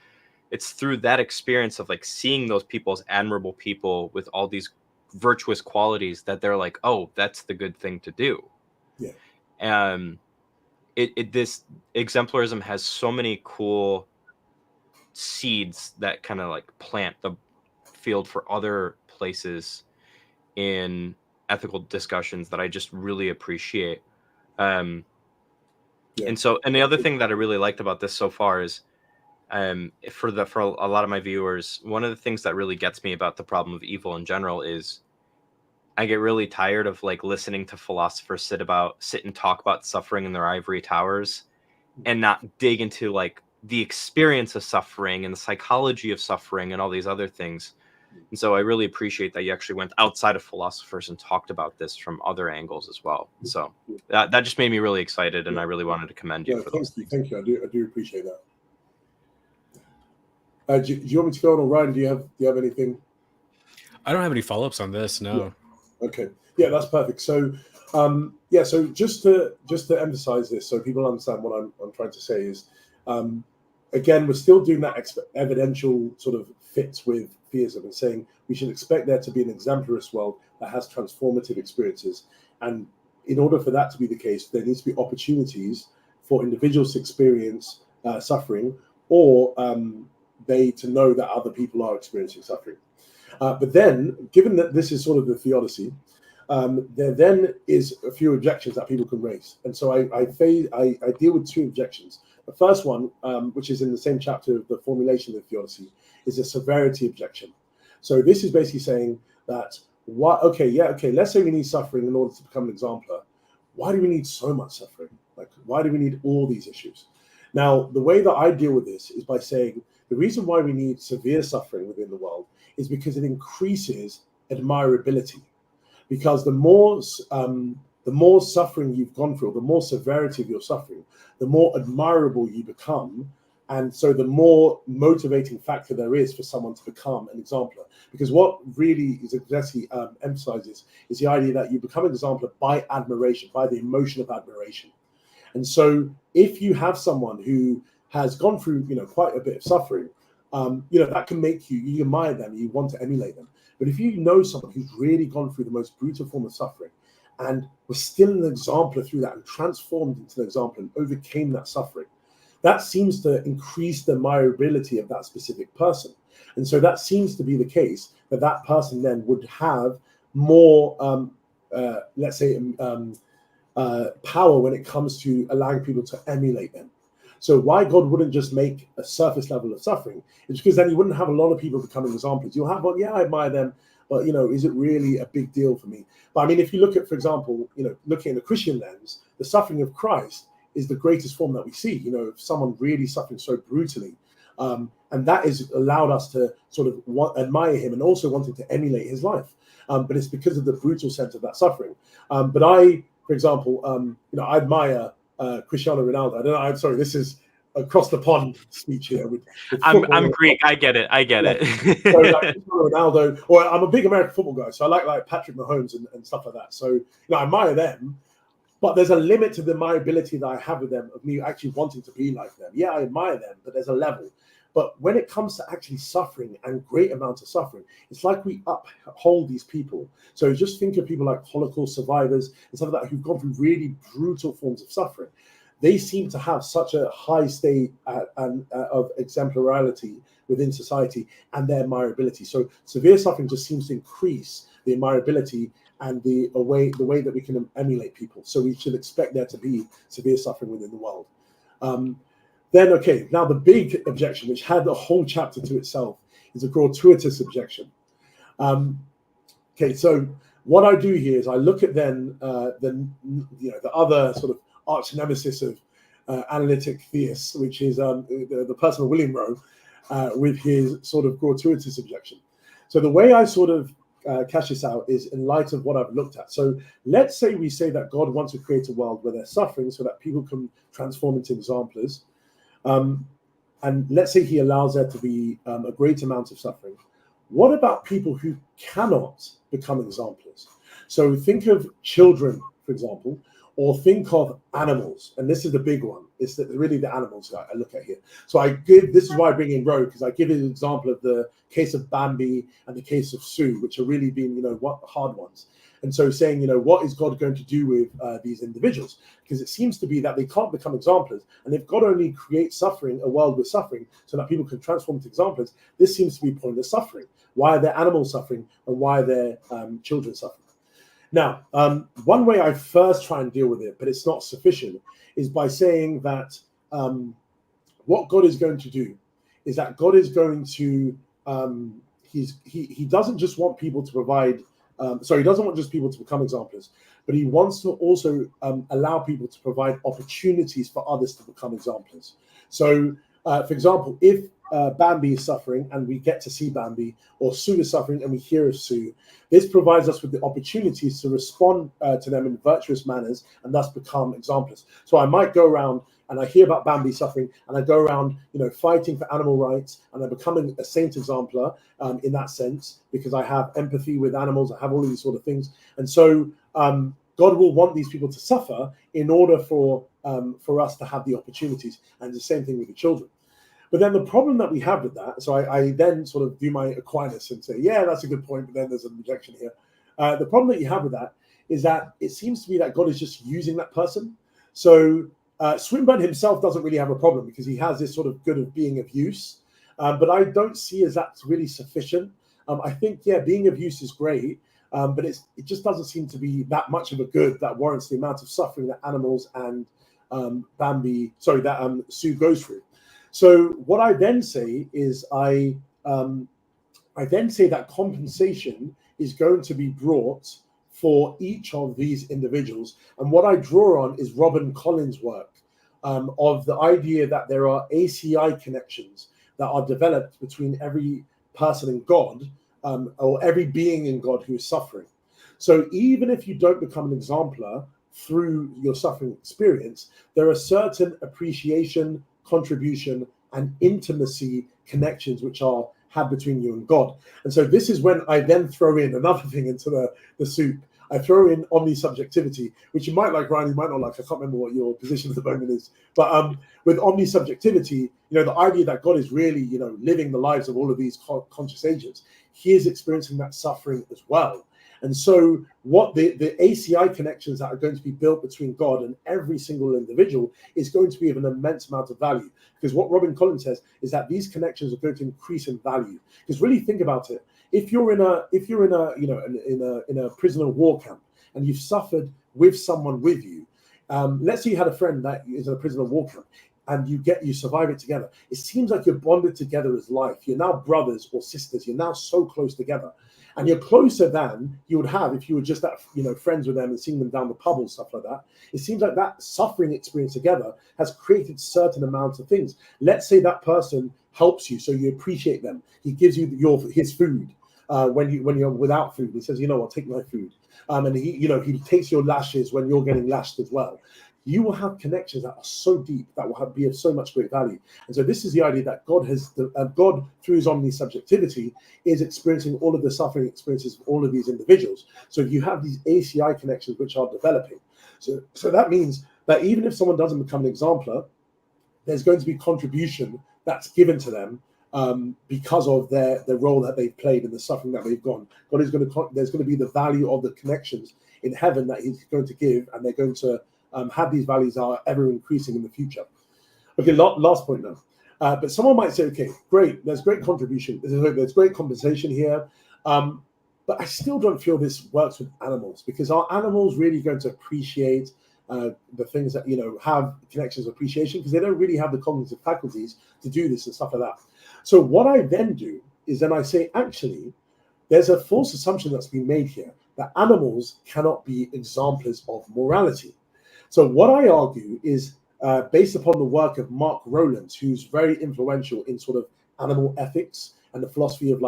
it's through that experience of like seeing those people as admirable people with all these virtuous qualities that they're like, oh, that's the good thing to do. Yeah. This exemplarism has so many cool seeds that kind of like plant the field for other places in ethical discussions that I just really appreciate. And the other thing that I really liked about this so far is for a lot of my viewers, one of the things that really gets me about the problem of evil in general is I get really tired of like listening to philosophers sit and talk about suffering in their ivory towers and not dig into like the experience of suffering and the psychology of suffering and all these other things. And so I really appreciate that you actually went outside of philosophers and talked about this from other angles as well. So that just made me really excited, and I really wanted to commend you for those things. Thank you. I do appreciate that. Do you want me to go on, or Ryan? Do you have anything? I don't have any follow-ups on this. No. Yeah. Okay. Yeah, that's perfect. So, so just to emphasize this, so people understand what I'm trying to say is, again, we're still doing that evidential sort of fits with theism and saying we should expect there to be an exemplarist world that has transformative experiences. And in order for that to be the case, there needs to be opportunities for individuals to experience suffering, or they to know that other people are experiencing suffering. But then, given that this is sort of the theodicy, there then is a few objections that people can raise. And so I deal with two objections. The first one, which is in the same chapter of the formulation of the theodicy, is a severity objection. So this is basically saying that, let's say we need suffering in order to become an exemplar. Why do we need so much suffering? Like, why do we need all these issues? Now, the way that I deal with this is by saying the reason why we need severe suffering within the world is because it increases admirability. Because the more suffering you've gone through, the more severity of your suffering, the more admirable you become. And so the more motivating factor there is for someone to become an exemplar. Because what really is exactly emphasizes is the idea that you become an exemplar by admiration, by the emotion of admiration. And so if you have someone who has gone through, quite a bit of suffering, that can make you admire them, you want to emulate them. But if you know someone who's really gone through the most brutal form of suffering and was still an exemplar through that and transformed into an exemplar and overcame that suffering, that seems to increase the admirability of that specific person. And so that seems to be the case, that person then would have more, power when it comes to allowing people to emulate them. So why God wouldn't just make a surface level of suffering is because then you wouldn't have a lot of people becoming exemplars. You'll have, I admire them, but is it really a big deal for me? But I mean, if you look at, for example, looking at the Christian lens, the suffering of Christ is the greatest form that we see. If someone really suffering so brutally, and that has allowed us to sort of admire him and also wanting to emulate his life. But it's because of the brutal sense of that suffering. But I, for example, I admire Cristiano Ronaldo. I don't know. I'm sorry. This is across the pond speech here. I'm Greek. I get it. So like Ronaldo, or I'm a big American football guy, so I like Patrick Mahomes and stuff like that. So I admire them, but there's a limit to the admirability that I have with them, of me actually wanting to be like them. Yeah, I admire them, but there's a level. But when it comes to actually suffering and great amounts of suffering, it's like we uphold these people. So just think of people like Holocaust survivors and stuff like that who've gone through really brutal forms of suffering. They seem to have such a high state of exemplarity within society and their admirability. So severe suffering just seems to increase the admirability and the way that we can emulate people. So we should expect there to be severe suffering within the world. Now the big objection, which had a whole chapter to itself, is a gratuitous objection. So what I do here is I look at then the other sort of arch nemesis of analytic theists, which is the person of William Rowe, with his sort of gratuitous objection. So the way I sort of cash this out is in light of what I've looked at. So let's say we say that God wants to create a world where there's suffering so that people can transform into exemplars. And let's say he allows there to be a great amount of suffering. What about people who cannot become exemplars? So think of children, for example, or think of animals. And this is the big one. It's really the animals that I look at here. So this is why I bring in Rowe, because I give an example of the case of Bambi and the case of Sue, which are really being, hard ones. And so saying, what is God going to do with these individuals? Because it seems to be that they can't become exemplars. And if God only creates suffering, a world with suffering, so that people can transform into exemplars, this seems to be pointless suffering. Why are there animals suffering and why are there children suffering? Now, one way I first try and deal with it, but it's not sufficient, is by saying that what God is going to do is that God is going to, he doesn't just want people to provide, he doesn't want just people to become exemplars, but he wants to also allow people to provide opportunities for others to become exemplars. So, for example, if Bambi is suffering and we get to see Bambi, or Sue is suffering and we hear of Sue, this provides us with the opportunities to respond to them in virtuous manners and thus become exemplars. So I might go around and I hear about Bambi suffering and I go around, fighting for animal rights, and I'm becoming a saint exemplar in that sense, because I have empathy with animals, I have all of these sort of things. And so God will want these people to suffer in order for us to have the opportunities. And the same thing with the children. But then the problem that we have with that, so I then sort of do my Aquinas and say, yeah, that's a good point, but then there's a rejection here. The problem that you have with that is that it seems to be that God is just using that person. So Swinburne himself doesn't really have a problem because he has this sort of good of being of use. But I don't see as that's really sufficient. I think, yeah, being of use is great, but it just doesn't seem to be that much of a good that warrants the amount of suffering that animals and Sue goes through. So what I then say is I then say that compensation is going to be brought for each of these individuals. And what I draw on is Robin Collins' work of the idea that there are ACI connections that are developed between every person and God, or every being in God who is suffering. So even if you don't become an exemplar through your suffering experience, there are certain appreciation, contribution, and intimacy connections which are had between you and God. And so this is when I then throw in another thing into the soup. I throw in omnisubjectivity, which you might like, Ryan, you might not like. I can't remember what your position at the moment is. But with omnisubjectivity, the idea that God is really, living the lives of all of these conscious agents, he is experiencing that suffering as well. And so what the ACI connections that are going to be built between God and every single individual is going to be of an immense amount of value. Because what Robin Collins says is that these connections are going to increase in value. Because really think about it. If you're in a prisoner of war camp and you've suffered with someone with you, let's say you had a friend that is in a prisoner of war camp, and you survive it together. It seems like you're bonded together as life. You're now brothers or sisters. You're now so close together. And you're closer than you would have if you were just friends with them and seeing them down the pub and stuff like that. It seems like that suffering experience together has created certain amounts of things. Let's say that person helps you, so you appreciate them. He gives you his food when you're without food. He says, take my food. And he takes your lashes when you're getting lashed as well. You will have connections that are so deep that will be of so much great value. And so this is the idea that God through his omnisubjectivity is experiencing all of the suffering experiences of all of these individuals. So you have these ACI connections which are developing. So that means that even if someone doesn't become an exemplar, there's going to be contribution that's given to them because of the role that they've played and the suffering that they've gone. There's going to be the value of the connections in heaven that he's going to give, and they're going to have these values are ever increasing in the future. Okay, last point now. But someone might say, okay, great, there's great contribution, there's great compensation here, but I still don't feel this works with animals, because are animals really going to appreciate the things that have connections of appreciation, because they don't really have the cognitive faculties to do this and stuff like that. So what I then do is then I say, actually, there's a false assumption that's been made here that animals cannot be exemplars of morality. So what I argue is based upon the work of Mark Rowlands, who's very influential in sort of animal ethics and the philosophy of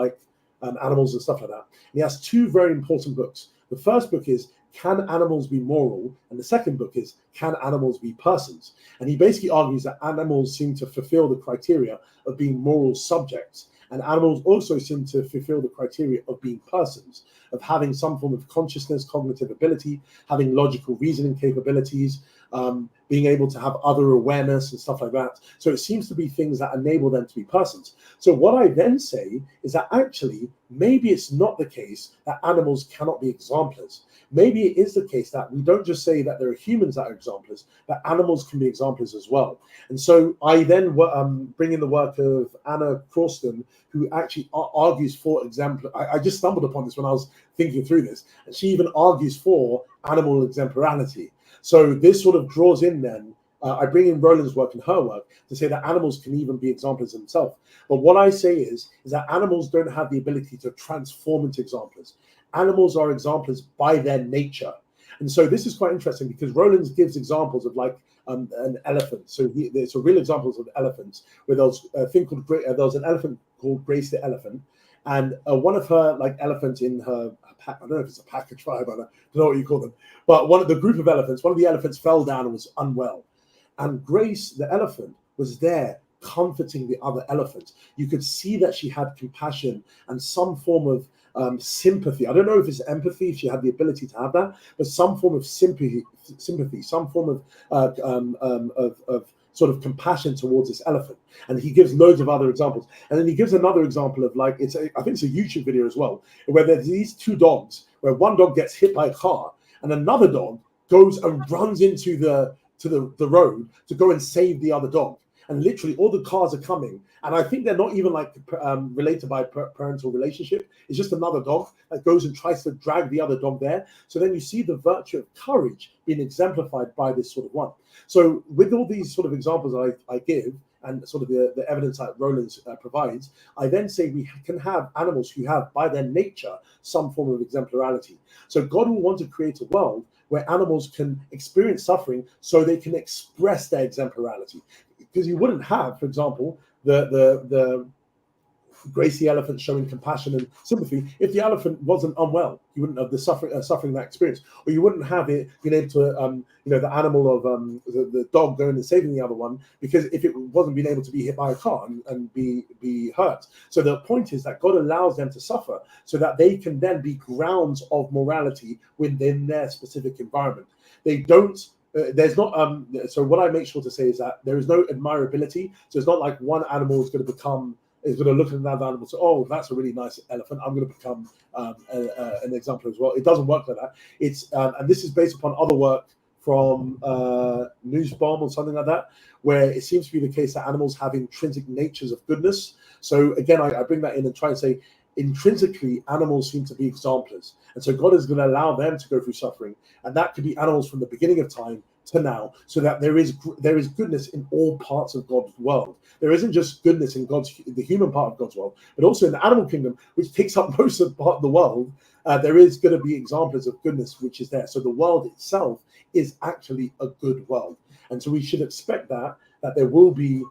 animals and stuff like that. And he has two very important books. The first book is Can Animals Be Moral? And the second book is Can Animals Be Persons? And he basically argues that animals seem to fulfill the criteria of being moral subjects. And animals also seem to fulfill the criteria of being persons, of having some form of consciousness, cognitive ability, having logical reasoning capabilities, being able to have other awareness and stuff like that. So it seems to be things that enable them to be persons. So what I then say is that actually, maybe it's not the case that animals cannot be exemplars. Maybe it is the case that we don't just say that there are humans that are exemplars, but animals can be exemplars as well. And so I then bring in the work of Anna Croston, who actually argues for exemplar. I just stumbled upon this when I was thinking through this, and she even argues for animal exemplarity. So this sort of draws in then, I bring in Rowland's work and her work to say that animals can even be exemplars themselves. But what I say is that animals don't have the ability to transform into exemplars. Animals are exemplars by their nature. And so this is quite interesting because Rowlands gives examples of an elephant. So there's real examples of elephants where there was a thing called, there was an elephant called Grace the elephant. And one of her elephants in her pack, I don't know if it's a pack or tribe, I don't know what you call them, but one of the group of elephants, one of the elephants fell down and was unwell. And Grace, the elephant, was there comforting the other elephants. You could see that she had compassion and some form of sympathy. I don't know if it's empathy, if she had the ability to have that, but some form of sympathy, some form of sort of compassion towards this elephant. And he gives loads of other examples. And then he gives another example of like, I think it's a YouTube video as well, where there's these two dogs, where one dog gets hit by a car and another dog goes and runs into the road to go and save the other dog. And literally all the cars are coming. And I think they're not even like related by parental relationship. It's just another dog that goes and tries to drag the other dog there. So then you see the virtue of courage being exemplified by this sort of one. So with all these sort of examples I give, and sort of the evidence that Rowlands provides, I then say we can have animals who have, by their nature, some form of exemplarity. So God will want to create a world where animals can experience suffering so they can express their exemplarity. Because you wouldn't have, for example, the Gracie elephant showing compassion and sympathy if the elephant wasn't unwell. You wouldn't have the suffering that experience, or you wouldn't have it being able to, the animal of the dog going and saving the other one, because if it wasn't being able to be hit by a car and be hurt. So the point is that God allows them to suffer so that they can then be grounds of morality within their specific environment. They don't. There's not so what I make sure to say is that there is no admirability. So it's not like one animal is going to look at another animal and say, oh, that's a really nice elephant, I'm going to become an example as well. It doesn't work like that. It's and this is based upon other work from Nussbaum or something like that, where it seems to be the case that animals have intrinsic natures of goodness. So again, I bring that in and try and say intrinsically animals seem to be exemplars, and so God is going to allow them to go through suffering, and that could be animals from the beginning of time to now, so that there is goodness in all parts of God's world. There isn't just goodness in the human part of God's world, but also in the animal kingdom, which takes up most of part of the world. There is going to be examples of goodness which is there. So the world itself is actually a good world, and so we should expect that there will be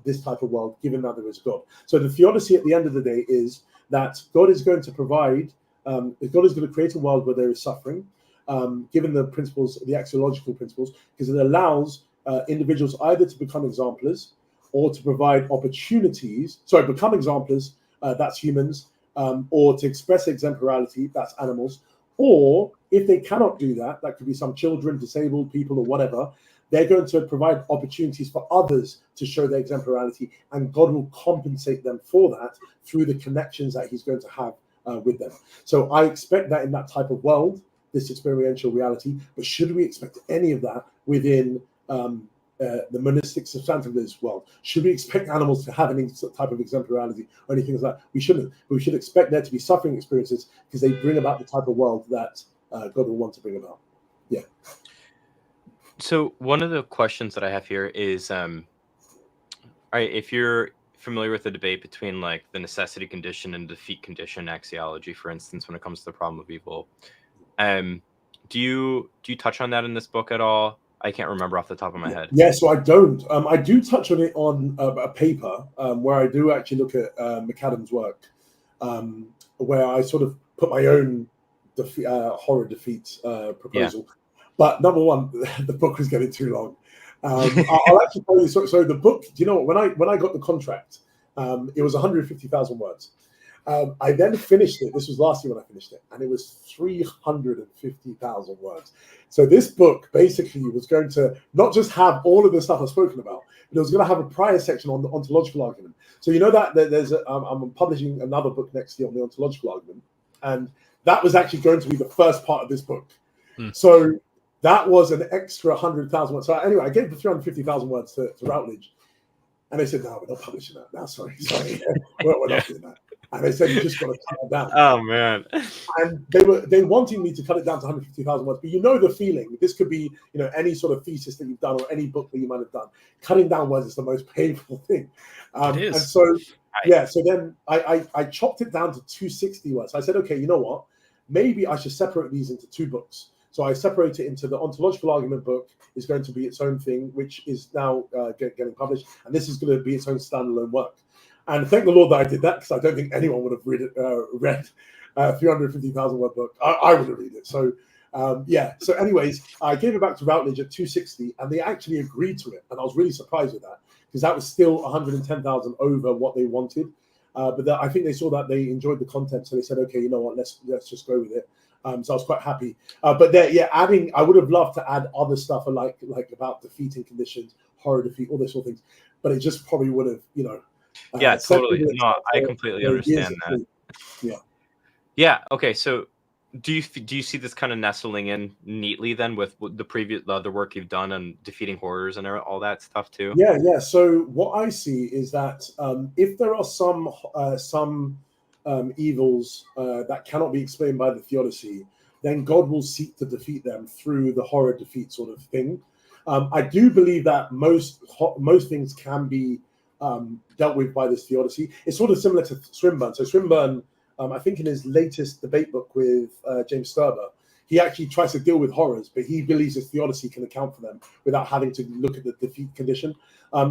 this type of world, given that there is God. So the theodicy at the end of the day is that God is going to provide, God is going to create a world where there is suffering, given the principles, the axiological principles, because it allows individuals either to become exemplars or to provide opportunities, become exemplars, that's humans, or to express exemplarity, that's animals, or if they cannot do that, that could be some children, disabled people, or whatever, they're going to provide opportunities for others to show their exemplarity, and God will compensate them for that through the connections that he's going to have with them. So I expect that in that type of world, this experiential reality, but should we expect any of that within the monistic substantivalist world? Should we expect animals to have any type of exemplarity or anything like that? We shouldn't. But we should expect there to be suffering experiences because they bring about the type of world that God will want to bring about. Yeah. So one of the questions that I have here is, all right, if you're familiar with the debate between like the necessity condition and defeat condition axiology, for instance, when it comes to the problem of evil, do you touch on that in this book at all? I can't remember off the top of my head. Yeah, so I don't. I do touch on it on a paper where I do actually look at McAdam's work, where I sort of put my own horror defeat proposal. Yeah. But number one, the book was getting too long. I'll actually tell you. So the book, do you know what? When I got the contract, it was 150,000 words. I then finished it. This was last year when I finished it, and it was 350,000 words. So this book basically was going to not just have all of the stuff I've spoken about, but it was going to have a prior section on the ontological argument. So you know that there's I'm publishing another book next year on the ontological argument, and that was actually going to be the first part of this book. So that was an extra 100,000 words. So anyway, I gave the 350,000 words to Routledge, and they said, "No, we're not publishing that now. Sorry, we're not doing that." And they said, "You just got to cut it down." Oh man! And they wanting me to cut it down to 150,000 words. But you know the feeling. This could be any sort of thesis that you've done or any book that you might have done. Cutting down words is the most painful thing. It is. And so yeah. So then I chopped it down to 260 words. So I said, okay, you know what? Maybe I should separate these into two books. So I separate it into the ontological argument book is going to be its own thing, which is now getting published, and this is going to be its own standalone work. And thank the Lord that I did that, because I don't think anyone would have read 350,000 word book. I would have read it. So yeah. So anyways, I gave it back to Routledge at 260, and they actually agreed to it, and I was really surprised with that because that was still 110,000 over what they wanted. But I think they saw that they enjoyed the content, so they said, okay, you know what, let's just go with it. So I was quite happy. But there, yeah, I would have loved to add other stuff like about defeating conditions, horror defeat, all those sort of things. But it just probably would have, yeah, totally. No, I completely understand that. Yeah. Yeah. Okay. So, do you see this kind of nestling in neatly then with the other work you've done on defeating horrors and all that stuff too? Yeah. So what I see is that if there are some evils that cannot be explained by the theodicy, then God will seek to defeat them through the horror defeat sort of thing. I do believe that most things can be dealt with by this theodicy. It's sort of similar to Swinburne. So Swinburne, I think in his latest debate book with James Sturber, he actually tries to deal with horrors, but he believes his theodicy can account for them without having to look at the defeat condition.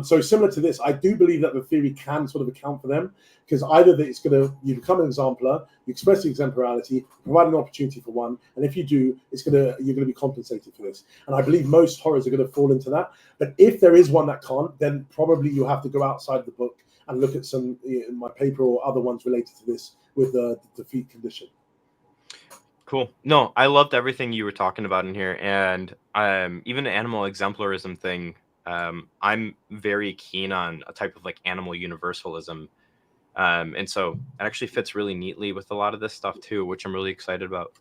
So similar to this, I do believe that the theory can sort of account for them, because either that you become an exemplar, you express the exemplarity, provide an opportunity for one, and if you do, you're going to be compensated for this. And I believe most horrors are going to fall into that. But if there is one that can't, then probably you have to go outside the book and look at some in my paper or other ones related to this with the defeat condition. Cool. No, I loved everything you were talking about in here, and even the animal exemplarism thing. I'm very keen on a type of like animal universalism, and so it actually fits really neatly with a lot of this stuff too, which I'm really excited about.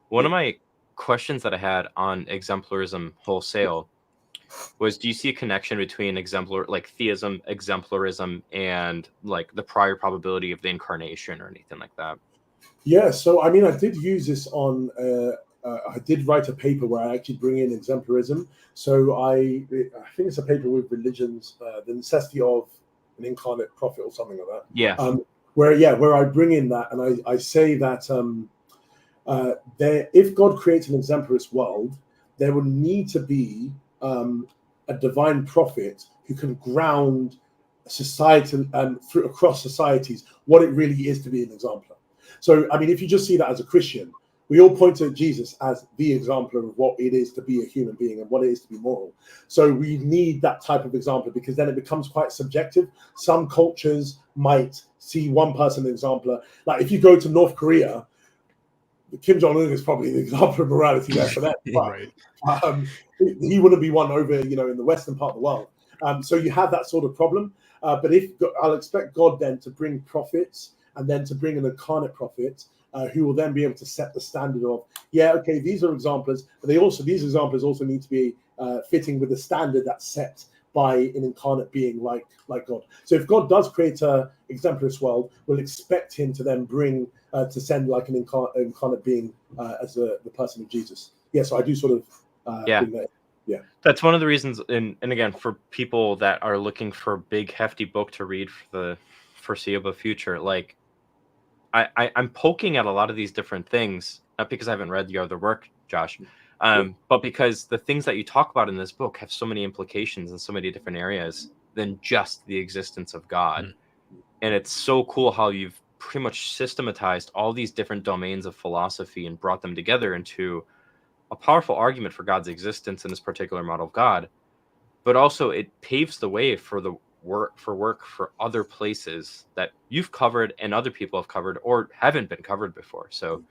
One of my questions that I had on exemplarism wholesale was, do you see a connection between theism, exemplarism, and like the prior probability of the incarnation or anything like that? Yeah, so I mean, I did use this on. I did write a paper where I actually bring in exemplarism. So I think it's a paper with religions, the necessity of an incarnate prophet or something like that. Yeah. Where I bring in that, and I say that if God creates an exemplarist world, there will need to be a divine prophet who can ground society and across societies what it really is to be an exemplar. So, I mean, if you just see that as a Christian, we all point to Jesus as the exemplar of what it is to be a human being and what it is to be moral. So we need that type of exemplar, because then it becomes quite subjective. Some cultures might see one person an exemplar. Like if you go to North Korea, Kim Jong-un is probably the example of morality there for them. Right. He wouldn't be one over, in the Western part of the world. So you have that sort of problem. But I'll expect God then to bring prophets, and then to bring an incarnate prophet who will then be able to set the standard of, these are exemplars, but these exemplars also need to be fitting with the standard that's set by an incarnate being like God. So if God does create an exemplarist world, we'll expect him to then to send like an incarnate being as the person of Jesus. Yeah, so I do sort of bring that. Yeah, that's one of the reasons. And again, for people that are looking for a big hefty book to read for the foreseeable future, like I'm poking at a lot of these different things, not because I haven't read your other work, Josh, but because the things that you talk about in this book have so many implications in so many different areas than just the existence of God. And it's so cool how you've pretty much systematized all these different domains of philosophy and brought them together into a powerful argument for God's existence in this particular model of God. But also it paves the way for the work for other places that you've covered and other people have covered or haven't been covered before. So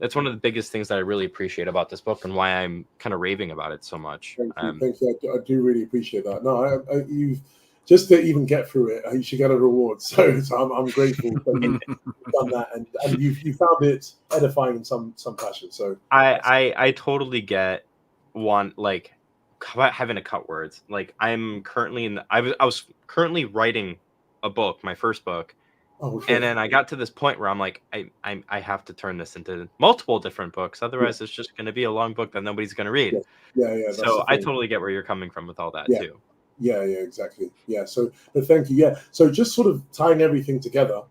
that's one of the biggest things that I really appreciate about this book, and why I'm kind of raving about it so much. Thank you. I do really appreciate that. No, you've just to even get through it, you should get a reward. So I'm grateful that you've done that, and you found it edifying in some fashion. So I totally get one, like having to cut words. Like I'm currently I was currently writing a book, my first book, and then I got to this point where I'm like, I have to turn this into multiple different books, otherwise it's just going to be a long book that nobody's going to read. Yeah. So I totally get where you're coming from with all that too. Yeah, exactly. Yeah, so thank you. Yeah, so just sort of tying everything together,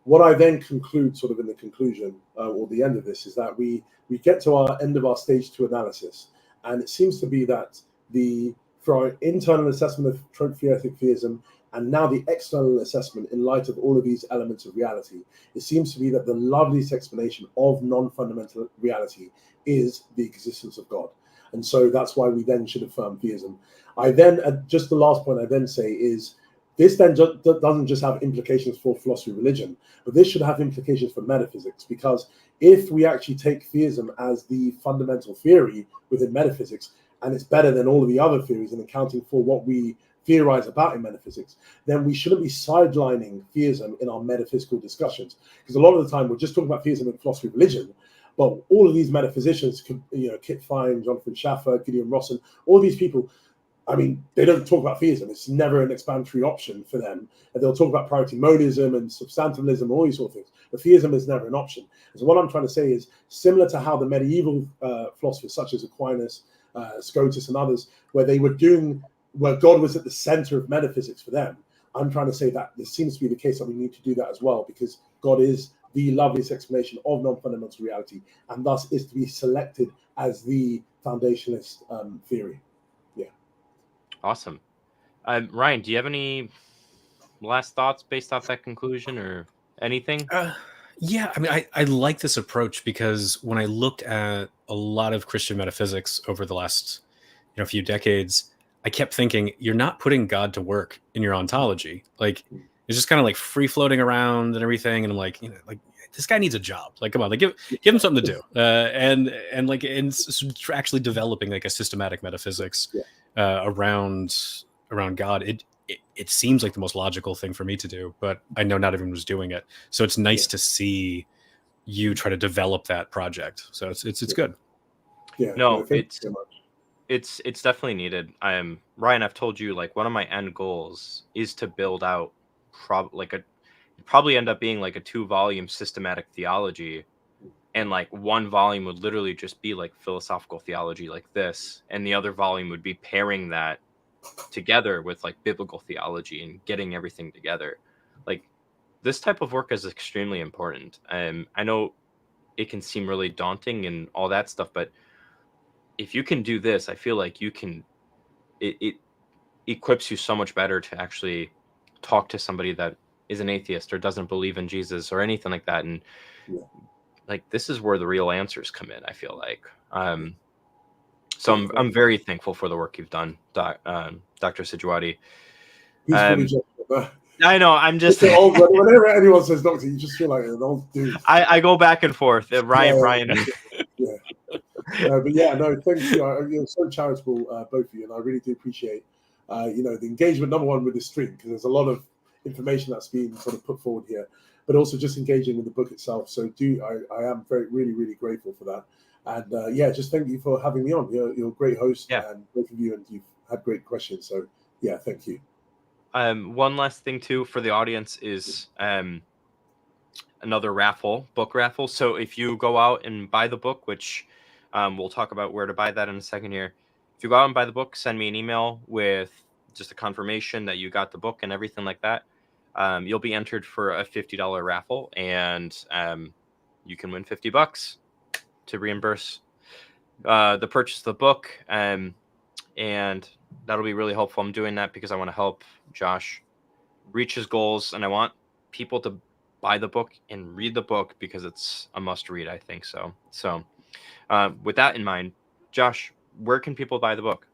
what I then conclude sort of in the conclusion or the end of this is that we get to our end of our stage 2 analysis. And it seems to be that for our internal assessment of trope theoretic theism and now the external assessment in light of all of these elements of reality, it seems to be that the loveliest explanation of non-fundamental reality is the existence of God. And so that's why we then should affirm theism. I then, just the last point I then say is, this then doesn't just have implications for philosophy and religion, but this should have implications for metaphysics, because if we actually take theism as the fundamental theory within metaphysics, and it's better than all of the other theories in accounting for what we theorize about in metaphysics, then we shouldn't be sidelining theism in our metaphysical discussions. Because a lot of the time we're just talking about theism in philosophy of religion, but all of these metaphysicians, Kit Fine, Jonathan Schaffer, Gideon Rossen, all these people, I mean, they don't talk about theism. It's never an explanatory option for them. And they'll talk about priority modism and substantivism, all these sort of things. But theism is never an option. And so what I'm trying to say is, similar to how the medieval philosophers, such as Aquinas, Scotus, and others, where God was at the center of metaphysics for them, I'm trying to say that this seems to be the case that we need to do that as well, because God is the loveliest explanation of non-fundamental reality, and thus is to be selected as the foundationalist theory. Yeah. Awesome. Ryan, do you have any last thoughts based off that conclusion or anything? Yeah, I mean, I like this approach because when I looked at a lot of Christian metaphysics over the last few decades, I kept thinking, you're not putting God to work in your ontology. Like, it's just kind of like free floating around and everything. And I'm like, this guy needs a job. Like, come on, like give him something to do. And actually developing like a systematic metaphysics around God. It seems like the most logical thing for me to do, but I know not everyone was doing it. So it's nice to see you try to develop that project. So it's good. Yeah. No, it's definitely needed. Ryan, I've told you, like, one of my end goals is to build out probably end up being like a 2-volume systematic theology, and like one volume would literally just be like philosophical theology like this, and the other volume would be pairing that together with like biblical theology and getting everything together. Like, this type of work is extremely important. I know it can seem really daunting and all that stuff, but if you can do this, I feel like it equips you so much better to actually talk to somebody that is an atheist or doesn't believe in Jesus or anything like that. And like, this is where the real answers come in, I feel like. So I'm very thankful for the work you've done, Dr. Sijuwade. I know, I'm just whenever anyone says doctor, you just feel like an old dude. I go back and forth. Ryan. Yeah. But yeah, no, thank you. You're so charitable, both of you, and I really do appreciate the engagement, number one, with the stream, because there's a lot of information that's being sort of put forward here, but also just engaging with the book itself. So I am really, really grateful for that. And just thank you for having me on. You're a great host, and both of you, and you've had great questions. So yeah, thank you. One last thing too for the audience is another book raffle. So if you go out and buy the book, which we'll talk about where to buy that in a second here. If you go out and buy the book, send me an email with just a confirmation that you got the book and everything like that. You'll be entered for a $50 raffle, and you can win $50 to reimburse the purchase of the book. And that'll be really helpful. I'm doing that because I want to help Josh reach his goals, and I want people to buy the book and read the book because it's a must read, I think. So with that in mind, Josh, where can people buy the book?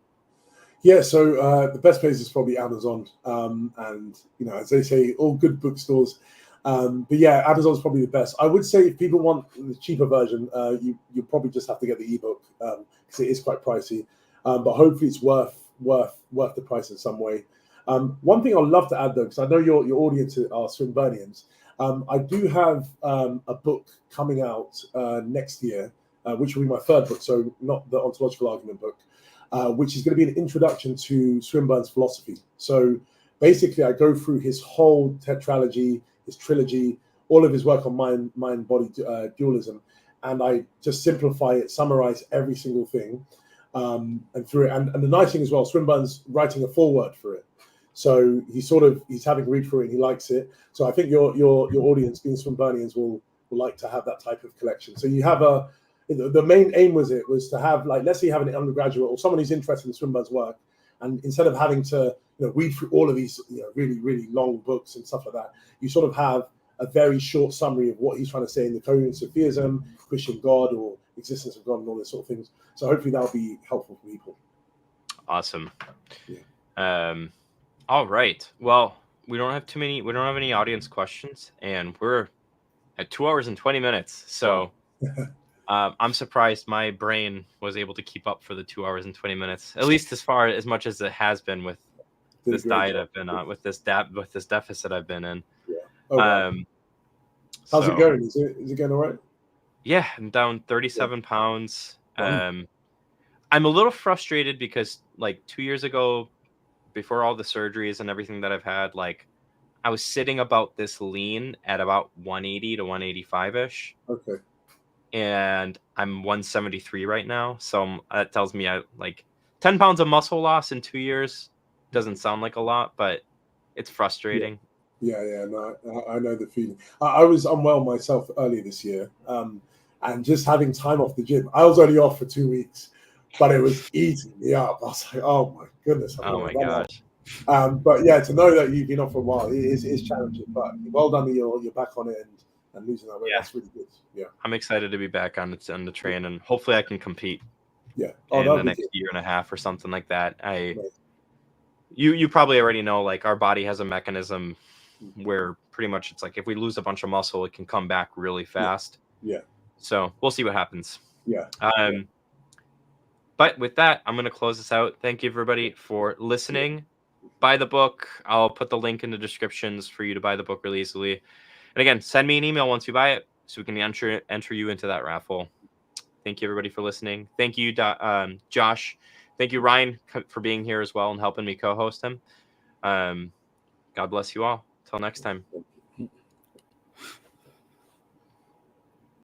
Yeah, so the best place is probably Amazon, and as they say, all good bookstores. But yeah, Amazon's probably the best. I would say if people want the cheaper version, you probably just have to get the ebook because it is quite pricey. But hopefully it's worth the price in some way. One thing I'd love to add, though, because I know your audience are Swinburnians, I do have a book coming out next year, which will be my third book, so not the ontological argument book, which is going to be an introduction to Swinburne's philosophy. So basically, I go through his whole tetralogy, his trilogy, all of his work on mind-body dualism, and I just simplify it, summarize every single thing, and through it. And the nice thing as well, Swinburne's writing a foreword for it. So he's having a read through it and he likes it. So I think your audience, being Swinburnians, will like to have that type of collection. So you have the main aim was to have, like, let's say you have an undergraduate or someone who's interested in Swinburne's work, and instead of having to read through all of these really, really long books and stuff like that, you sort of have a very short summary of what he's trying to say in the coherence of theism, Christian God, or existence of God, and all those sort of things. So hopefully that'll be helpful for people. Awesome. Yeah. All right. Well, we don't have any audience questions, and we're at 2 hours and 20 minutes. So I'm surprised my brain was able to keep up for the 2 hours and 20 minutes, at least as much as it has been with this diet I've been on, with this deficit I've been in. Yeah. Oh, wow. How's it going? Is it going all right? Yeah, I'm down 37 pounds. I'm a little frustrated because like 2 years ago, before all the surgeries and everything that I've had, like I was sitting about this lean at about 180 to 185 ish. Okay. And I'm 173 right now. So that tells me I like 10 pounds of muscle loss in 2 years. Doesn't sound like a lot, but it's frustrating. Yeah. No, I know the feeling. I was unwell myself earlier this year, and just having time off the gym. I was only off for 2 weeks, but it was eating me up. I was like, oh my goodness. Oh my gosh. But yeah, to know that you've been off for a while is challenging. But well done that you're back on it and losing that weight. Yeah. That's really good. Yeah. I'm excited to be back on the train, and hopefully I can compete. Yeah. In the next year and a half or something like that. You probably already know, like our body has a mechanism where pretty much it's like if we lose a bunch of muscle, it can come back really fast. Yeah. So we'll see what happens. Yeah. But with that, I'm going to close this out. Thank you, everybody, for listening. Buy the book. I'll put the link in the descriptions for you to buy the book really easily. And again, send me an email once you buy it so we can enter you into that raffle. Thank you, everybody, for listening. Thank you, Josh. Thank you, Ryan, for being here as well and helping me co-host him. God bless you all. Till next time.